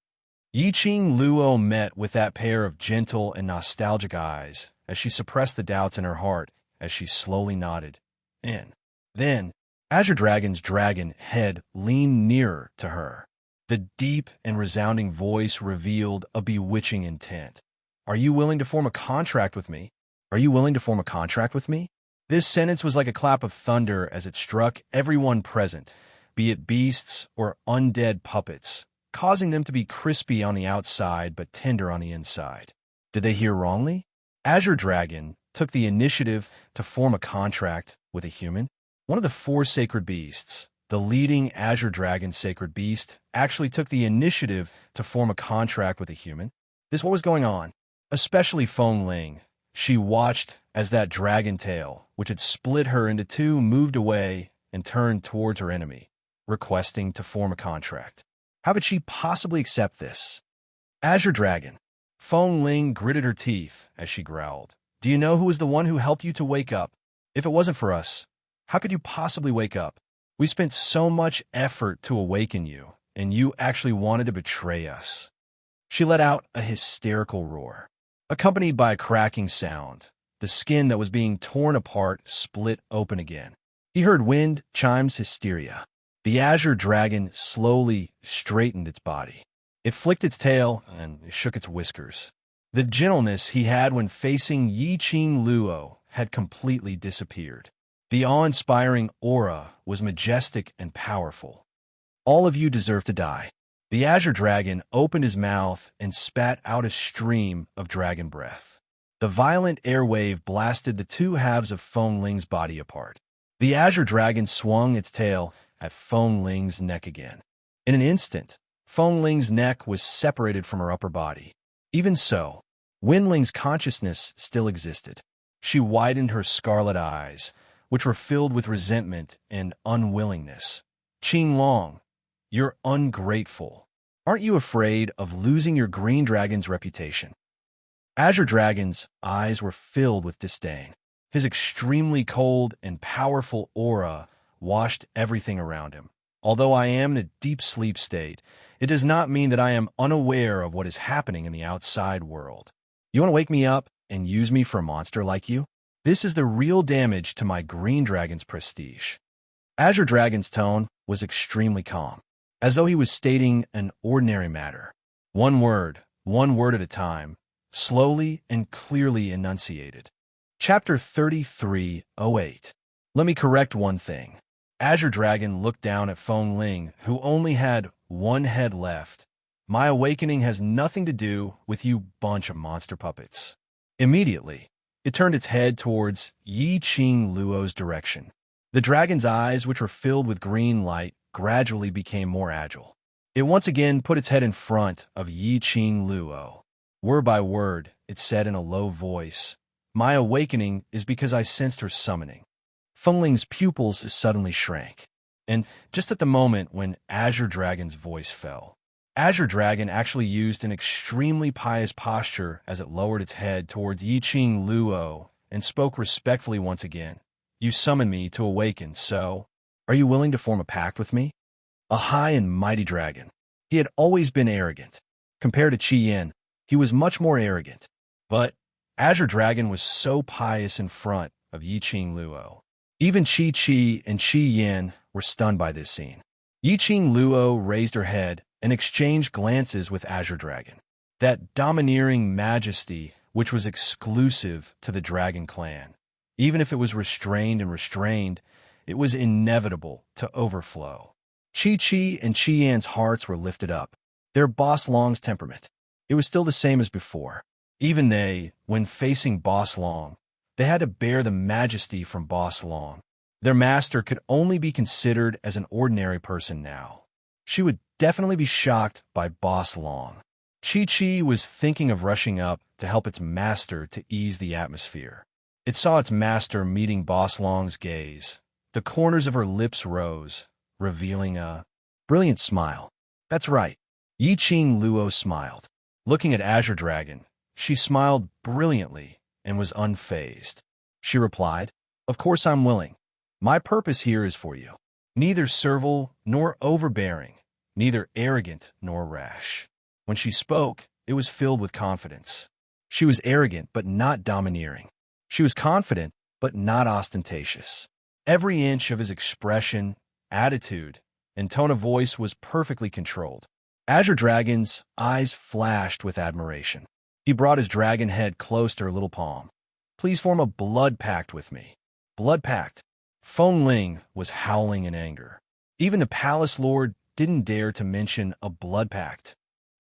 Yiqing Luo met with that pair of gentle and nostalgic eyes as she suppressed the doubts in her heart as she slowly nodded. Then, Azure Dragon's dragon head leaned nearer to her. The deep and resounding voice revealed a bewitching intent. "Are you willing to form a contract with me? Are you willing to form a contract with me?" This sentence was like a clap of thunder as it struck everyone present, be it beasts or undead puppets, causing them to be crispy on the outside but tender on the inside. Did they hear wrongly? Azure Dragon took the initiative to form a contract with a human. One of the four sacred beasts, the leading Azure Dragon sacred beast, actually took the initiative to form a contract with a human. This is what was going on. Especially Feng Ling. She watched as that dragon tail, which had split her into two, moved away and turned towards her enemy, requesting to form a contract. How could she possibly accept this? Azure Dragon. Feng Ling gritted her teeth as she growled. "Do you know who is the one who helped you to wake up? If it wasn't for us, how could you possibly wake up? We spent so much effort to awaken you, and you actually wanted to betray us." She let out a hysterical roar, accompanied by a cracking sound. The skin that was being torn apart split open again. He heard wind chimes hysteria. The Azure Dragon slowly straightened its body. It flicked its tail and shook its whiskers. The gentleness he had when facing Yiqing Luo had completely disappeared. The awe-inspiring aura was majestic and powerful. "All of you deserve to die." The Azure Dragon opened his mouth and spat out a stream of dragon breath. The violent airwave blasted the two halves of Feng Ling's body apart. The Azure Dragon swung its tail at Feng Ling's neck again. In an instant, Feng Ling's neck was separated from her upper body. Even so, Wenling's consciousness still existed. She widened her scarlet eyes, which were filled with resentment and unwillingness. "Qing Long, you're ungrateful. Aren't you afraid of losing your green dragon's reputation?" Azure Dragon's eyes were filled with disdain. His extremely cold and powerful aura washed everything around him. Although I am in a deep sleep state, it does not mean that I am unaware of what is happening in the outside world. You want to wake me up and use me for a monster like you? This is the real damage to my green dragon's prestige. Azure Dragon's tone was extremely calm, as though he was stating an ordinary matter. One word at a time, slowly and clearly enunciated. Chapter 3308. Let me correct one thing. Azure Dragon looked down at Feng Ling, who only had one head left. My awakening has nothing to do with you bunch of monster puppets. Immediately, it turned its head towards Yi Qing Luo's direction. The dragon's eyes, which were filled with green light, gradually became more agile. It once again put its head in front of Yi Qing Luo. Word by word, it said in a low voice, "My awakening is because I sensed her summoning." Feng Ling's pupils suddenly shrank. And just at the moment when Azure Dragon's voice fell, Azure Dragon actually used an extremely pious posture as it lowered its head towards Yi Qing Luo and spoke respectfully once again. "You summoned me to awaken, so are you willing to form a pact with me?" A high and mighty dragon. He had always been arrogant. Compared to Qi Yin, he was much more arrogant. But Azure Dragon was so pious in front of Yi Qing Luo. Even Qi Qi and Qi Yin were stunned by this scene. Yi Qing Luo raised her head and exchanged glances with Azure Dragon. That domineering majesty which was exclusive to the Dragon clan. Even if it was restrained, it was inevitable to overflow. Qi Qi and Qi Yan's hearts were lifted up. Their Boss Long's temperament. It was still the same as before. Even they, when facing Boss Long, they had to bear the majesty from Boss Long. Their master could only be considered as an ordinary person now. She would definitely be shocked by Boss Long. Qi Qi was thinking of rushing up to help its master to ease the atmosphere. It saw its master meeting Boss Long's gaze. The corners of her lips rose, revealing a brilliant smile. That's right. Yi Qing Luo smiled. Looking at Azure Dragon, she smiled brilliantly and was unfazed. She replied, "Of course I'm willing. My purpose here is for you. Neither servile nor overbearing, neither arrogant nor rash." When she spoke, it was filled with confidence. She was arrogant but not domineering. She was confident but not ostentatious. Every inch of his expression, attitude, and tone of voice was perfectly controlled. Azure Dragon's eyes flashed with admiration. He brought his dragon head close to her little palm. "Please form a blood pact with me." Blood pact. Feng Ling was howling in anger. Even the Palace Lord didn't dare to mention a blood pact.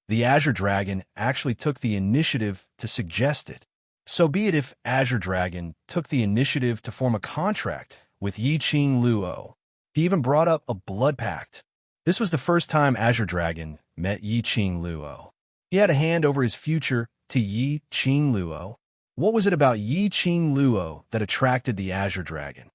The Azure Dragon actually took the initiative to suggest it. So be it if Azure Dragon took the initiative to form a contract with Yi Qing Luo. He even brought up a blood pact. This was the first time Azure Dragon met Yi Qing Luo. He had a hand over his future to Yi Qing Luo. What was it about Yi Qing Luo that attracted the Azure Dragon?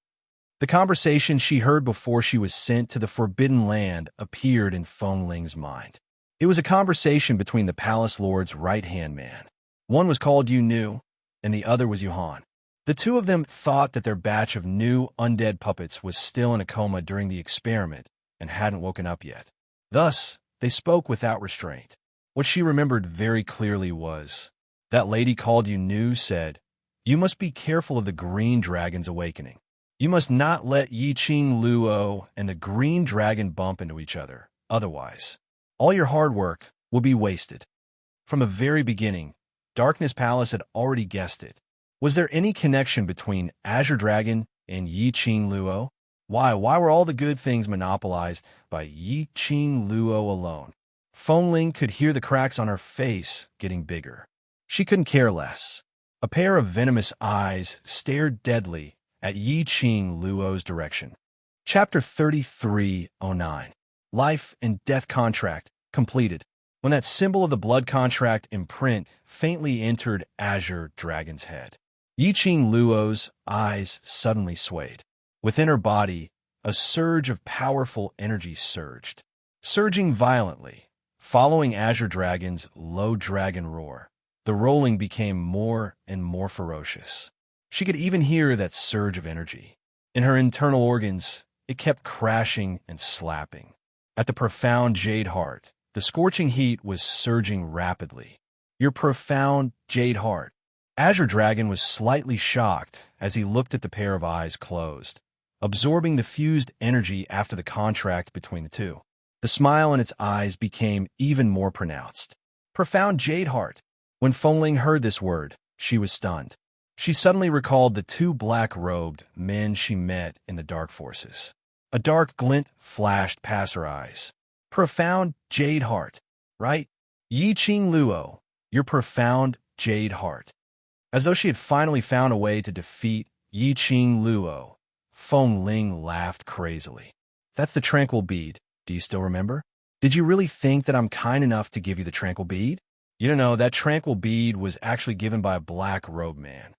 The conversation she heard before she was sent to the Forbidden Land appeared in Feng Ling's mind. It was a conversation between the Palace Lord's right-hand man. One was called Yu Nu, and the other was Yuhan. The two of them thought that their batch of new undead puppets was still in a coma during the experiment and hadn't woken up yet. Thus, they spoke without restraint. What she remembered very clearly was, that lady called Yu Nu said, "You must be careful of the Green Dragon's awakening. You must not let Yi Qing Luo and the Green Dragon bump into each other. Otherwise, all your hard work will be wasted." From the very beginning, Darkness Palace had already guessed it. Was there any connection between Azure Dragon and Yi Qing Luo? Why were all the good things monopolized by Yi Qing Luo alone? Feng Ling could hear the cracks on her face getting bigger. She couldn't care less. A pair of venomous eyes stared deadly at Yi Qing Luo's direction. Chapter 3309. Life and Death Contract completed. When that symbol of the blood contract imprint faintly entered Azure Dragon's head, Yi Qing Luo's eyes suddenly swayed. Within her body, a surge of powerful energy surged. Surging violently, following Azure Dragon's low dragon roar, the rolling became more and more ferocious. She could even hear that surge of energy. In her internal organs, it kept crashing and slapping. At the profound jade heart, the scorching heat was surging rapidly. Your profound jade heart. Azure Dragon was slightly shocked as he looked at the pair of eyes closed, absorbing the fused energy after the contract between the two. The smile in its eyes became even more pronounced. Profound jade heart. When Fengling heard this word, she was stunned. She suddenly recalled the two black-robed men she met in the dark forces. A dark glint flashed past her eyes. Profound jade heart, right? Yi Qing Luo, your profound jade heart. As though she had finally found a way to defeat Yi Qing Luo, Fengling laughed crazily. That's the tranquil bead. Do you still remember? Did you really think that I'm kind enough to give you the tranquil bead? You don't know, that tranquil bead was actually given by a black-robed man.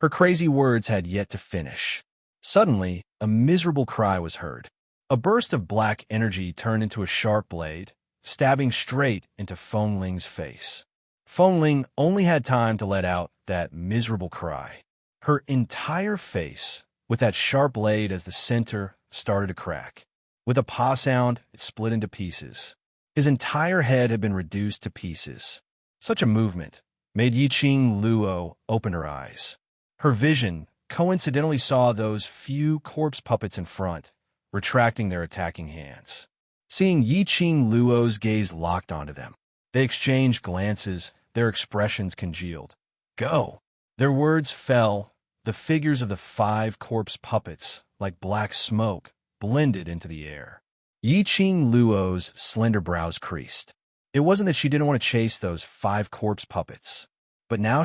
Her crazy words had yet to finish. Suddenly, a miserable cry was heard. A burst of black energy turned into a sharp blade, stabbing straight into Fengling's face. Fengling only had time to let out that miserable cry. Her entire face, with that sharp blade as the center, started to crack. With a paw sound, it split into pieces. His entire head had been reduced to pieces. Such a movement made Yi Qing Luo open her eyes. Her vision coincidentally saw those few corpse puppets in front, retracting their attacking hands. Seeing Yi Qing Luo's gaze locked onto them, they exchanged glances, their expressions congealed. Go! Their words fell, the figures of the 5 corpse puppets, like black smoke, blended into the air. Yi Qing Luo's slender brows creased. It wasn't that she didn't want to chase those 5 corpse puppets, but now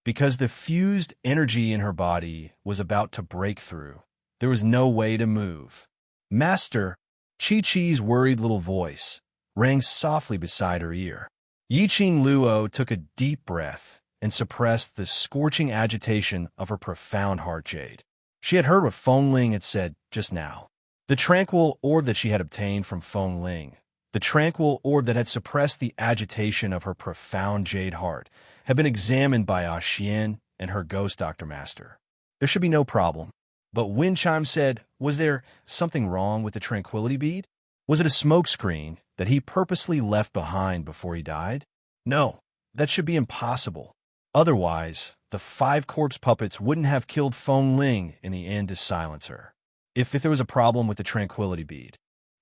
because the fused energy in her body was about to break through, there was no way to move. Master, Chi-Chi's worried little voice rang softly beside her ear. Yi Qing Luo took a deep breath and suppressed the scorching agitation of her profound heart jade. She had heard what Fengling had said just now. The tranquil orb that she had obtained from Fengling, the tranquil orb that had suppressed the agitation of her profound jade heart, had been examined by Ah Xian and her ghost doctor master. There should be no problem. But Wind Chime said, was there something wrong with the tranquility bead? Was it a smokescreen that he purposely left behind before he died? No, that should be impossible. Otherwise, the 5 corpse puppets wouldn't have killed Fengling in the end to silence her. If there was a problem with the tranquility bead,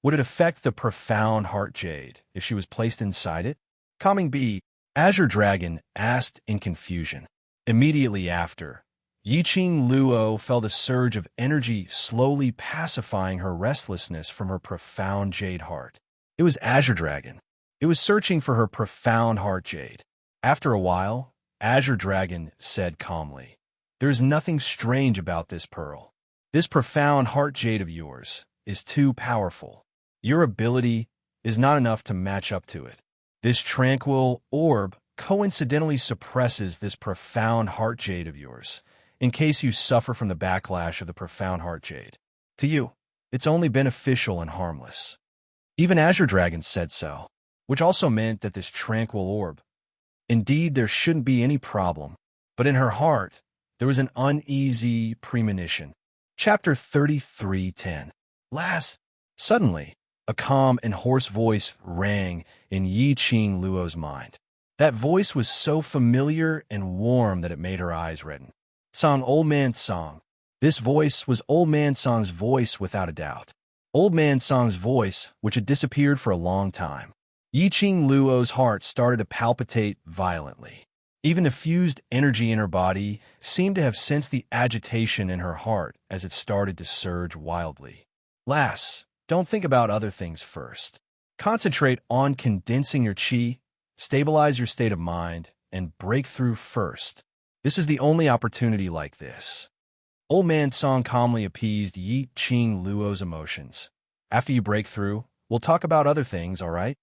would it affect the profound heart jade if she was placed inside it? Calming bead, Azure Dragon asked in confusion. Immediately after, Yi Qing Luo felt a surge of energy slowly pacifying her restlessness from her profound jade heart. It was Azure Dragon. It was searching for her profound heart jade. After a while, Azure Dragon said calmly, "There's nothing strange about this pearl. This profound heart jade of yours is too powerful. Your ability is not enough to match up to it. This tranquil orb coincidentally suppresses this profound heart jade of yours, in case you suffer from the backlash of the profound heart jade. To you, it's only beneficial and harmless." Even Azure Dragon said so, which also meant that this tranquil orb, indeed there shouldn't be any problem, but in her heart, there was an uneasy premonition. Chapter 33:10. Suddenly, a calm and hoarse voice rang in Yi Qing Luo's mind. That voice was so familiar and warm that it made her eyes redden. Song Old Man Song. This voice was Old Man Song's voice without a doubt. Old Man Song's voice, which had disappeared for a long time. Yi Qing Luo's heart started to palpitate violently. Even the fused energy in her body seemed to have sensed the agitation in her heart as it started to surge wildly. Don't think about other things first. Concentrate on condensing your qi, stabilize your state of mind, and break through first. This is the only opportunity like this. Old Man Song calmly appeased Yi Qing Luo's emotions. After you break through, we'll talk about other things, all right?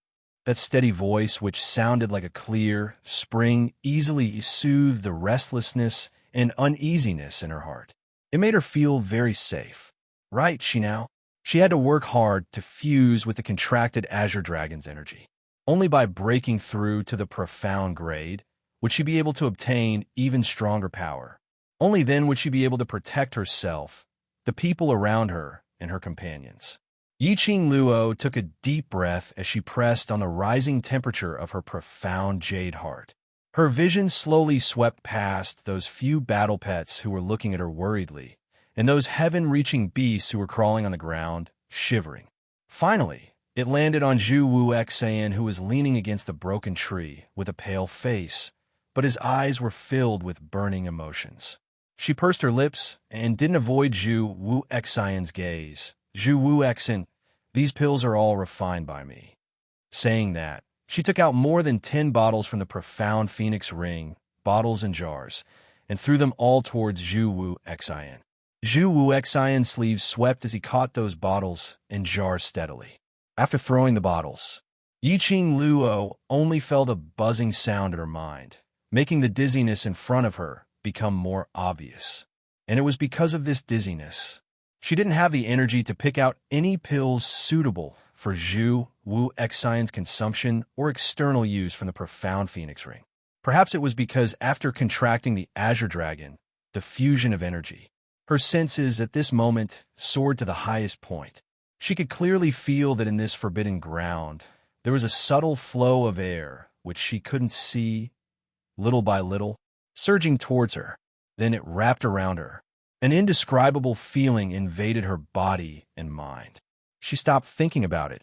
That steady voice, which sounded like a clear spring, easily soothed the restlessness and uneasiness in her heart. It made her feel very safe. Right, She had to work hard to fuse with the contracted Azure Dragon's energy. Only by breaking through to the profound grade would she be able to obtain even stronger power. Only then would she be able to protect herself, the people around her, and her companions. Yiqing Luo took a deep breath as she pressed on the rising temperature of her profound jade heart. Her vision slowly swept past those few battle pets who were looking at her worriedly, and those heaven-reaching beasts who were crawling on the ground, shivering. Finally, it landed on Zhu Wu Xian, who was leaning against the broken tree with a pale face, but his eyes were filled with burning emotions. She pursed her lips and didn't avoid Zhu Wu Xian's gaze. Zhu Wu Xian, these pills are all refined by me. Saying that, she took out more than 10 bottles from the profound phoenix ring, bottles and jars, and threw them all towards Zhu Wu Xian. Zhu Wu Xian's sleeves swept as he caught those bottles and jars steadily. After throwing the bottles, Yiqing Luo only felt a buzzing sound in her mind, making the dizziness in front of her become more obvious. And it was because of this dizziness. She didn't have the energy to pick out any pills suitable for Zhu Wu Xian's consumption or external use from the profound phoenix ring. Perhaps it was because after contracting the Azure Dragon, the fusion of energy, her senses at this moment soared to the highest point. She could clearly feel that in this forbidden ground, there was a subtle flow of air which she couldn't see, little by little, surging towards her. Then it wrapped around her. An indescribable feeling invaded her body and mind. She stopped thinking about it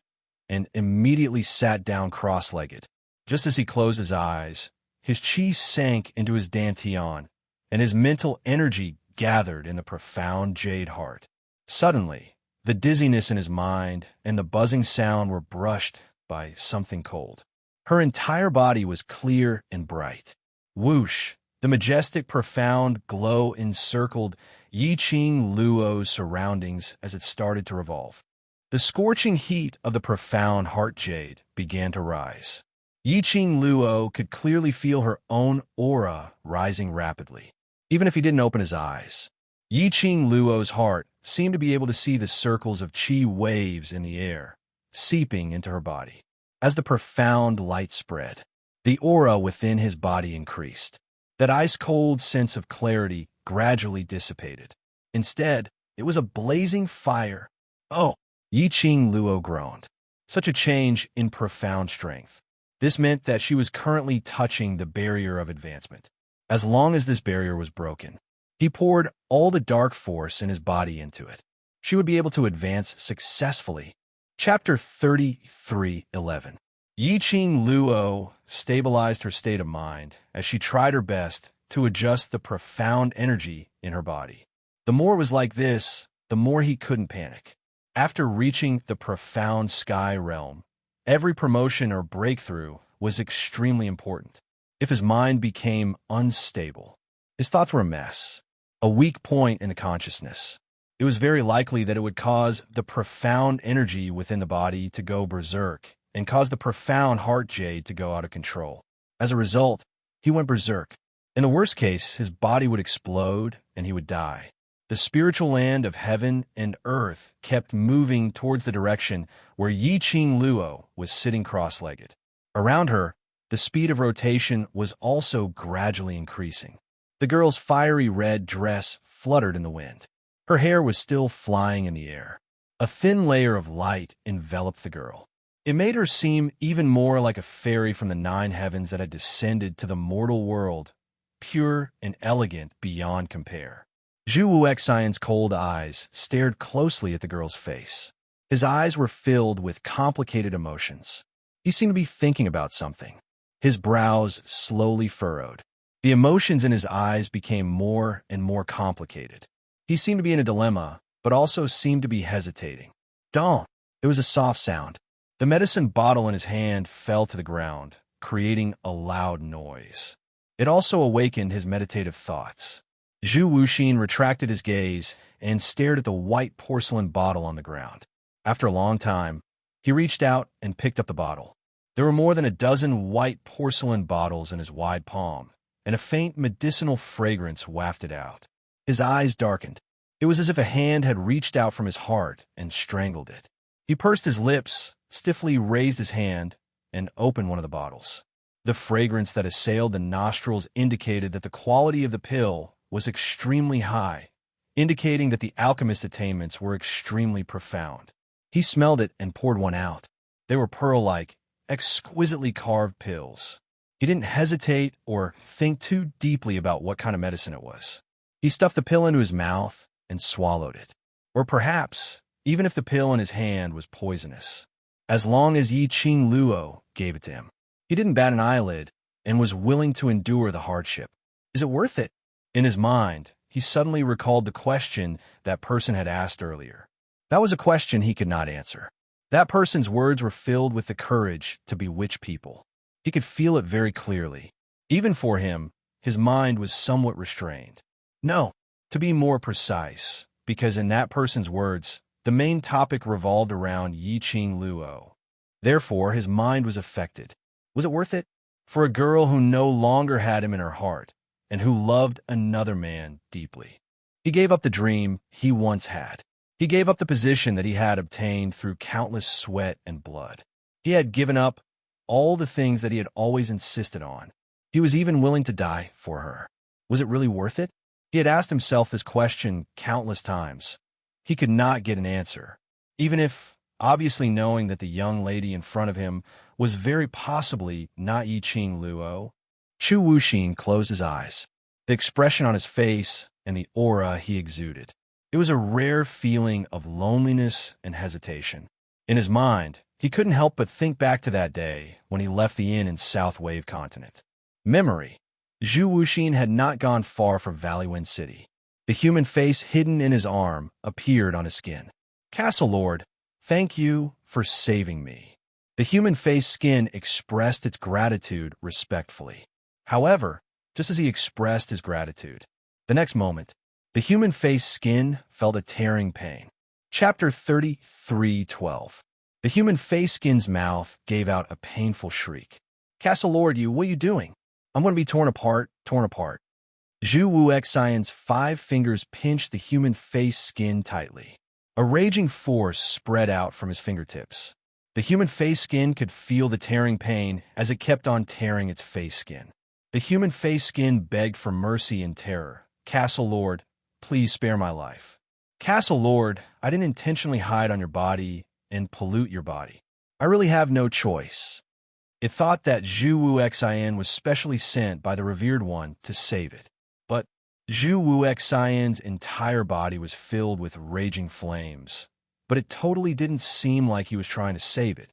and immediately sat down cross-legged. Just as he closed his eyes, his chi sank into his dantian, and his mental energy gathered in the profound jade heart. Suddenly, the dizziness in his mind and the buzzing sound were brushed by something cold. Her entire body was clear and bright. Whoosh! The majestic, profound glow encircled Yiqing Luo's surroundings as it started to revolve. The scorching heat of the profound heart jade began to rise. Yiqing Luo could clearly feel her own aura rising rapidly, even if he didn't open his eyes. Yiqing Luo's heart seemed to be able to see the circles of qi waves in the air, seeping into her body. As the profound light spread, the aura within his body increased. That ice-cold sense of clarity gradually dissipated. Instead, it was a blazing fire. Oh! Yiqing Luo groaned. Such a change in profound strength. This meant that she was currently touching the barrier of advancement. As long as this barrier was broken, he poured all the dark force in his body into it. She would be able to advance successfully. Chapter 33:11. Yiqing Luo stabilized her state of mind as she tried her best to adjust the profound energy in her body. The more it was like this, the more he couldn't panic. After reaching the profound sky realm, every promotion or breakthrough was extremely important. If his mind became unstable, his thoughts were a mess, a weak point in the consciousness. It was very likely that it would cause the profound energy within the body to go berserk and cause the profound heart jade to go out of control. As a result, he went berserk. In the worst case, his body would explode and he would die. The spiritual land of heaven and earth kept moving towards the direction where Yiqing Luo was sitting cross-legged. Around her, the speed of rotation was also gradually increasing. The girl's fiery red dress fluttered in the wind. Her hair was still flying in the air. A thin layer of light enveloped the girl. It made her seem even more like a fairy from the 9 heavens that had descended to the mortal world, pure and elegant beyond compare. Zhu Wu Xian's cold eyes stared closely at the girl's face. His eyes were filled with complicated emotions. He seemed to be thinking about something. His brows slowly furrowed. The emotions in his eyes became more and more complicated. He seemed to be in a dilemma, but also seemed to be hesitating. Don't! There was a soft sound. The medicine bottle in his hand fell to the ground, creating a loud noise. It also awakened his meditative thoughts. Zhu Wuxin retracted his gaze and stared at the white porcelain bottle on the ground. After a long time, he reached out and picked up the bottle. There were more than a dozen white porcelain bottles in his wide palm, and a faint medicinal fragrance wafted out. His eyes darkened. It was as if a hand had reached out from his heart and strangled it. He pursed his lips, stiffly raised his hand, and opened one of the bottles. The fragrance that assailed the nostrils indicated that the quality of the pill was extremely high, indicating that the alchemist's attainments were extremely profound. He smelled it and poured one out. They were pearl-like, exquisitely carved pills. He didn't hesitate or think too deeply about what kind of medicine it was. He stuffed the pill into his mouth and swallowed it. Or perhaps, even if the pill in his hand was poisonous, as long as Yi Qing Luo gave it to him, he didn't bat an eyelid and was willing to endure the hardship. Is it worth it? In his mind, he suddenly recalled the question that person had asked earlier. That was a question he could not answer. That person's words were filled with the courage to bewitch people. He could feel it very clearly. Even for him, his mind was somewhat restrained. No, to be more precise, because in that person's words, the main topic revolved around Yi Qing Luo. Therefore, his mind was affected. Was it worth it? For a girl who no longer had him in her heart, and who loved another man deeply. He gave up the dream he once had. He gave up the position that he had obtained through countless sweat and blood. He had given up all the things that he had always insisted on. He was even willing to die for her. Was it really worth it? He had asked himself this question countless times. He could not get an answer, even if, obviously knowing that the young lady in front of him was very possibly not Yi Qing Luo. Chu Wuxin closed his eyes. The expression on his face and the aura he exuded. It was a rare feeling of loneliness and hesitation. In his mind, he couldn't help but think back to that day when he left the inn in South Wave Continent. Memory. Zhu Wuxin had not gone far from Valleywind City. The human face hidden in his arm appeared on his skin. Castle Lord, thank you for saving me. The human face skin expressed its gratitude respectfully. However, just as he expressed his gratitude, the next moment, the human face skin felt a tearing pain. Chapter 33:12. The human face skin's mouth gave out a painful shriek. Castle Lord, what are you doing? I'm going to be torn apart, torn apart. Zhu Wuxian's 5 fingers pinched the human face skin tightly. A raging force spread out from his fingertips. The human face skin could feel the tearing pain as it kept on tearing its face skin. The human face skin begged for mercy and terror. Castle Lord, please spare my life. Castle Lord, I didn't intentionally hide on your body and pollute your body. I really have no choice. It thought that Zhu Wuxian was specially sent by the revered one to save it. But Zhu Wuxian's entire body was filled with raging flames. But it totally didn't seem like he was trying to save it.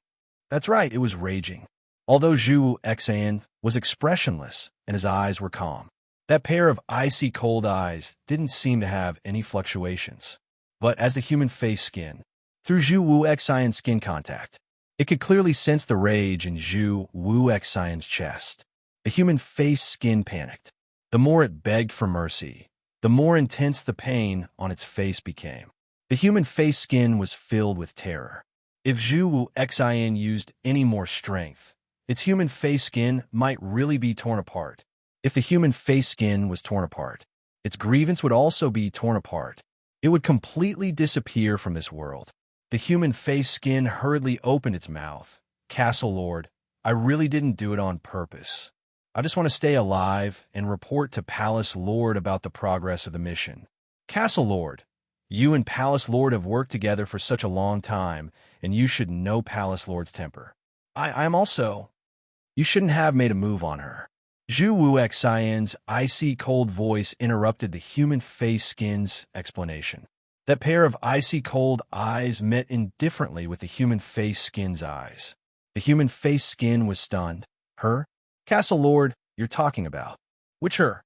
That's right, it was raging. Although Zhu Wuxian was expressionless and his eyes were calm. That pair of icy cold eyes didn't seem to have any fluctuations. But as the human face skin, through Zhu Wuxian's skin contact, it could clearly sense the rage in Zhu Wuxian's chest. The human face skin panicked. The more it begged for mercy, the more intense the pain on its face became. The human face skin was filled with terror. If Zhu Wuxian used any more strength, its human face skin might really be torn apart. If the human face skin was torn apart, its grievance would also be torn apart. It would completely disappear from this world. The human face skin hurriedly opened its mouth. Castle Lord, I really didn't do it on purpose. I just want to stay alive and report to Palace Lord about the progress of the mission. Castle Lord, you and Palace Lord have worked together for such a long time, and you should know Palace Lord's temper. I'm also... You shouldn't have made a move on her. Zhu Wuxian's icy cold voice interrupted the human face skin's explanation. That pair of icy cold eyes met indifferently with the human face skin's eyes. The human face skin was stunned. Her? Castle Lord, you're talking about. Which her?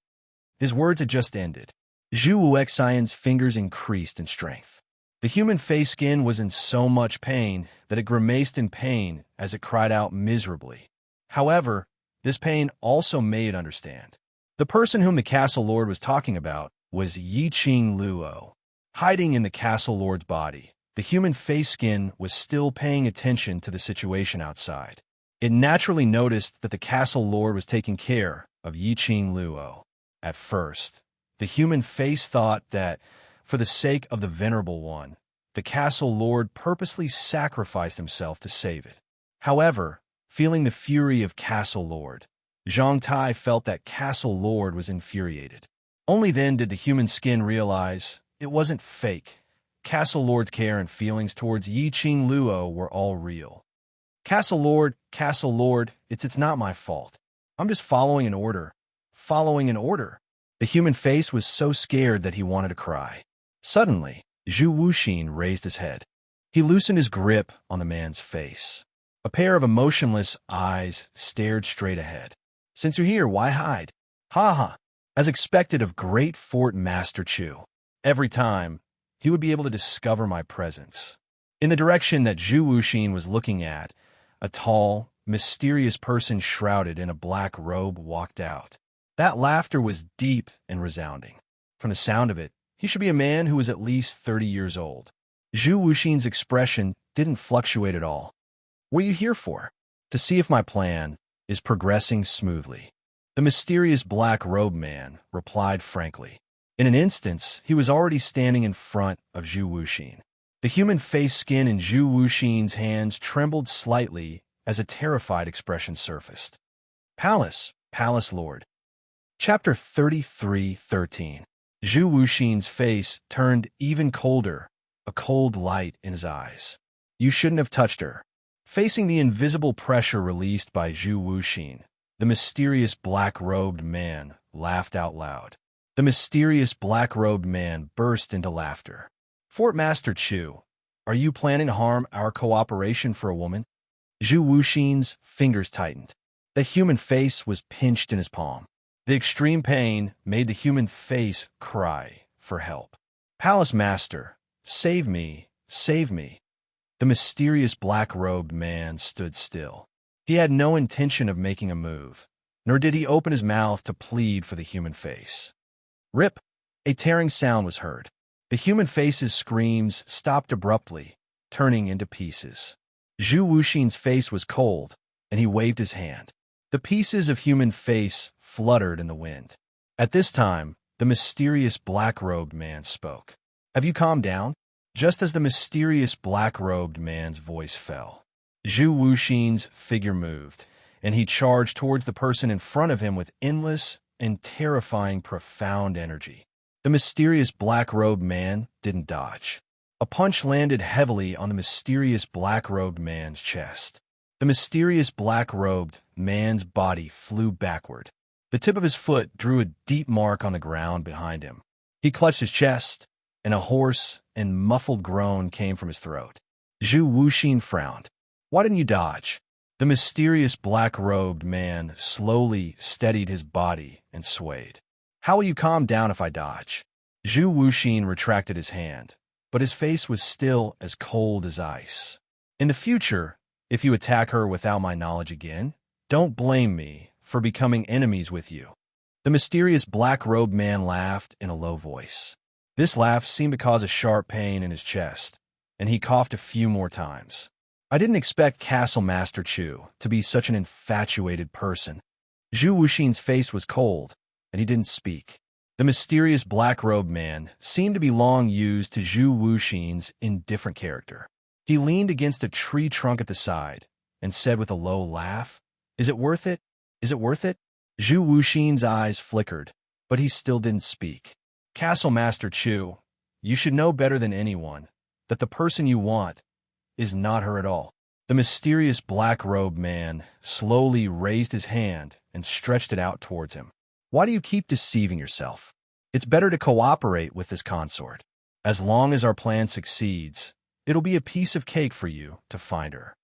His words had just ended. Zhu Wuxian's fingers increased in strength. The human face skin was in so much pain that it grimaced in pain as it cried out miserably. However, this pain also made it understand. The person whom the Castle Lord was talking about was Yi Qing Luo. Hiding in the Castle Lord's body, the human face skin was still paying attention to the situation outside. It naturally noticed that the Castle Lord was taking care of Yi Qing Luo. At first, the human face thought that, for the sake of the Venerable One, the Castle Lord purposely sacrificed himself to save it. However, feeling the fury of Castle Lord, Zhang Tai felt that Castle Lord was infuriated. Only then did the human skin realize it wasn't fake. Castle Lord's care and feelings towards Yi Qing Luo were all real. Castle Lord, it's not my fault. I'm just following an order. Following an order. The human face was so scared that he wanted to cry. Suddenly, Zhu Wuxin raised his head. He loosened his grip on the man's face. A pair of emotionless eyes stared straight ahead. Since you're here, why hide? Ha ha. As expected of great Fort Master Chu. Every time, he would be able to discover my presence. In the direction that Zhu Wuxin was looking at, a tall, mysterious person shrouded in a black robe walked out. That laughter was deep and resounding. From the sound of it, he should be a man who was at least 30 years old. Zhu Wuxin's expression didn't fluctuate at all. What are you here for? To see if my plan is progressing smoothly. The mysterious black-robed man replied frankly. In an instant, he was already standing in front of Zhu Wuxin. The human face skin in Zhu Wuxin's hands trembled slightly as a terrified expression surfaced. Palace Lord. Chapter 33:13. Zhu Wuxin's face turned even colder, a cold light in his eyes. You shouldn't have touched her. Facing the invisible pressure released by Zhu Wuxin, the mysterious black-robed man laughed out loud. The mysterious black-robed man burst into laughter. Fort Master Chu, are you planning to harm our cooperation for a woman? Zhu Wuxin's fingers tightened. The human face was pinched in his palm. The extreme pain made the human face cry for help. Palace Master, save me, save me. The mysterious black-robed man stood still. He had no intention of making a move, nor did he open his mouth to plead for the human face. Rip! A tearing sound was heard. The human face's screams stopped abruptly, turning into pieces. Zhu Wuxin's face was cold, and he waved his hand. The pieces of human face fluttered in the wind. At this time, the mysterious black-robed man spoke. Have you calmed down? Just as the mysterious black-robed man's voice fell, Zhu Wuxin's figure moved, and he charged towards the person in front of him with endless and terrifying profound energy. The mysterious black-robed man didn't dodge. A punch landed heavily on the mysterious black-robed man's chest. The mysterious black-robed man's body flew backward. The tip of his foot drew a deep mark on the ground behind him. He clutched his chest, and a hoarse and muffled groan came from his throat. Zhu Wuxin frowned. Why didn't you dodge? The mysterious black-robed man slowly steadied his body and swayed. How will you calm down if I dodge? Zhu Wuxin retracted his hand, but his face was still as cold as ice. In the future, if you attack her without my knowledge again, don't blame me for becoming enemies with you. The mysterious black-robed man laughed in a low voice. This laugh seemed to cause a sharp pain in his chest, and he coughed a few more times. I didn't expect Castle Master Chu to be such an infatuated person. Zhu Wuxin's face was cold, and he didn't speak. The mysterious black-robed man seemed to be long used to Zhu Wuxin's indifferent character. He leaned against a tree trunk at the side and said with a low laugh, Is it worth it? Is it worth it? Zhu Wuxin's eyes flickered, but he still didn't speak. Castle Master Chu, you should know better than anyone that the person you want is not her at all. The mysterious black-robed man slowly raised his hand and stretched it out towards him. Why do you keep deceiving yourself? It's better to cooperate with this consort. As long as our plan succeeds, it'll be a piece of cake for you to find her.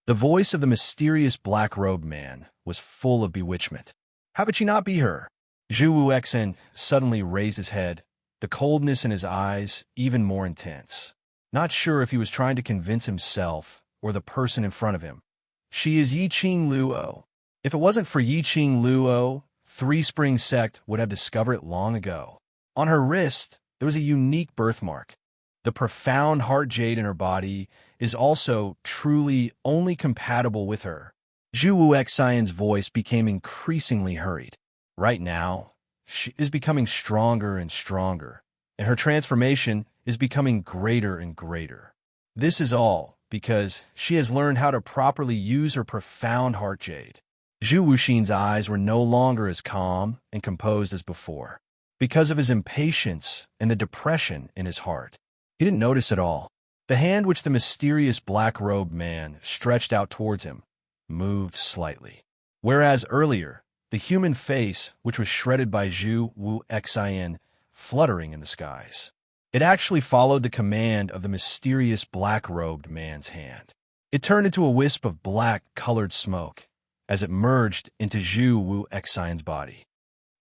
The voice of the mysterious black-robed man was full of bewitchment. How could she not be her? Zhu Wuxin suddenly raised his head, the coldness in his eyes even more intense. Not sure if he was trying to convince himself or the person in front of him. She is Yi Qing Luo. If it wasn't for Yi Qing Luo, Three Spring Sect would have discovered it long ago. On her wrist, there was a unique birthmark. The profound heart jade in her body is also truly only compatible with her. Zhu Wuxin's voice became increasingly hurried. Right now, she is becoming stronger and stronger, and her transformation is becoming greater and greater. This is all because she has learned how to properly use her profound heart jade. Zhu Wuxin's eyes were no longer as calm and composed as before. because of his impatience and the depression in his heart. He didn't notice at all. The hand which the mysterious black-robed man stretched out towards him moved slightly. Whereas earlier, the human face, which was shredded by Zhu Wu Xin, fluttering in the skies, it actually followed the command of the mysterious black-robed man's hand. It turned into a wisp of black-colored smoke as it merged into Zhu Wu Xin's body.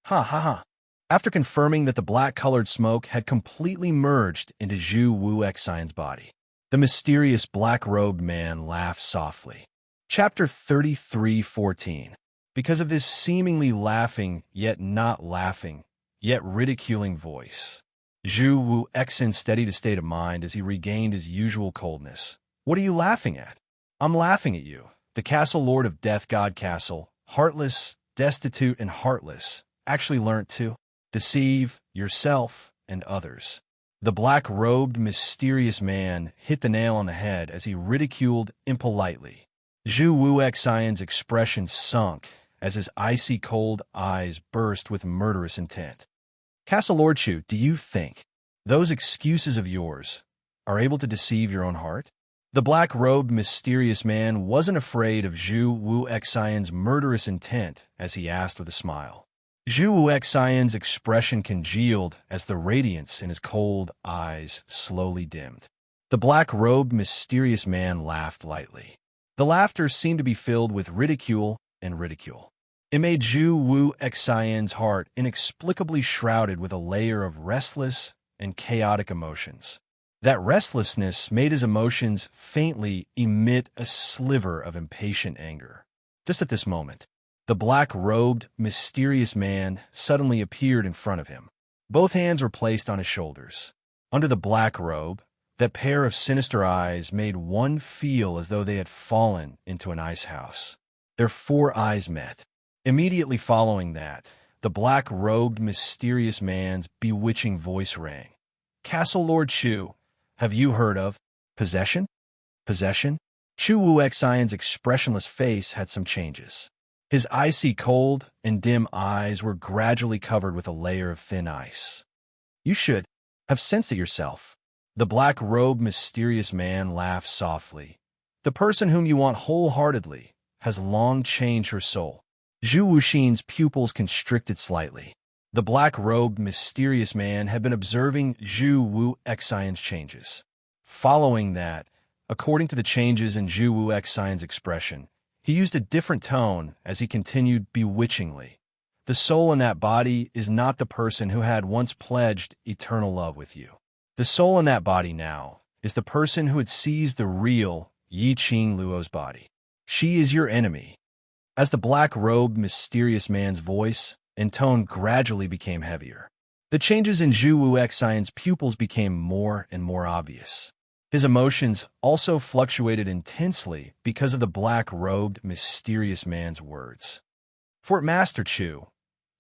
Ha ha ha. After confirming that the black-colored smoke had completely merged into Zhu Wu Xin's body, the mysterious black-robed man laughed softly. Chapter 33:14. Because of this seemingly laughing, yet not laughing, yet ridiculing voice, Zhu Wu Xin steadied his state of mind as he regained his usual coldness. What are you laughing at? I'm laughing at you. The castle lord of Death God Castle, heartless, destitute, and heartless, actually learnt to deceive yourself and others. The black-robed, mysterious man hit the nail on the head as he ridiculed impolitely. Zhu Wu Xin's expression sunk as his icy cold eyes burst with murderous intent. Castle Lord Chu, do you think those excuses of yours are able to deceive your own heart? The black-robed, mysterious man wasn't afraid of Zhu Wu Xin's murderous intent as he asked with a smile. Zhu Wu Xin's expression congealed as the radiance in his cold eyes slowly dimmed. The black-robed, mysterious man laughed lightly. The laughter seemed to be filled with ridicule and ridicule. It made Zhu Wu Xin's heart inexplicably shrouded with a layer of restless and chaotic emotions. That restlessness made his emotions faintly emit a sliver of impatient anger. Just at this moment, the black-robed, mysterious man suddenly appeared in front of him. Both hands were placed on his shoulders. Under the black robe, that pair of sinister eyes made one feel as though they had fallen into an ice house. Their four eyes met. Immediately following that, the black-robed, mysterious man's bewitching voice rang. Castle Lord Chu, have you heard of possession? Possession? Zhu Wu Xin's expressionless face had some changes. His icy cold and dim eyes were gradually covered with a layer of thin ice. You should have sensed it yourself. The black-robed, mysterious man laughed softly. The person whom you want wholeheartedly has long changed her soul. Zhu Wuxin's pupils constricted slightly. The black-robed, mysterious man had been observing Zhu Wu Xin's changes. Following that, according to the changes in Zhu Wu Xin's expression, he used a different tone as he continued bewitchingly. The soul in that body is not the person who had once pledged eternal love with you. The soul in that body now is the person who had seized the real Yi Qing Luo's body. She is your enemy. As the black-robed, mysterious man's voice and tone gradually became heavier, the changes in Zhu Wu Xin's pupils became more and more obvious. His emotions also fluctuated intensely because of the black-robed, mysterious man's words. Fort Master Chu,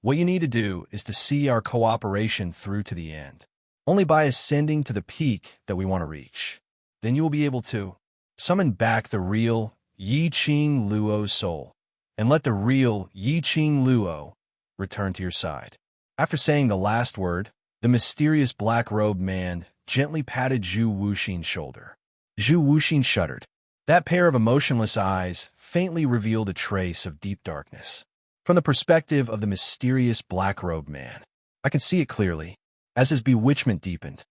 what you need to do is to see our cooperation through to the end. Only by ascending to the peak that we want to reach, then you will be able to summon back the real Yi Qing Luo's soul, and let the real Yi Qing Luo return to your side. After saying the last word, the mysterious black-robed man gently patted Zhu Wuxin's shoulder. Zhu Wuxin shuddered. That pair of emotionless eyes faintly revealed a trace of deep darkness. From the perspective of the mysterious black-robed man, I can see it clearly. As his bewitchment deepened,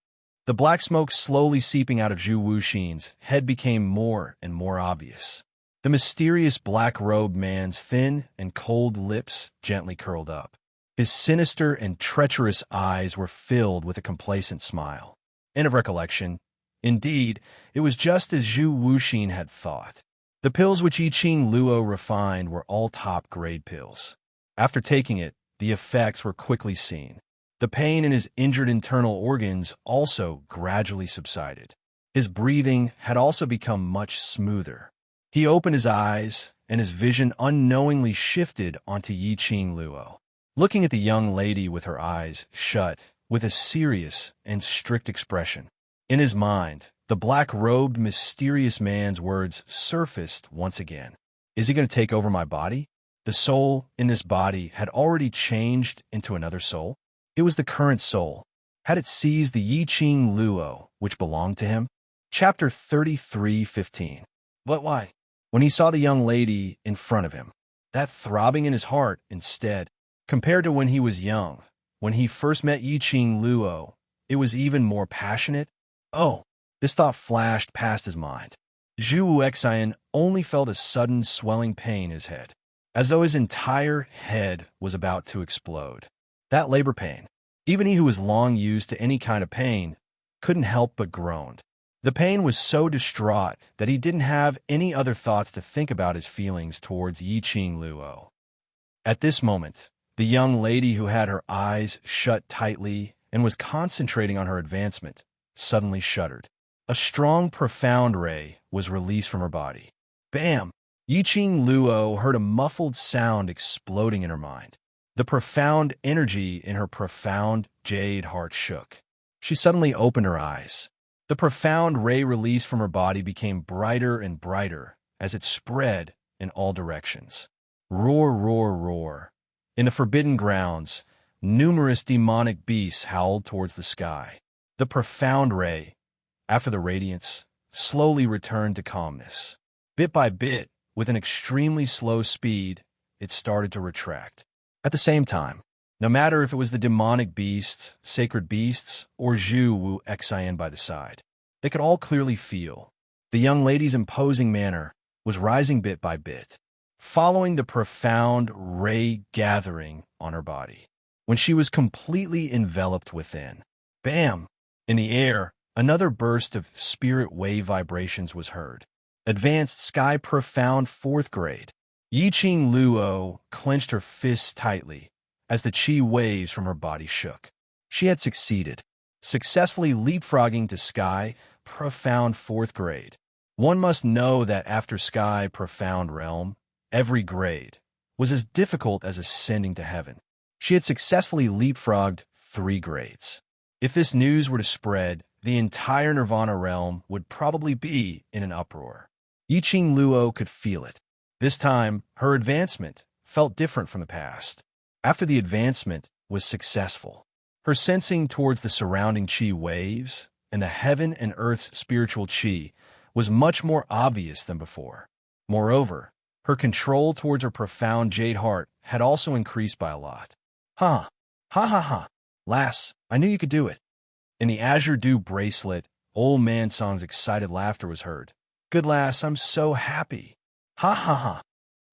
the black smoke slowly seeping out of Zhu Wuxin's head became more and more obvious. The mysterious black-robed man's thin and cold lips gently curled up. His sinister and treacherous eyes were filled with a complacent smile. End of recollection. Indeed, it was just as Zhu Wuxin had thought. The pills which Yi Qing Luo refined were all top-grade pills. After taking it, the effects were quickly seen. The pain in his injured internal organs also gradually subsided. His breathing had also become much smoother. He opened his eyes, and his vision unknowingly shifted onto Yi Qing Luo, looking at the young lady with her eyes shut, with a serious and strict expression. In his mind, the black-robed, mysterious man's words surfaced once again. Is he going to take over my body? The soul in this body had already changed into another soul. It was the current soul. Had it seized the Yi Qing Luo, which belonged to him? Chapter 33:15. But why? When he saw the young lady in front of him, that throbbing in his heart instead, compared to when he was young, when he first met Yi Qing Luo, it was even more passionate. Oh, this thought flashed past his mind. Zhu Wuxian only felt a sudden swelling pain in his head, as though his entire head was about to explode. That labor pain, even he who was long used to any kind of pain, couldn't help but groan. The pain was so distraught that he didn't have any other thoughts to think about his feelings towards Yi Qing Luo. At this moment, the young lady who had her eyes shut tightly and was concentrating on her advancement suddenly shuddered. A strong, profound ray was released from her body. Bam! Yi Qing Luo heard a muffled sound exploding in her mind. The profound energy in her profound jade heart shook. She suddenly opened her eyes. The profound ray released from her body became brighter and brighter as it spread in all directions. Roar, roar, roar. In the forbidden grounds, numerous demonic beasts howled towards the sky. The profound ray, after the radiance, slowly returned to calmness. Bit by bit, with an extremely slow speed, it started to retract. At the same time, no matter if it was the demonic beasts, sacred beasts, or Zhu Wuxian by the side, they could all clearly feel the young lady's imposing manner was rising bit by bit, following the profound ray gathering on her body. When she was completely enveloped within, bam! In the air, another burst of spirit wave vibrations was heard. Advanced Sky Profound 4th grade. Yi Qing Luo clenched her fists tightly as the chi waves from her body shook. She had succeeded, successfully leapfrogging to Sky Profound 4th grade. One must know that after Sky Profound Realm, every grade was as difficult as ascending to heaven. She had successfully leapfrogged 3 grades. If this news were to spread, the entire Nirvana realm would probably be in an uproar. Yi Qing Luo could feel it. This time, her advancement felt different from the past. After the advancement was successful, her sensing towards the surrounding chi waves and the heaven and earth's spiritual chi was much more obvious than before. Moreover, her control towards her profound jade heart had also increased by a lot. Ha! Ha ha ha! Lass, I knew you could do it. In the Azure Dew bracelet, Old Man Song's excited laughter was heard. Good lass, I'm so happy. Ha ha ha.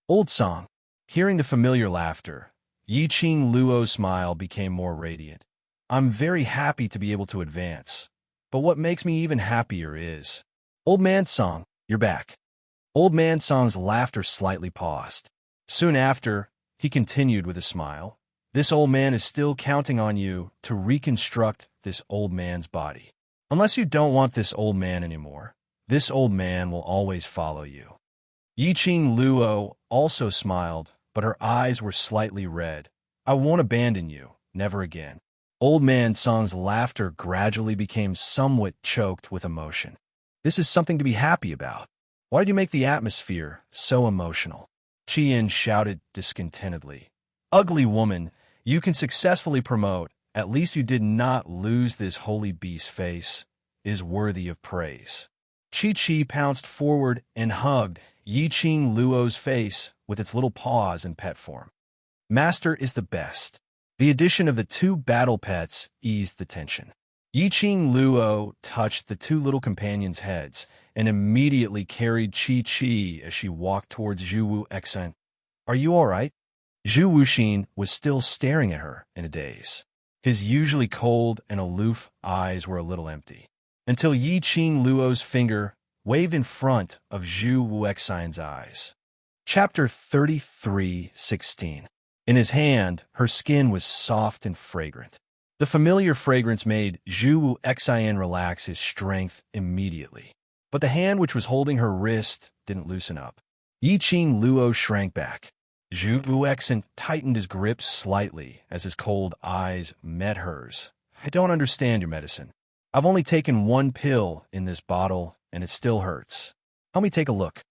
Old Song. Hearing the familiar laughter, Yi Qing Luo's smile became more radiant. I'm very happy to be able to advance. But what makes me even happier is... Old Man Song, you're back. Old Man Song's laughter slightly paused. Soon after, he continued with a smile. This old man is still counting on you to reconstruct this old man's body. Unless you don't want this old man anymore, this old man will always follow you. Yi Qing Luo also smiled, but her eyes were slightly red. I won't abandon you, never again. Old Man Song's laughter gradually became somewhat choked with emotion. This is something to be happy about. Why did you make the atmosphere so emotional? Qian shouted discontentedly. Ugly woman, you can successfully promote. At least you did not lose this holy beast face. Is worthy of praise. Chi pounced forward and hugged Yi Qing Luo's face with its little paws in pet form. Master is the best. The addition of the 2 battle pets eased the tension. Yi Qing Luo touched the 2 little companions' heads and immediately carried Chi as she walked towards Zhu Wuxian. Are you all right? Zhu Wuxian was still staring at her in a daze. His usually cold and aloof eyes were a little empty, until Yi Qing Luo's finger waved in front of Zhu Wuxian's eyes. Chapter 33:16. In his hand, her skin was soft and fragrant. The familiar fragrance made Zhu Wuxian relax his strength immediately. But the hand which was holding her wrist didn't loosen up. Yi Qing Luo shrank back. Zhu Wuxian tightened his grip slightly as his cold eyes met hers. I don't understand your medicine. I've only taken 1 pill in this bottle, and it still hurts. Help me take a look.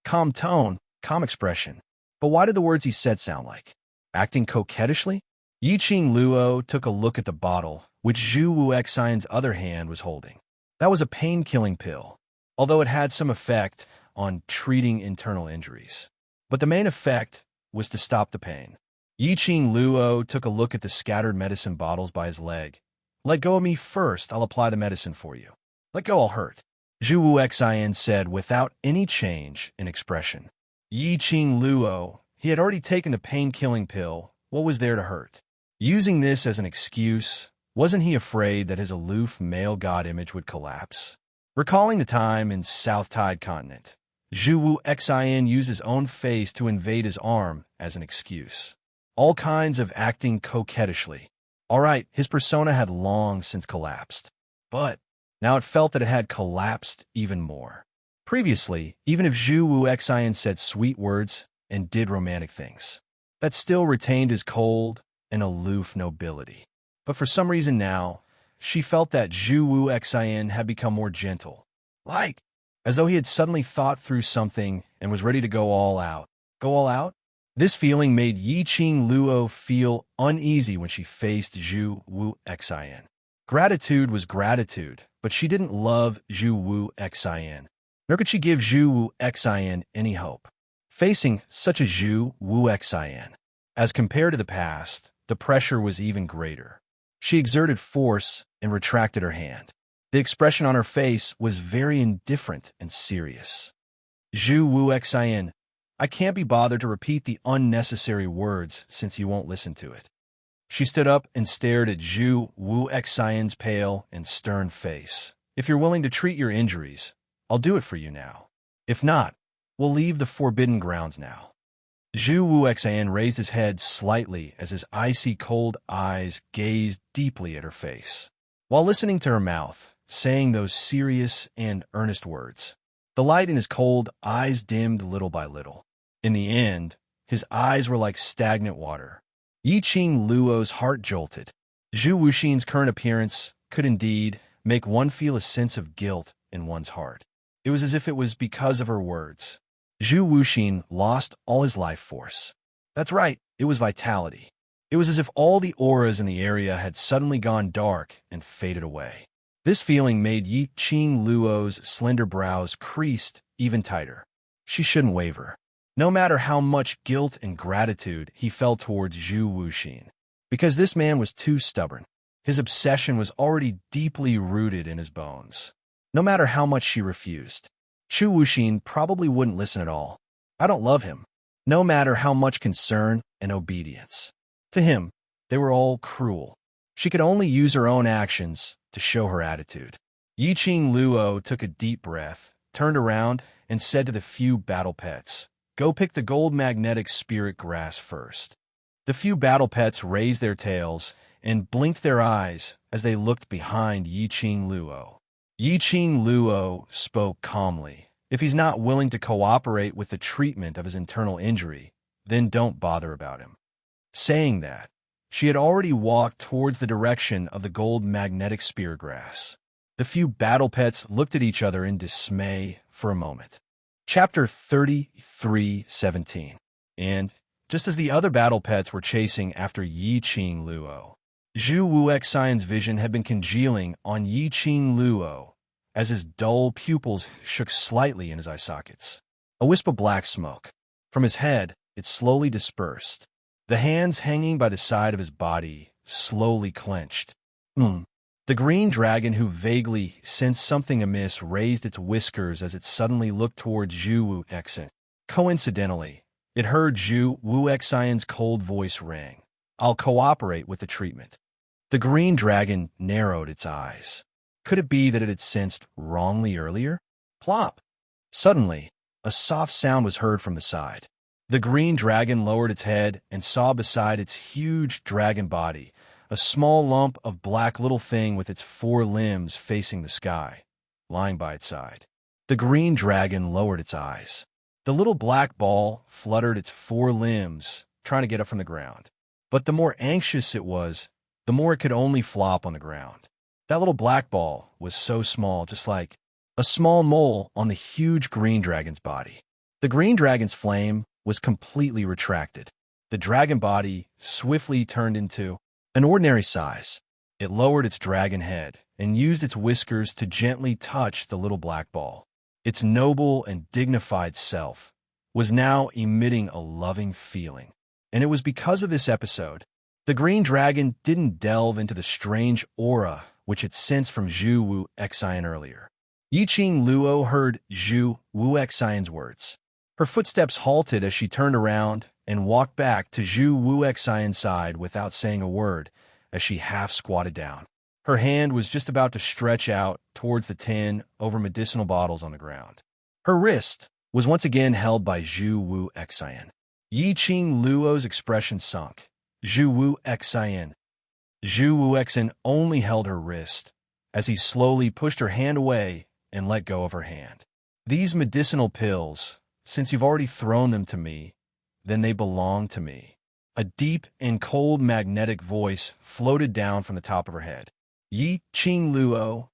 Calm tone, calm expression. But why did the words he said sound like? Acting coquettishly? Yiqing Luo took a look at the bottle, which Zhu Wu Xian's other hand was holding. That was a pain-killing pill, although it had some effect on treating internal injuries. But the main effect was to stop the pain. Yiqing Luo took a look at the scattered medicine bottles by his leg. "Let go of me first, I'll apply the medicine for you." "Let go, I'll hurt," Zhu Wu Xian said without any change in expression. Yiqing Luo, he had already taken the pain-killing pill. What was there to hurt? Using this as an excuse, wasn't he afraid that his aloof male god image would collapse? Recalling the time in South Tide Continent, Zhu Wu Xian used his own face to invade his arm as an excuse. All kinds of acting coquettishly. All right, his persona had long since collapsed. But now it felt that it had collapsed even more. Previously, even if Zhu Wu Xian said sweet words and did romantic things, that still retained his cold and aloof nobility. But for some reason now, she felt that Zhu Wu Xian had become more gentle. As though he had suddenly thought through something and was ready to go all out. Go all out? This feeling made Yiqing Luo feel uneasy when she faced Zhu Wu Xian. Gratitude was gratitude, but she didn't love Zhu Wu Xian, nor could she give Zhu Wu Xian any hope. Facing such a Zhu Wu Xian, as compared to the past, the pressure was even greater. She exerted force and retracted her hand. The expression on her face was very indifferent and serious. "Zhu Wu Xian, I can't be bothered to repeat the unnecessary words since you won't listen to it." She stood up and stared at Zhu Wu Xian's pale and stern face. "If you're willing to treat your injuries, I'll do it for you now. If not, we'll leave the forbidden grounds now." Zhu Wu Xian raised his head slightly as his icy cold eyes gazed deeply at her face. While listening to her mouth, saying those serious and earnest words, the light in his cold eyes dimmed little by little. In the end, his eyes were like stagnant water. Yiqing Luo's heart jolted. Zhu Wuxin's current appearance could indeed make one feel a sense of guilt in one's heart. It was as if it was because of her words. Zhu Wuxin lost all his life force. That's right, it was vitality. It was as if all the auras in the area had suddenly gone dark and faded away. This feeling made Yiqing Luo's slender brows creased even tighter. She shouldn't waver, no matter how much guilt and gratitude he felt towards Zhu Wuxin, because this man was too stubborn. His obsession was already deeply rooted in his bones. No matter how much she refused, Zhu Wuxin probably wouldn't listen at all. I don't love him, no matter how much concern and obedience. To him, they were all cruel. She could only use her own actions to show her attitude. Yiqing Luo took a deep breath, turned around, and said to the few battle pets, "Go pick the gold magnetic spirit grass first." The few battle pets raised their tails and blinked their eyes as they looked behind Yiqing Luo. Yiqing Luo spoke calmly. If he's not willing to cooperate with the treatment of his internal injury, then don't bother about him. Saying that, she had already walked towards the direction of the gold magnetic spear grass. The few battle pets looked at each other in dismay for a moment. Chapter 33:17. And, just as the other battle pets were chasing after Yiqing Luo, Zhu Wu Xian's vision had been congealing on Yiqing Luo as his dull pupils shook slightly in his eye sockets. A wisp of black smoke. From his head, it slowly dispersed. The hands hanging by the side of his body slowly clenched. The green dragon, who vaguely sensed something amiss, raised its whiskers as it suddenly looked towards Zhu Wu Xian. Coincidentally, it heard Zhu Wu Xian's cold voice ring. "I'll cooperate with the treatment." The green dragon narrowed its eyes. Could it be that it had sensed wrongly earlier? Plop! Suddenly, a soft sound was heard from the side. The green dragon lowered its head and saw beside its huge dragon body a small lump of black little thing with its four limbs facing the sky, lying by its side. The green dragon lowered its eyes. The little black ball fluttered its four limbs, trying to get up from the ground. But the more anxious it was, the more it could only flop on the ground. That little black ball was so small, just like a small mole on the huge green dragon's body. The green dragon's flame was completely retracted. The dragon body swiftly turned into an ordinary size. It lowered its dragon head and used its whiskers to gently touch the little black ball. Its noble and dignified self was now emitting a loving feeling. And it was because of this episode, the green dragon didn't delve into the strange aura which it sensed from Zhu Wu Xian earlier. Yiqing Luo heard Zhu Wu Xian's words. Her footsteps halted as she turned around and walked back to Zhu Wu Xian's side without saying a word as she half squatted down. Her hand was just about to stretch out towards the tin over medicinal bottles on the ground. Her wrist was once again held by Zhu Wu Xian. Yiqing Luo's expression sunk. Zhu Wu Xian. Zhu Wu Xian only held her wrist as he slowly pushed her hand away and let go of her hand. These medicinal pills, since you've already thrown them to me, then they belong to me. A deep and cold magnetic voice floated down from the top of her head. Yiqing Luo.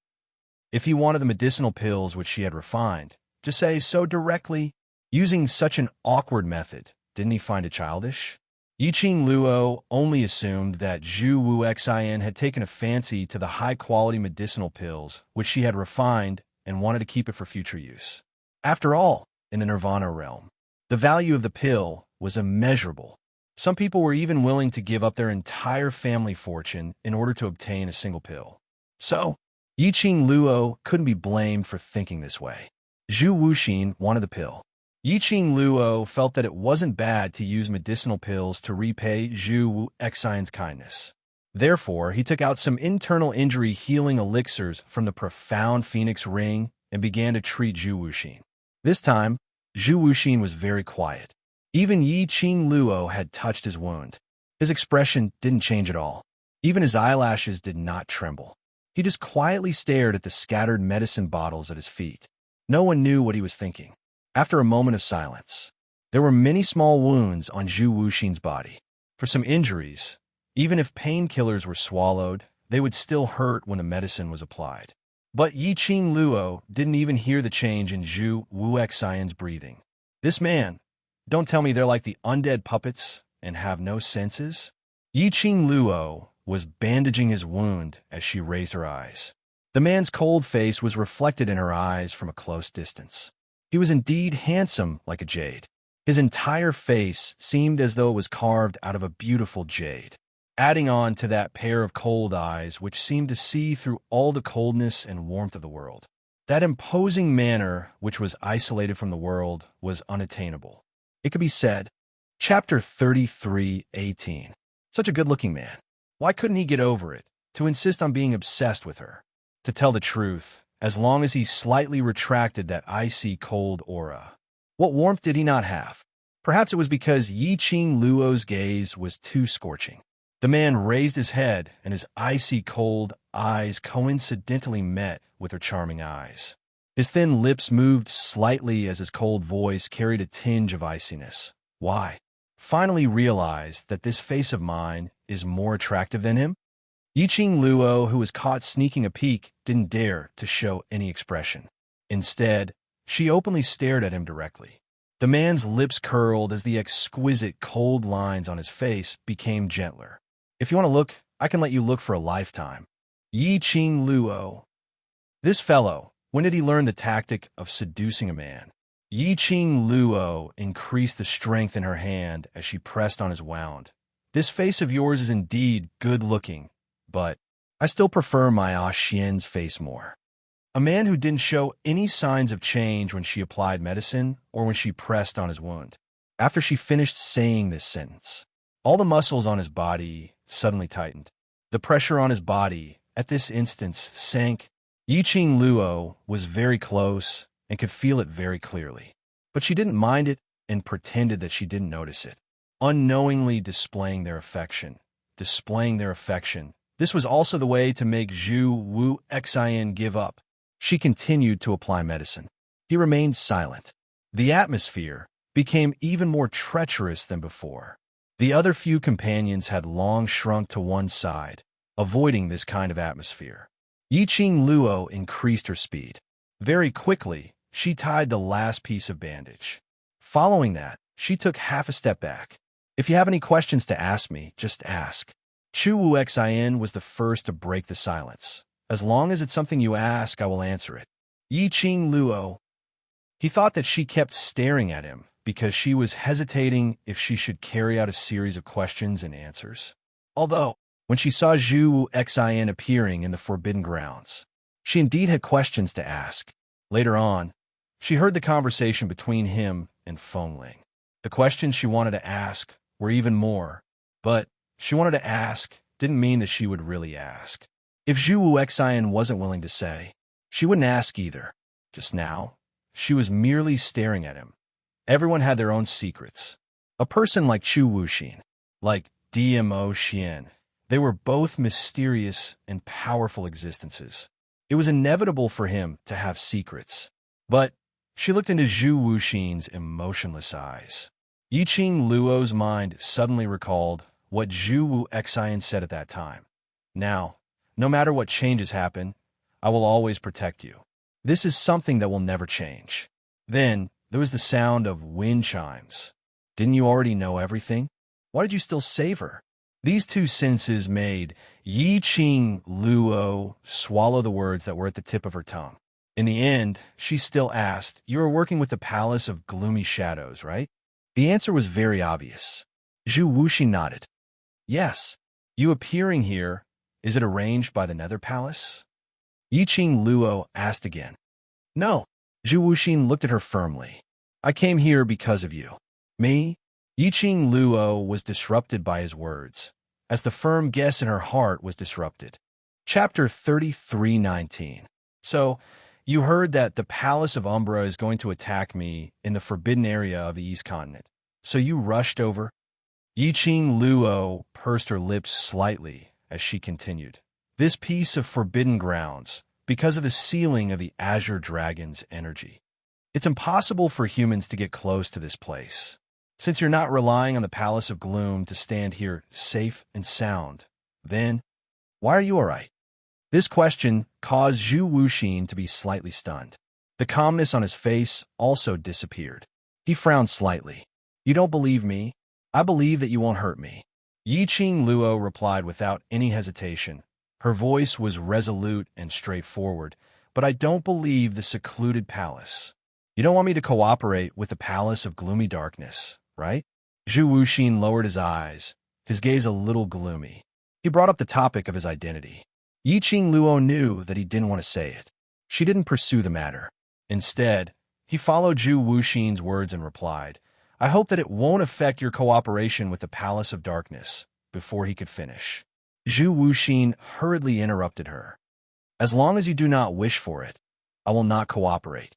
If he wanted the medicinal pills which she had refined, to say so directly, using such an awkward method, didn't he find it childish? Yiqing Luo only assumed that Zhu Wu Xian had taken a fancy to the high-quality medicinal pills which she had refined and wanted to keep it for future use. After all, in the Nirvana realm, the value of the pill was immeasurable. Some people were even willing to give up their entire family fortune in order to obtain a single pill. So, Yiqing Luo couldn't be blamed for thinking this way. Zhu Wuxin wanted the pill. Yiqing Luo felt that it wasn't bad to use medicinal pills to repay Zhu Wu Xian's kindness. Therefore, he took out some internal injury healing elixirs from the profound phoenix ring and began to treat Zhu Wuxin. This time, Zhu Wuxin was very quiet. Even Yiqing Luo had touched his wound. His expression didn't change at all. Even his eyelashes did not tremble. He just quietly stared at the scattered medicine bottles at his feet. No one knew what he was thinking. After a moment of silence, there were many small wounds on Zhu Wuxin's body. For some injuries, even if painkillers were swallowed, they would still hurt when the medicine was applied. But Yiqing Luo didn't even hear the change in Zhu Wu Xian's breathing. This man, don't tell me they're like the undead puppets and have no senses? Yiqing Luo was bandaging his wound as she raised her eyes. The man's cold face was reflected in her eyes from a close distance. He was indeed handsome like a jade. His entire face seemed as though it was carved out of a beautiful jade, adding on to that pair of cold eyes which seemed to see through all the coldness and warmth of the world. That imposing manner which was isolated from the world was unattainable. It could be said, Chapter 33:18. Such a good-looking man. Why couldn't he get over it, to insist on being obsessed with her? To tell the truth, as long as he slightly retracted that icy cold aura. What warmth did he not have? Perhaps it was because Yiqing Luo's gaze was too scorching. The man raised his head, and his icy cold eyes coincidentally met with her charming eyes. His thin lips moved slightly as his cold voice carried a tinge of iciness. Why? Finally realized that this face of mine is more attractive than him? Yiqing Luo, who was caught sneaking a peek, didn't dare to show any expression. Instead, she openly stared at him directly. The man's lips curled as the exquisite cold lines on his face became gentler. If you want to look, I can let you look for a lifetime. Yiqing Luo. This fellow, when did he learn the tactic of seducing a man? Yiqing Luo increased the strength in her hand as she pressed on his wound. This face of yours is indeed good-looking, but I still prefer my Xian's face more. A man who didn't show any signs of change when she applied medicine or when she pressed on his wound. After she finished saying this sentence, all the muscles on his body suddenly tightened. The pressure on his body at this instant sank. Yiqing Luo was very close and could feel it very clearly, but she didn't mind it and pretended that she didn't notice it. Unknowingly displaying their affection. This was also the way to make Zhu Wu Xian give up. She continued to apply medicine. He remained silent. The atmosphere became even more treacherous than before. The other few companions had long shrunk to one side, avoiding this kind of atmosphere. Yiqing Luo increased her speed. Very quickly, she tied the last piece of bandage. Following that, she took half a step back. If you have any questions to ask me, just ask. Chu Wu Xin was the first to break the silence. As long as it's something you ask, I will answer it. Yi Qing Luo. He thought that she kept staring at him because she was hesitating if she should carry out a series of questions and answers. Although, when she saw Zhu Wu Xin appearing in the Forbidden Grounds, she indeed had questions to ask. Later on, she heard the conversation between him and Fengling. The questions she wanted to ask were even more, but she wanted to ask didn't mean that she would really ask. If Zhu Wu Xin wasn't willing to say, she wouldn't ask either. Just now, she was merely staring at him. Everyone had their own secrets. A person like Chu Wuxin, like DMO Xian, they were both mysterious and powerful existences. It was inevitable for him to have secrets. But she looked into Zhu Wuxin's emotionless eyes. Yiqing Luo's mind suddenly recalled what Zhu Wu Xin said at that time. Now, no matter what changes happen, I will always protect you. This is something that will never change. Then, there was the sound of wind chimes. Didn't you already know everything? Why did you still save her? These two sentences made Yiqing Luo swallow the words that were at the tip of her tongue. In the end, she still asked, "You are working with the Palace of Gloomy Shadows, right?" The answer was very obvious. Zhu Wuxi nodded. "Yes. You appearing here, is it arranged by the Nether Palace?" Yiqing Luo asked again. "No." Zhu Wuxin looked at her firmly. "I came here because of you." "Me?" Yiqing Luo was disrupted by his words, as the firm guess in her heart was disrupted. Chapter 33:19. So, you heard that the Palace of Umbra is going to attack me in the forbidden area of the East Continent. So you rushed over? Yiqing Luo pursed her lips slightly as she continued. This piece of forbidden grounds, because of the sealing of the Azure Dragon's energy. It's impossible for humans to get close to this place. Since you're not relying on the Palace of Gloom to stand here safe and sound, then why are you all right? This question caused Zhu Wuxin to be slightly stunned. The calmness on his face also disappeared. He frowned slightly. "You don't believe me? I believe that you won't hurt me." Yiqing Luo replied without any hesitation. Her voice was resolute and straightforward. "But I don't believe the secluded palace. You don't want me to cooperate with the Palace of Gloomy Darkness, right?" Zhu Wuxin lowered his eyes, his gaze a little gloomy. He brought up the topic of his identity. Yiqing Luo knew that he didn't want to say it. She didn't pursue the matter. Instead, he followed Zhu Wuxin's words and replied, "I hope that it won't affect your cooperation with the Palace of Darkness," before he could finish. Zhu Wuxin hurriedly interrupted her. "As long as you do not wish for it, I will not cooperate."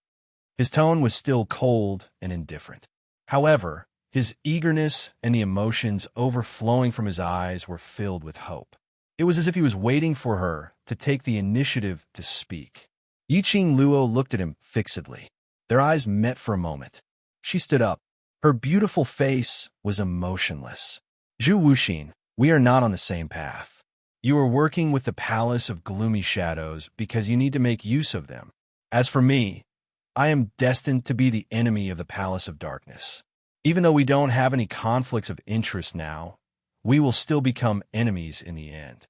His tone was still cold and indifferent. However, his eagerness and the emotions overflowing from his eyes were filled with hope. It was as if he was waiting for her to take the initiative to speak. Yiqing Luo looked at him fixedly. Their eyes met for a moment. She stood up. Her beautiful face was emotionless. "Zhu Wuxin, we are not on the same path. You are working with the Palace of Gloomy Shadows because you need to make use of them. As for me, I am destined to be the enemy of the Palace of Darkness. Even though we don't have any conflicts of interest now, we will still become enemies in the end."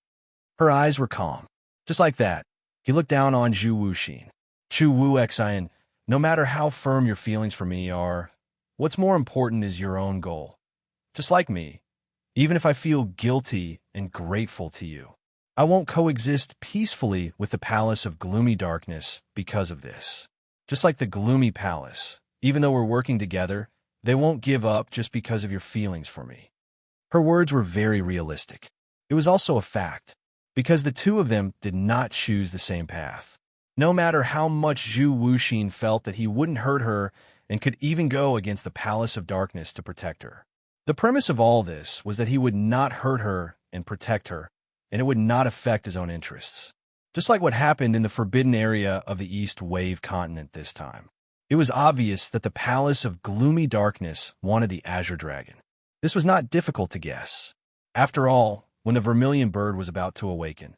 Her eyes were calm. Just like that, he looked down on Zhu Wuxin. "Chu Wu Xin, no matter how firm your feelings for me are, what's more important is your own goal. Just like me, even if I feel guilty and grateful to you, I won't coexist peacefully with the Palace of Gloomy Darkness because of this. Just like the Gloomy Palace, even though we're working together, they won't give up just because of your feelings for me." Her words were very realistic. It was also a fact, because the two of them did not choose the same path. No matter how much Zhu Wuxin felt that he wouldn't hurt her and could even go against the Palace of Darkness to protect her. The premise of all this was that he would not hurt her and protect her, and it would not affect his own interests. Just like what happened in the forbidden area of the East Wave continent this time. It was obvious that the Palace of Gloomy Darkness wanted the Azure Dragon. This was not difficult to guess. After all, when the Vermilion Bird was about to awaken,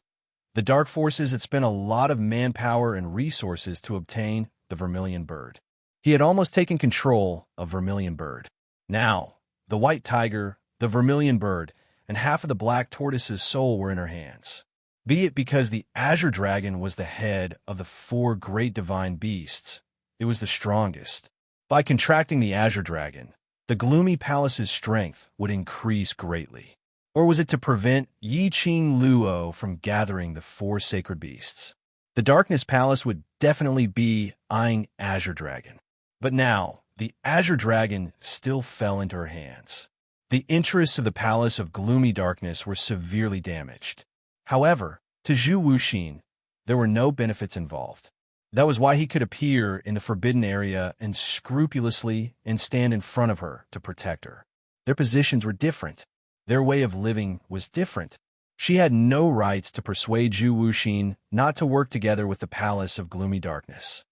the Dark Forces had spent a lot of manpower and resources to obtain the Vermilion Bird. He had almost taken control of Vermilion Bird. Now, the White Tiger, the vermilion bird, and half of the black tortoise's soul were in her hands. Be it because the azure dragon was the head of the 4 great divine beasts, it was the strongest. By contracting the azure dragon, the gloomy palace's strength would increase greatly. Or was it to prevent Yi Qing Luo from gathering the 4 sacred beasts? The Darkness Palace would definitely be eyeing Azure Dragon. But now, the Azure Dragon still fell into her hands. The interests of the Palace of Gloomy Darkness were severely damaged. However, to Zhu Wuxin, there were no benefits involved. That was why he could appear in the forbidden area and scrupulously stand in front of her to protect her. Their positions were different. Their way of living was different. She had no rights to persuade Zhu Wuxin not to work together with the Palace of Gloomy Darkness.